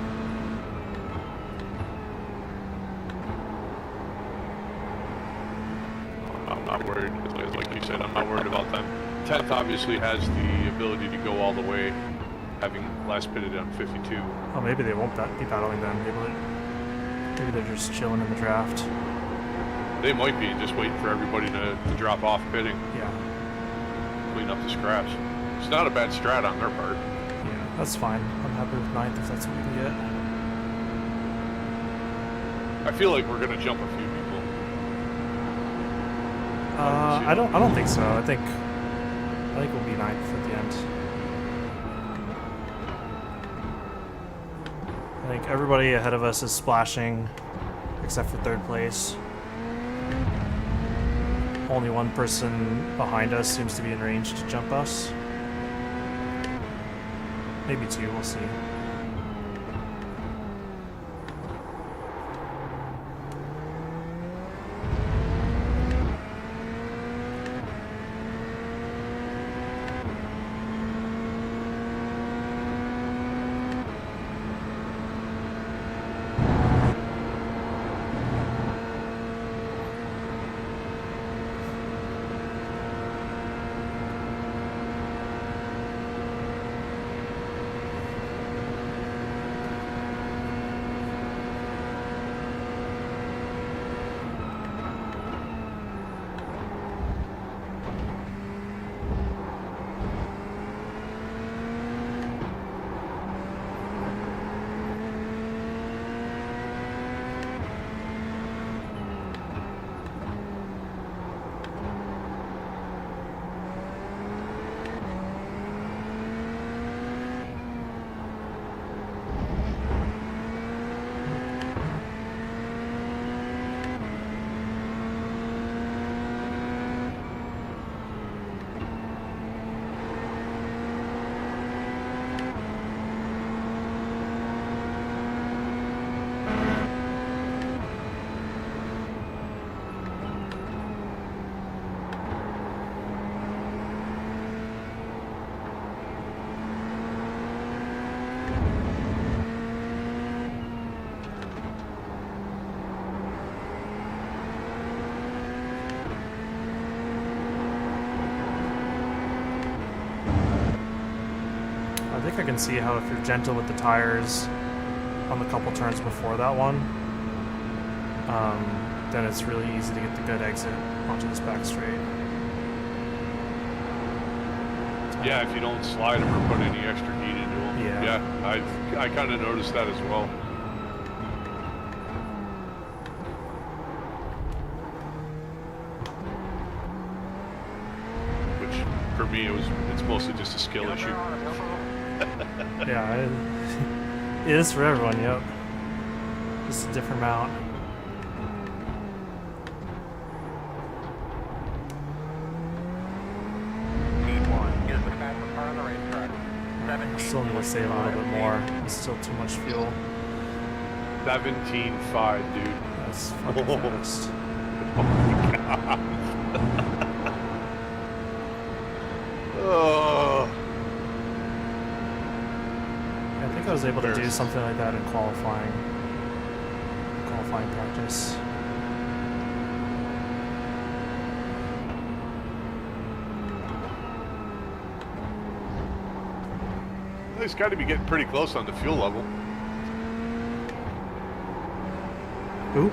I'm not worried. Like you said, I'm not worried about them. 10th obviously has the ability to go all the way, having last pitted on 52. Oh, maybe they won't be battling then. Maybe they're just chilling in the draft. They might be just waiting for everybody to drop off pitting, Yeah, clean up the scraps. It's not a bad strat on their part. yeah, that's fine. I'm happy with 9th if that's what we can get. I feel like we're gonna jump a few people. I don't think so. I think we'll be 9th at the end. I think everybody ahead of us is splashing, except for 3rd place. Only one person behind us seems to be in range to jump us. Maybe 2, we'll see. I think I can see how if you're gentle with the tires on the couple turns before that one, then it's really easy to get the good exit onto this back straight. Yeah, if you don't slide them or put any extra heat into them. Yeah, I kind of noticed that as well. Which, for me, it's mostly just a skill issue. Yeah, it is for everyone, yep. Just a different mount. I still need to save a little bit more. It's still too much fuel. 17.5, dude. That's fucking fast. Oh my god. Oh. I think I was able to do something like that in qualifying practice. It's got to be getting pretty close on the fuel level. Who?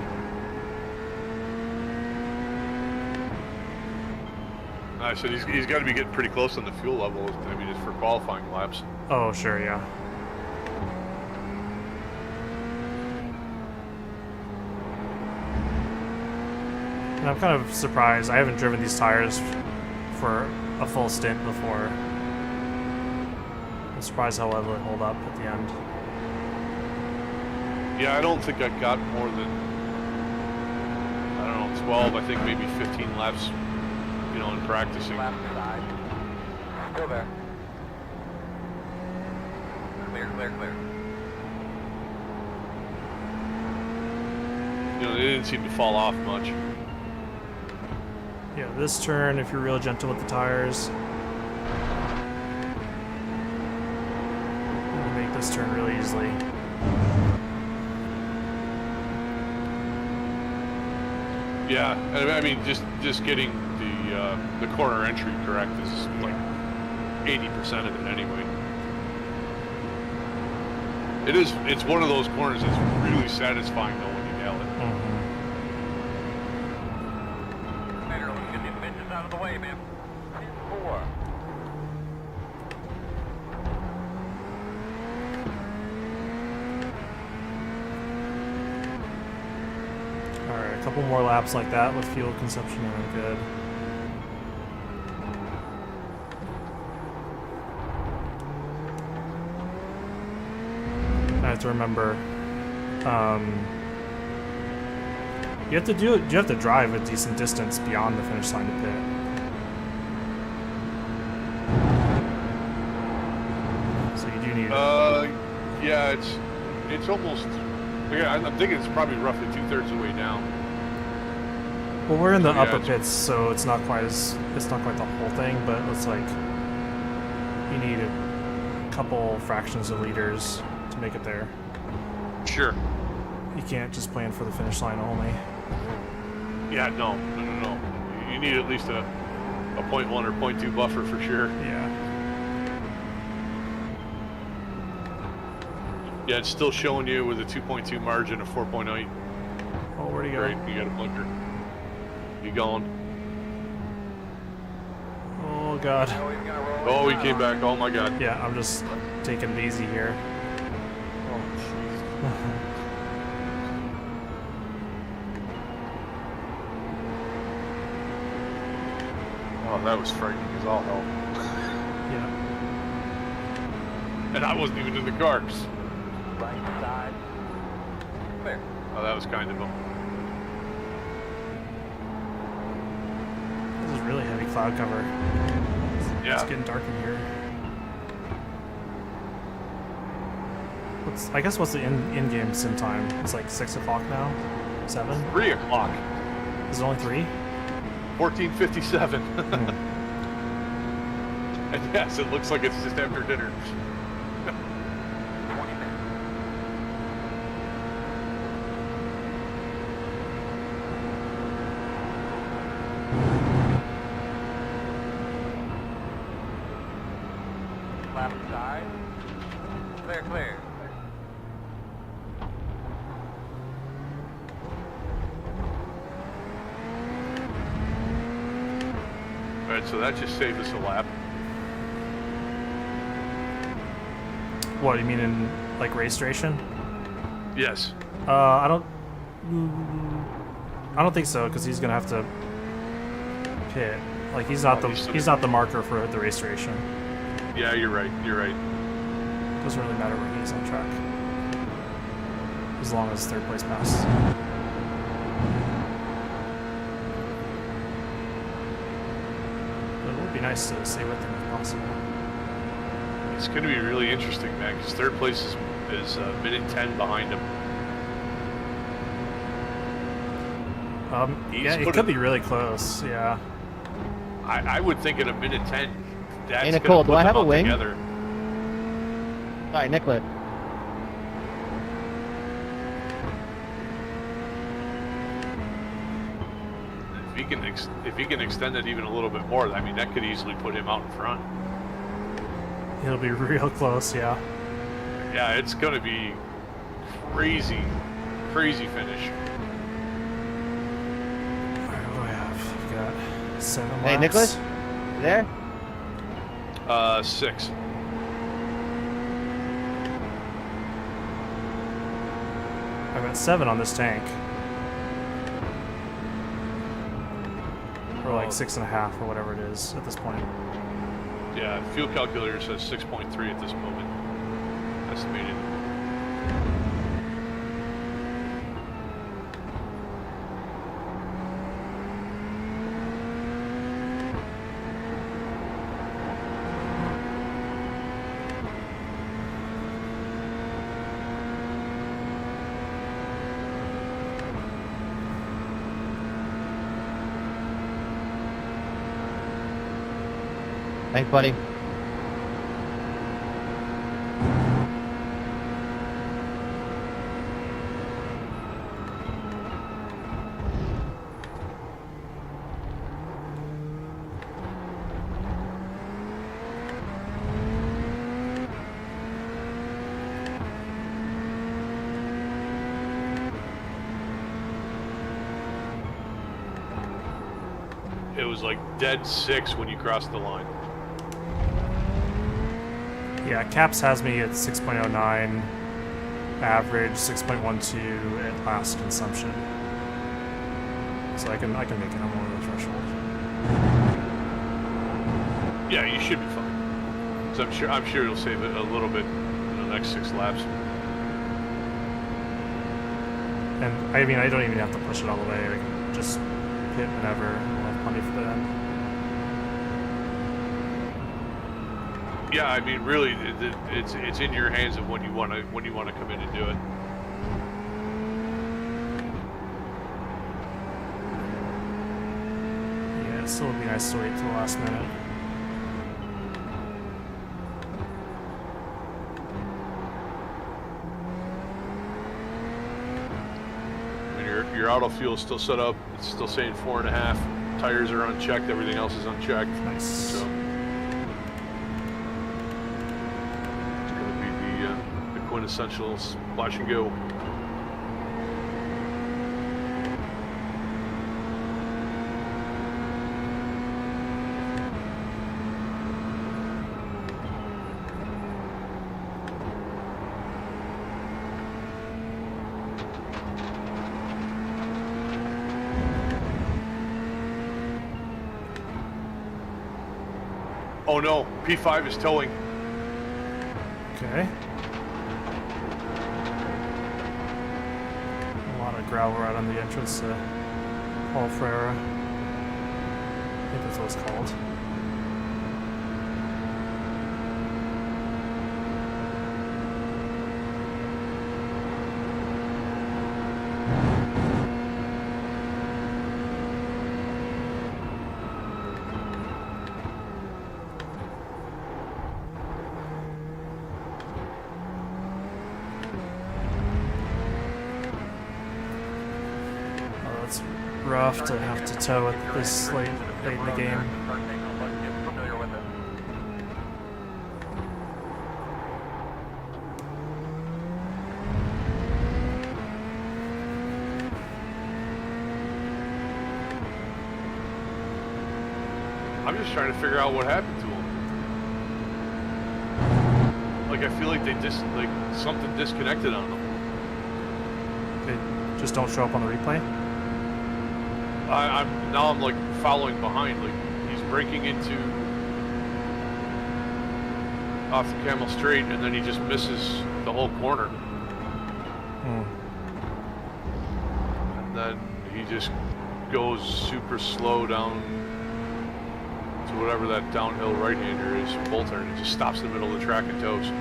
I said he's got to be getting pretty close on the fuel level. I mean, it's for qualifying laps. Oh, sure, yeah. And I'm kind of surprised. I haven't driven these tires for a full stint before. I'm surprised how well they hold up at the end. Yeah, I don't think I got more than, I don't know, 12, I think maybe 15 laps, you know, in practicing. Left side. Still there. Clear, clear, clear. You know, they didn't seem to fall off much. Yeah, this turn, if you're real gentle with the tires, you can make this turn really easily. Yeah, I mean, just getting the corner entry correct is like 80% of it anyway. It's one of those corners that's really satisfying though when you nail it. Better let's get these bitches out of the way, man. 4. Alright, a couple more laps like that with fuel consumption and I'm good. I have to remember, you have to drive a decent distance beyond the finish line to pit. So you do need Yeah, it's almost, yeah, I'm thinking it's probably roughly 2/3 of the way down. well, we're in the Yeah, upper pits, so it's not quite the whole thing, but it's like you need a couple fractions of liters to make it there. Sure. You can't just plan for the finish line only. Yeah, no. You need at least a 0.1 or 0.2 buffer for sure. Yeah. Yeah, it's still showing you with a 2.2 margin of 4.8. Oh, where'd he go? Great, you got a blinker. You going? Oh god. Oh, he's gonna roll. Oh, he came back. Oh my god. Yeah, I'm just taking it easy here. Oh, that was frightening as all hell. Yeah. And I wasn't even in the cars. Right side. Clear. Oh, that was kind of him. This is really heavy cloud cover. It's Yeah. getting dark in here. I guess what's the in-game sim time? It's like 6 o'clock now? 7? 3 o'clock. Is it only 3? 14:57. And yes, it looks like it's just after dinner. 20 minutes. Left side. Clear, clear. All right, so that just saved us a lap. What do you mean in like registration? Yes. I don't think so because he's gonna have to pit. Like he's not he's not the marker for the registration. Yeah, you're right. You're right. Doesn't really matter where he is on track, as long as third place pass. But it would be nice to stay with him if possible. It's going to be really interesting, man, because third place is a minute 10 behind him. Yeah, it could be really close. Yeah. I would think at a minute 10, that's Hey, going to Nicole, put do I them have a all wing? together. Sorry, Nicholas. If he can extend it even a little bit more, I mean, that could easily put him out in front. It'll be real close. Yeah. Yeah, it's going to be crazy, crazy finish. Alright, what do I have? I've got 7 laps. Hey, Nicholas? You there? 6. I've got 7 on this tank. Or like 6.5 or whatever it is at this point. Yeah, fuel calculator says 6.3 at this moment. Estimated. Thanks, buddy. It was like dead 6 when you crossed the line. Yeah, Caps has me at 6.09, average 6.12 at last consumption. So I can make it on more of the threshold. Yeah, you should be fine. So I'm sure you'll save it a little bit in the next 6 laps. And I mean, I don't even have to push it all the way. I can just hit whenever. We'll have plenty for the end. Yeah, I mean, really, it's in your hands of when you want to come in and do it. Yeah, it still would be nice to wait till the last minute. I mean, your auto fuel is still set up. It's still saying 4.5. Tires are unchecked. Everything else is unchecked. Nice. So it's going to be the quintessential splash and go. Oh no, P5 is towing. Okay. A lot of gravel right on the entrance to Paul Frere. I think that's what it's called. It's rough to have to tow it this late in the game. I'm just trying to figure out what happened to him. Like, Like I feel like they like something disconnected on them. They just don't show up on the replay. I'm like following behind. Like he's breaking into off the Camel Straight, and then he just misses the whole corner. Hmm. And then he just goes super slow down to whatever that downhill right-hander is, bull turn, and just stops in the middle of the track and toes.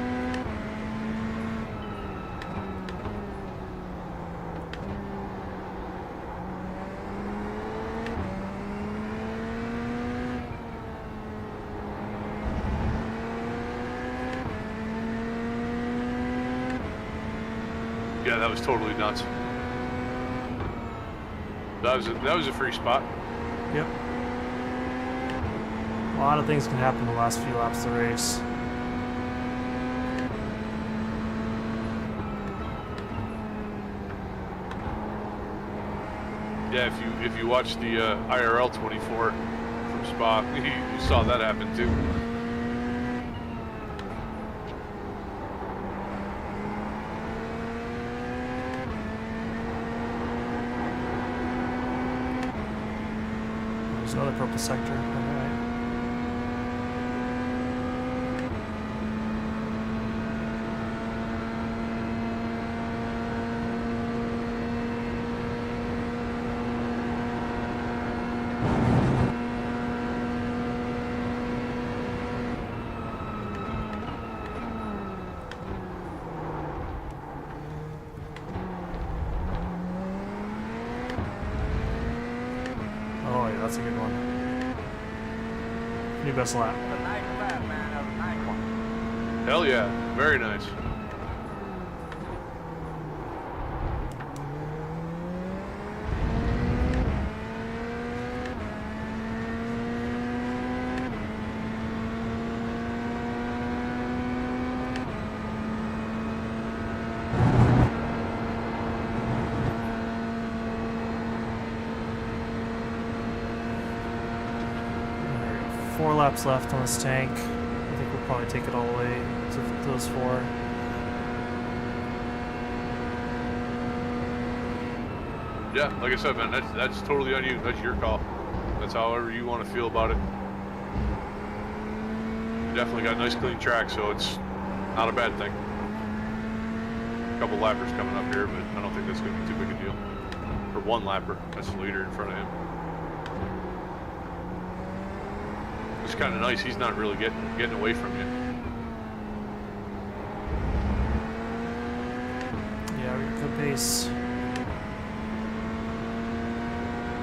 Yeah, that was totally nuts. That was a free spot. Yep. A lot of things can happen in the last few laps of the race. Yeah, if you watch the IRL 24 from Spa, you saw that happen too. There's another purple sector. All right. Oh yeah, that's a good one. New best lap. That was a nice lap, man. That was a nice one. Hell yeah, very nice. Alright, 4 laps left on this tank. I think we'll probably take it all the way to those 4. Yeah, like I said, man, that's totally on you. That's your call. That's however you want to feel about it. You definitely got a nice clean track, so it's not a bad thing. A couple lappers coming up here, but I don't think that's going to be too big a deal. For one lapper, that's the leader in front of him. It's kind of nice. He's not really getting away from you. Yeah, we got good pace.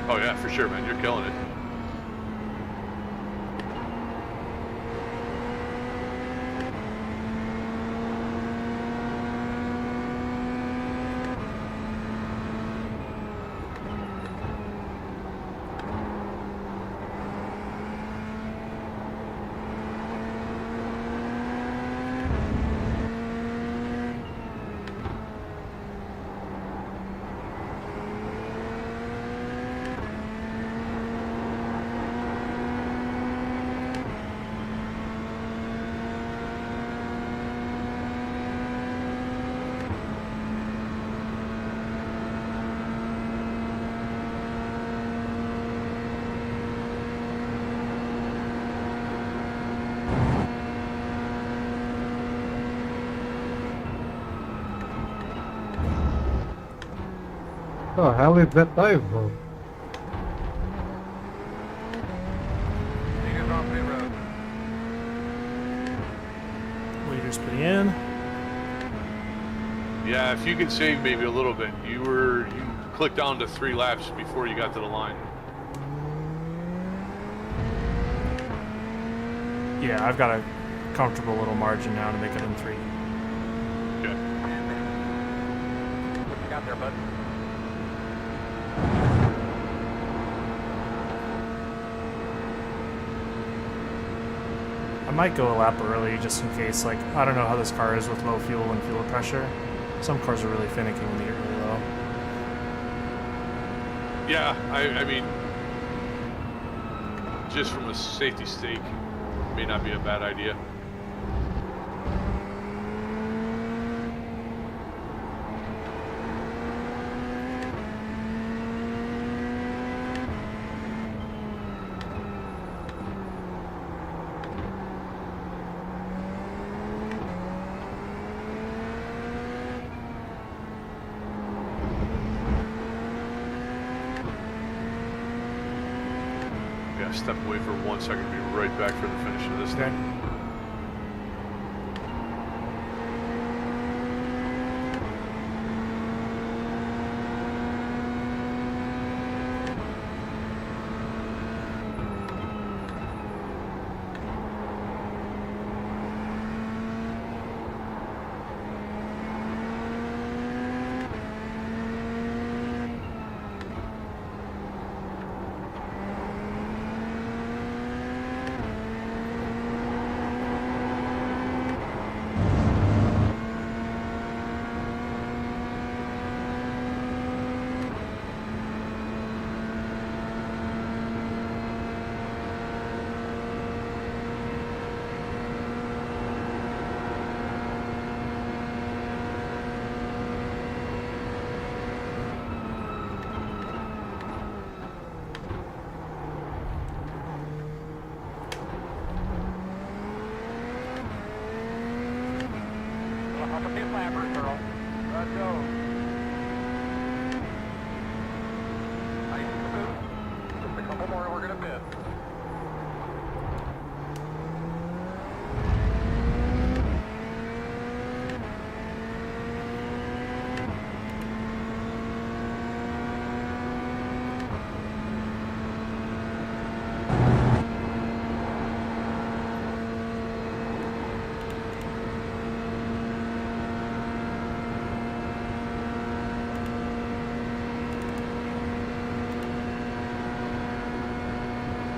Oh yeah, for sure, man. You're killing it. The hell is that dive, bro? Leaders on pit road. Leaders putting in. Yeah, if you could save maybe a little bit. You clicked down to 3 laps before you got to the line. Yeah, I've got a comfortable little margin now to make it in 3. Okay. What you got there, bud? I might go a lap early just in case, like, I don't know how this car is with low fuel and fuel pressure. Some cars are really finicky when they get really low. Yeah, I mean, just from a safety stake, may not be a bad idea. step away for 1 second. Be right back for the finish of this Okay. thing.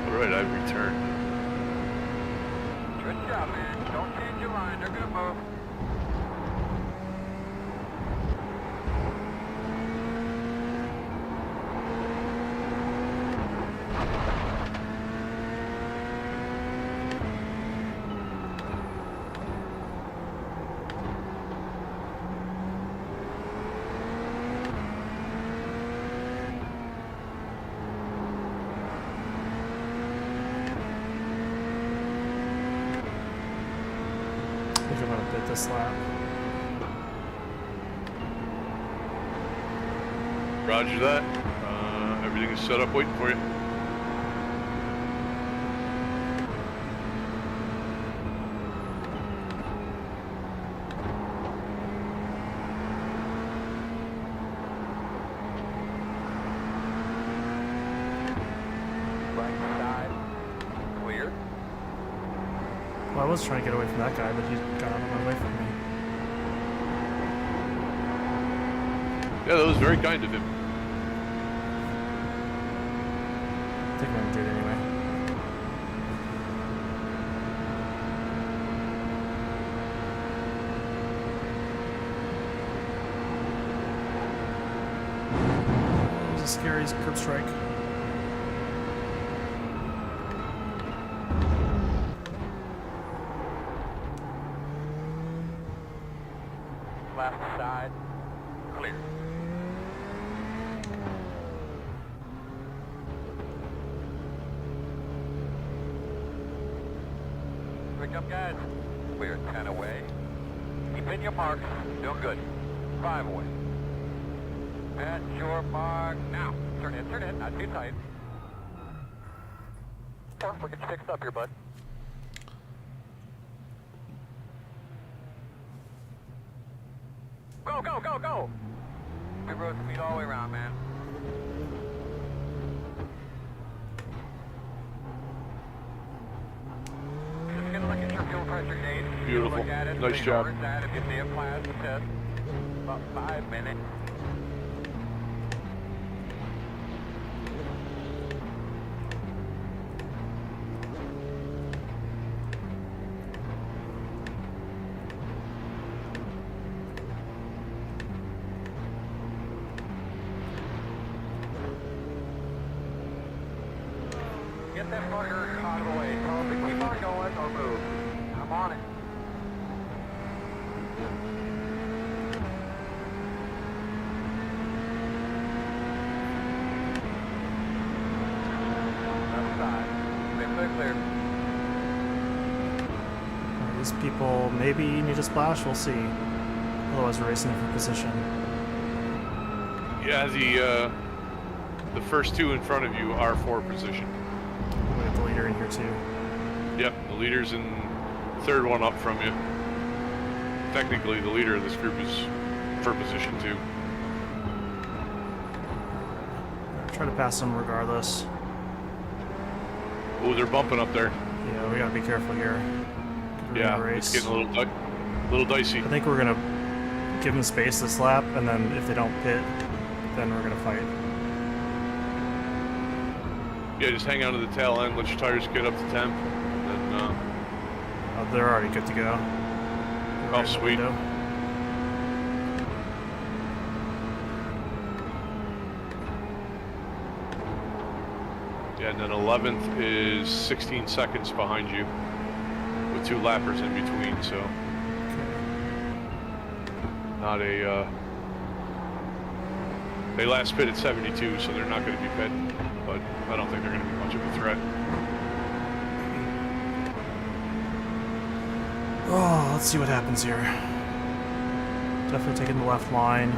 Alright, I've returned. Good job, man. Don't change your mind. They're gonna move. I think I'm gonna bid this lap. Roger that. Everything is set up waiting for you. Right side. Clear. Well, I was trying to get away from that guy, but he got out of my way from me. Yeah, that was very kind of him. I think I'm gonna do it anyway. It was a scary curb strike. Left side. Clear. Pick up, guys. Clear. 10 away. Keep in your marks. Doing good. 5 away. At your mark. Now. Turn in. Turn in. Not too tight. We're getting fixed up here, bud. Go, go, go, go! Good road speed all the way around, man. Just gonna look at your fuel pressure gauge. Beautiful. Look at it. Nice Please job. order that if you see a class test. About 5 minutes. Get that fucker out of the way. Tell him to keep on going or move. I'm on it. Left side. Clear, clear, clear. These people maybe need a splash, we'll see. Otherwise we're racing for position. Yeah, the first two in front of you are for position. I'm gonna here too. Yep, the leader's in third one up from you. Technically, the leader of this group is for position 2. Try to pass them regardless. Oh, they're bumping up there. Yeah, we gotta be careful here. Yeah, Race. it's getting a little dicey. I think we're gonna give them space this lap, and then if they don't pit, then we're gonna fight. Yeah, just hang on to the tail end, let your tires get up to temp, and then, Oh, they're already good to go. They're oh, right in the sweet. window. Yeah, and then 11th is 16 seconds behind you, with 2 lappers in between, so not a, they last pit at 72, so they're not going to be pit, but I don't think they're going to be much of a threat. Oh, let's see what happens here. Definitely taking the left line.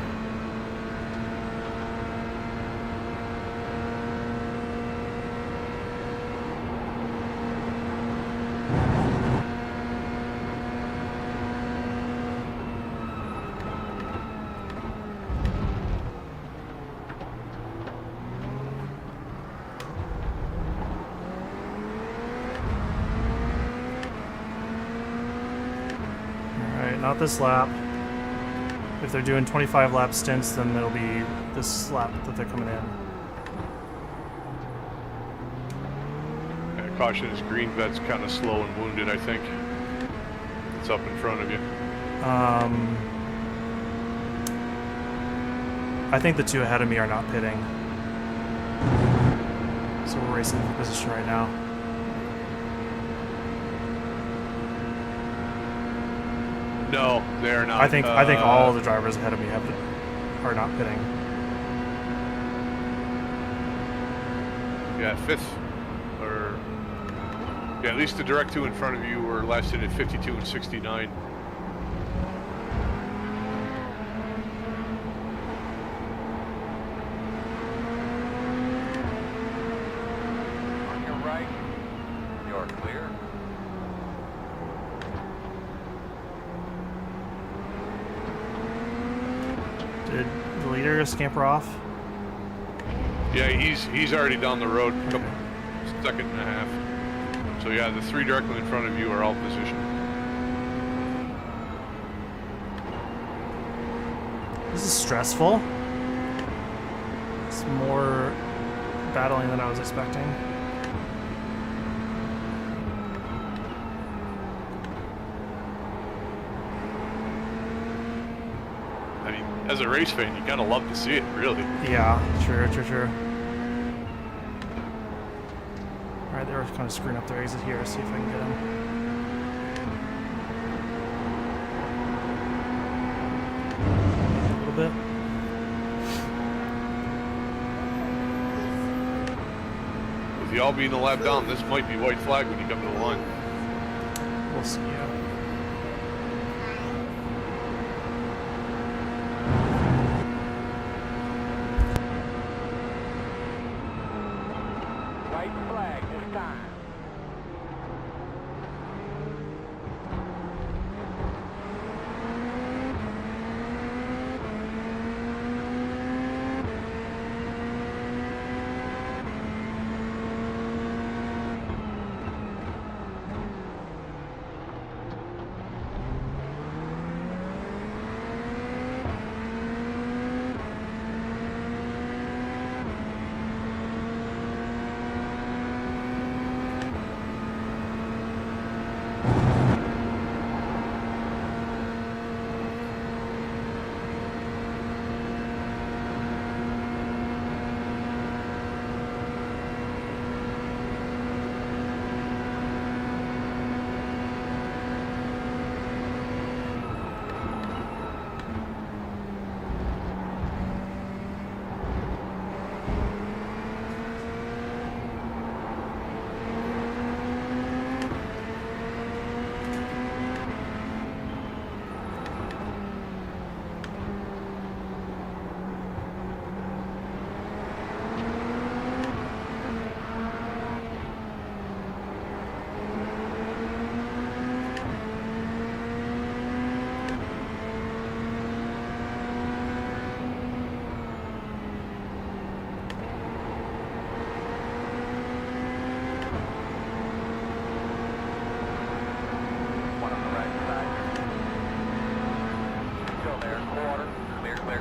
Not this lap. If they're doing 25 lap stints, then it'll be this lap that they're coming in. Yeah, caution is green vet's kind of slow and wounded, I think. It's up in front of you. I think the 2 ahead of me are not pitting. So we're racing for position right now. No, they're not. I think all the drivers ahead of me are not pitting. Yeah, 5th, or yeah, at least the direct 2 in front of you were last in at 52 and 69. On your right, you're clear. Did the leader scamper off? Yeah, he's already down the road, a couple, second and a half. So yeah, the 3 directly in front of you are all positioned. This is stressful. It's more battling than I was expecting. I mean, as a race fan, you gotta love to see it, really. Yeah, true. Alright, they were kind of screwing up their exit here. See if I can get them. A little bit. With y'all being the lap down, this might be white flag when you come to the line. We'll see. Yeah. White flag this time.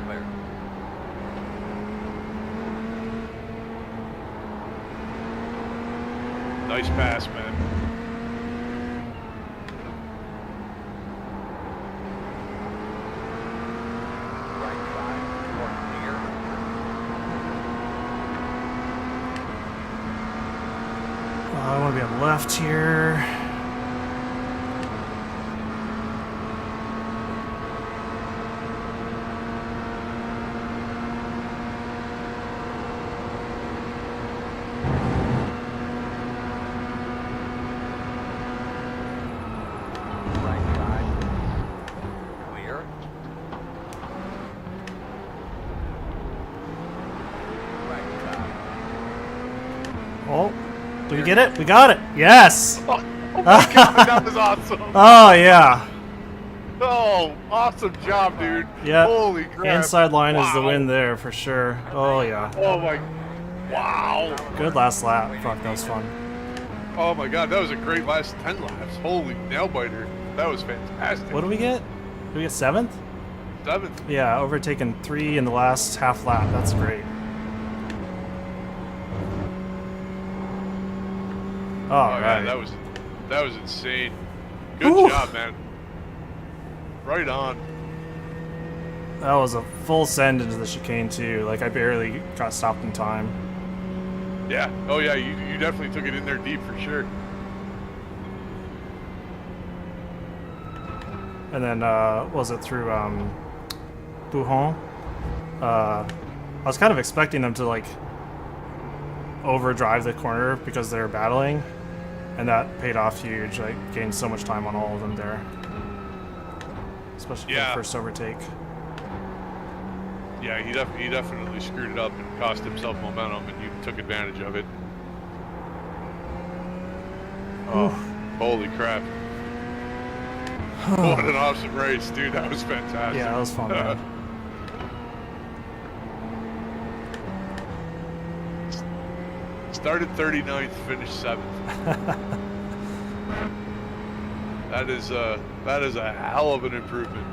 clear. Nice pass, man. Right side, or clear. I want to be on the left here. Right side, clear. Right side. Oh, did we get it? We got it. Yes. Oh my god, that was awesome. Oh yeah. Oh, awesome job, dude. Yeah. Holy crap. Inside line is the Wow. win there for sure. Oh yeah. Oh my. Wow. Good last lap. Fuck, that was fun. Oh my god, that was a great last 10 laps. Holy nail biter. That was fantastic. What do we get? Did we get 7th? 7th. Yeah, overtaken 3 in the last half lap. That's great. Oh All yeah, right. that was insane. Good Whew. job, man. Right on. That was a full send into the chicane too. Like I barely got stopped in time. Yeah. Oh yeah, you definitely took it in there deep for sure. And then was it through Bouhon? I was kind of expecting them to like overdrive the corner because they're battling, and that paid off huge. I gained so much time on all of them there, especially for Yeah. the first overtake. Yeah, he definitely screwed it up and cost himself momentum, and you took advantage of it. Oh, holy crap. What an awesome race, dude. That was fantastic. Yeah, that was fun, man. Started 39th, finished 7th. That is a hell of an improvement.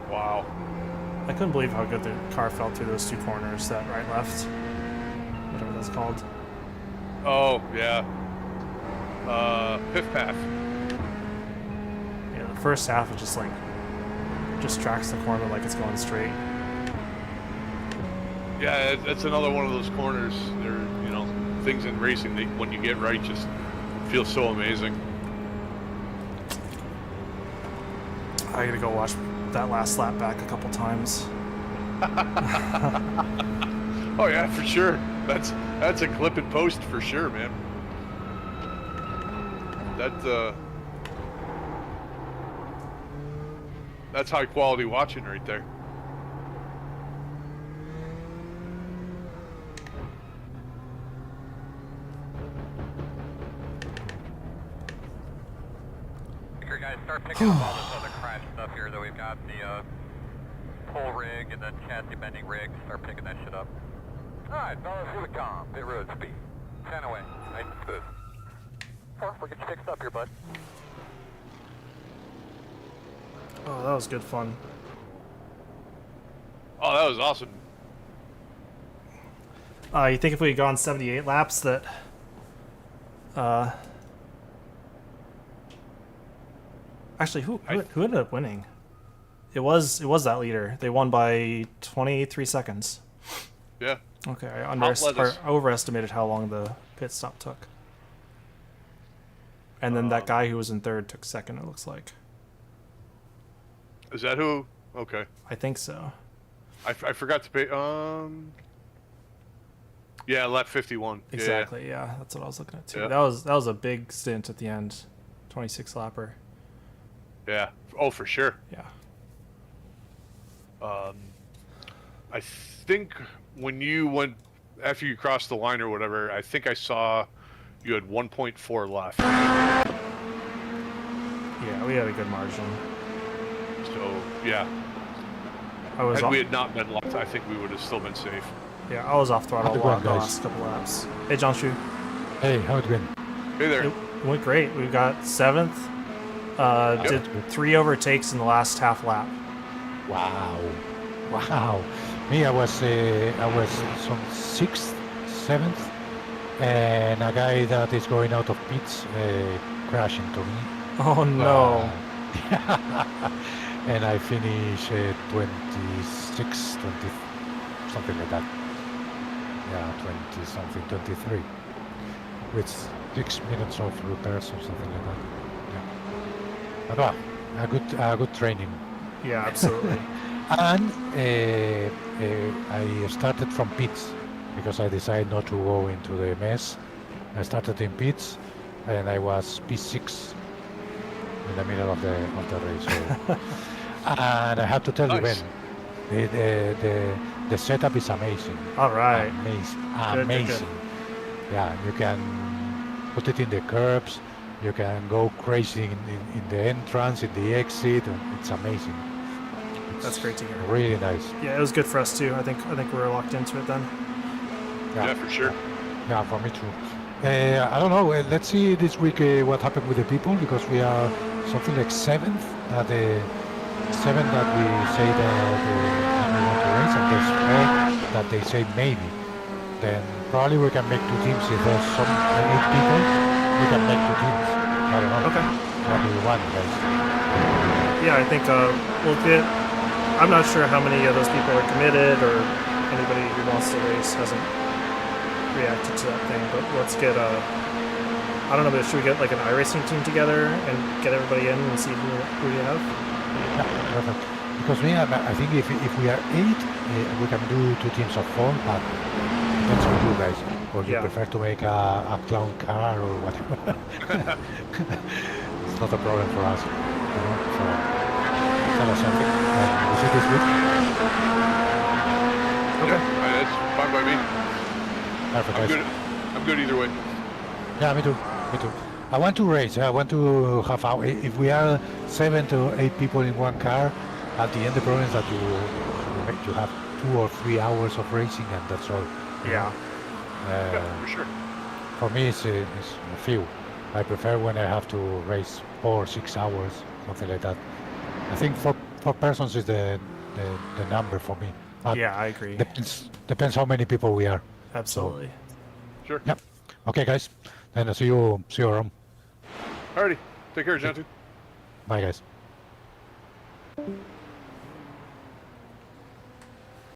Wow. I couldn't believe how good the car felt through those 2 corners, that right left, whatever that's called. Oh, yeah. Piff Path. Yeah, the first half is just like, just tracks the corner like it's going straight. Yeah, that's another one of those corners. There, you know, things in racing that when you get right just feel so amazing. I gotta go watch that last lap back a couple times. Oh yeah, for sure. That's a clip and post for sure, man. That's high quality watching right there. Here, guys, start picking up all this other crash stuff here that we've got. The pull rig and the chassis bending rig. Start picking that shit up. Alright, fellas, here we come. Pit road speed. 10 away. Nice and smooth. We're getting fixed up here, bud. Oh, that was good fun. Oh, that was awesome. You think if we had gone 78 laps that actually who ended up winning? It was that leader. They won by 23 seconds. Yeah. Okay, I Let us- overestimated how long the pit stop took. And then that guy who was in third took second, it looks like. Is that who? Okay. I think so. I forgot to pay. Yeah, lap 51. Exactly, yeah. That's what I was looking at too. Yeah. That was a big stint at the end. 26 lapper. Yeah. Oh, for sure. Yeah. I think when you went after you crossed the line or whatever, I think I saw you had 1.4 left. Yeah, we had a good margin. So yeah, I was had off, we had not been left, I think we would have still been safe. yeah, I was off throttle a How's it lot going, the guys? last couple laps. Hey, John Shu. Hey, how it been? Hey there. It went great. We got 7th, Did 3 overtakes in the last half lap. Wow. Wow. Me, I was some 6th, 7th, and a guy that is going out of pits crashed into me. Oh no. And I finished 26, 20, something like that. Yeah, 20 something, 23. With 6 minutes of repairs or something like that. Yeah. But well, a good training. Yeah, absolutely. And I started from pits because I decided not to go into the mess. I started in pits, and I was P6 in the middle of the race. So. And I have to tell you, Ben, the setup is amazing. All right. Amazing. Good. Yeah, you can put it in the curbs. You can go crazy in the entrance, in the exit. It's amazing. That's great to hear. Really nice. Yeah, it was good for us too. I think we're locked into it then. Yeah, for sure. Yeah, for me too. I don't know. Let's see this week what happened with the people, because we are something like 7th. That we say that we want to race, and there's 4 that they say maybe. Then probably we can make 2 teams. If there's some 8 people, we can make 2 teams. I don't know. Okay. What do you want, guys? Yeah, I think we'll get. I'm not sure how many of those people are committed, or anybody who wants to race hasn't reacted to that thing. But let's get I don't know, but should we get like an iRacing team together and get everybody in and see who you have? Yeah, perfect. Because I think if we are 8, we can do 2 teams of 4, but that's for you guys. Or you prefer to make a clown car or whatever. It's not a problem for us. You know? So tell us something. Is it this week? Okay. Yeah, that's fine by me. Perfect. I'm guys. good. I'm good either way. Yeah, me too. I want to race. I want to have out. If we are 7 to 8 people in one car, at the end the problem is that you have 2 or 3 hours of racing, and that's all. Yeah. Yeah, for sure. For me, it's a few. I prefer when I have to race 4 or 6 hours, something like that. I think 4 persons is the number for me. But Yeah, I agree. depends how many people we are. Absolutely. Sure. Yep. Okay, guys. Then I'll see you around. Alrighty. Take care, Jantu. Bye, guys.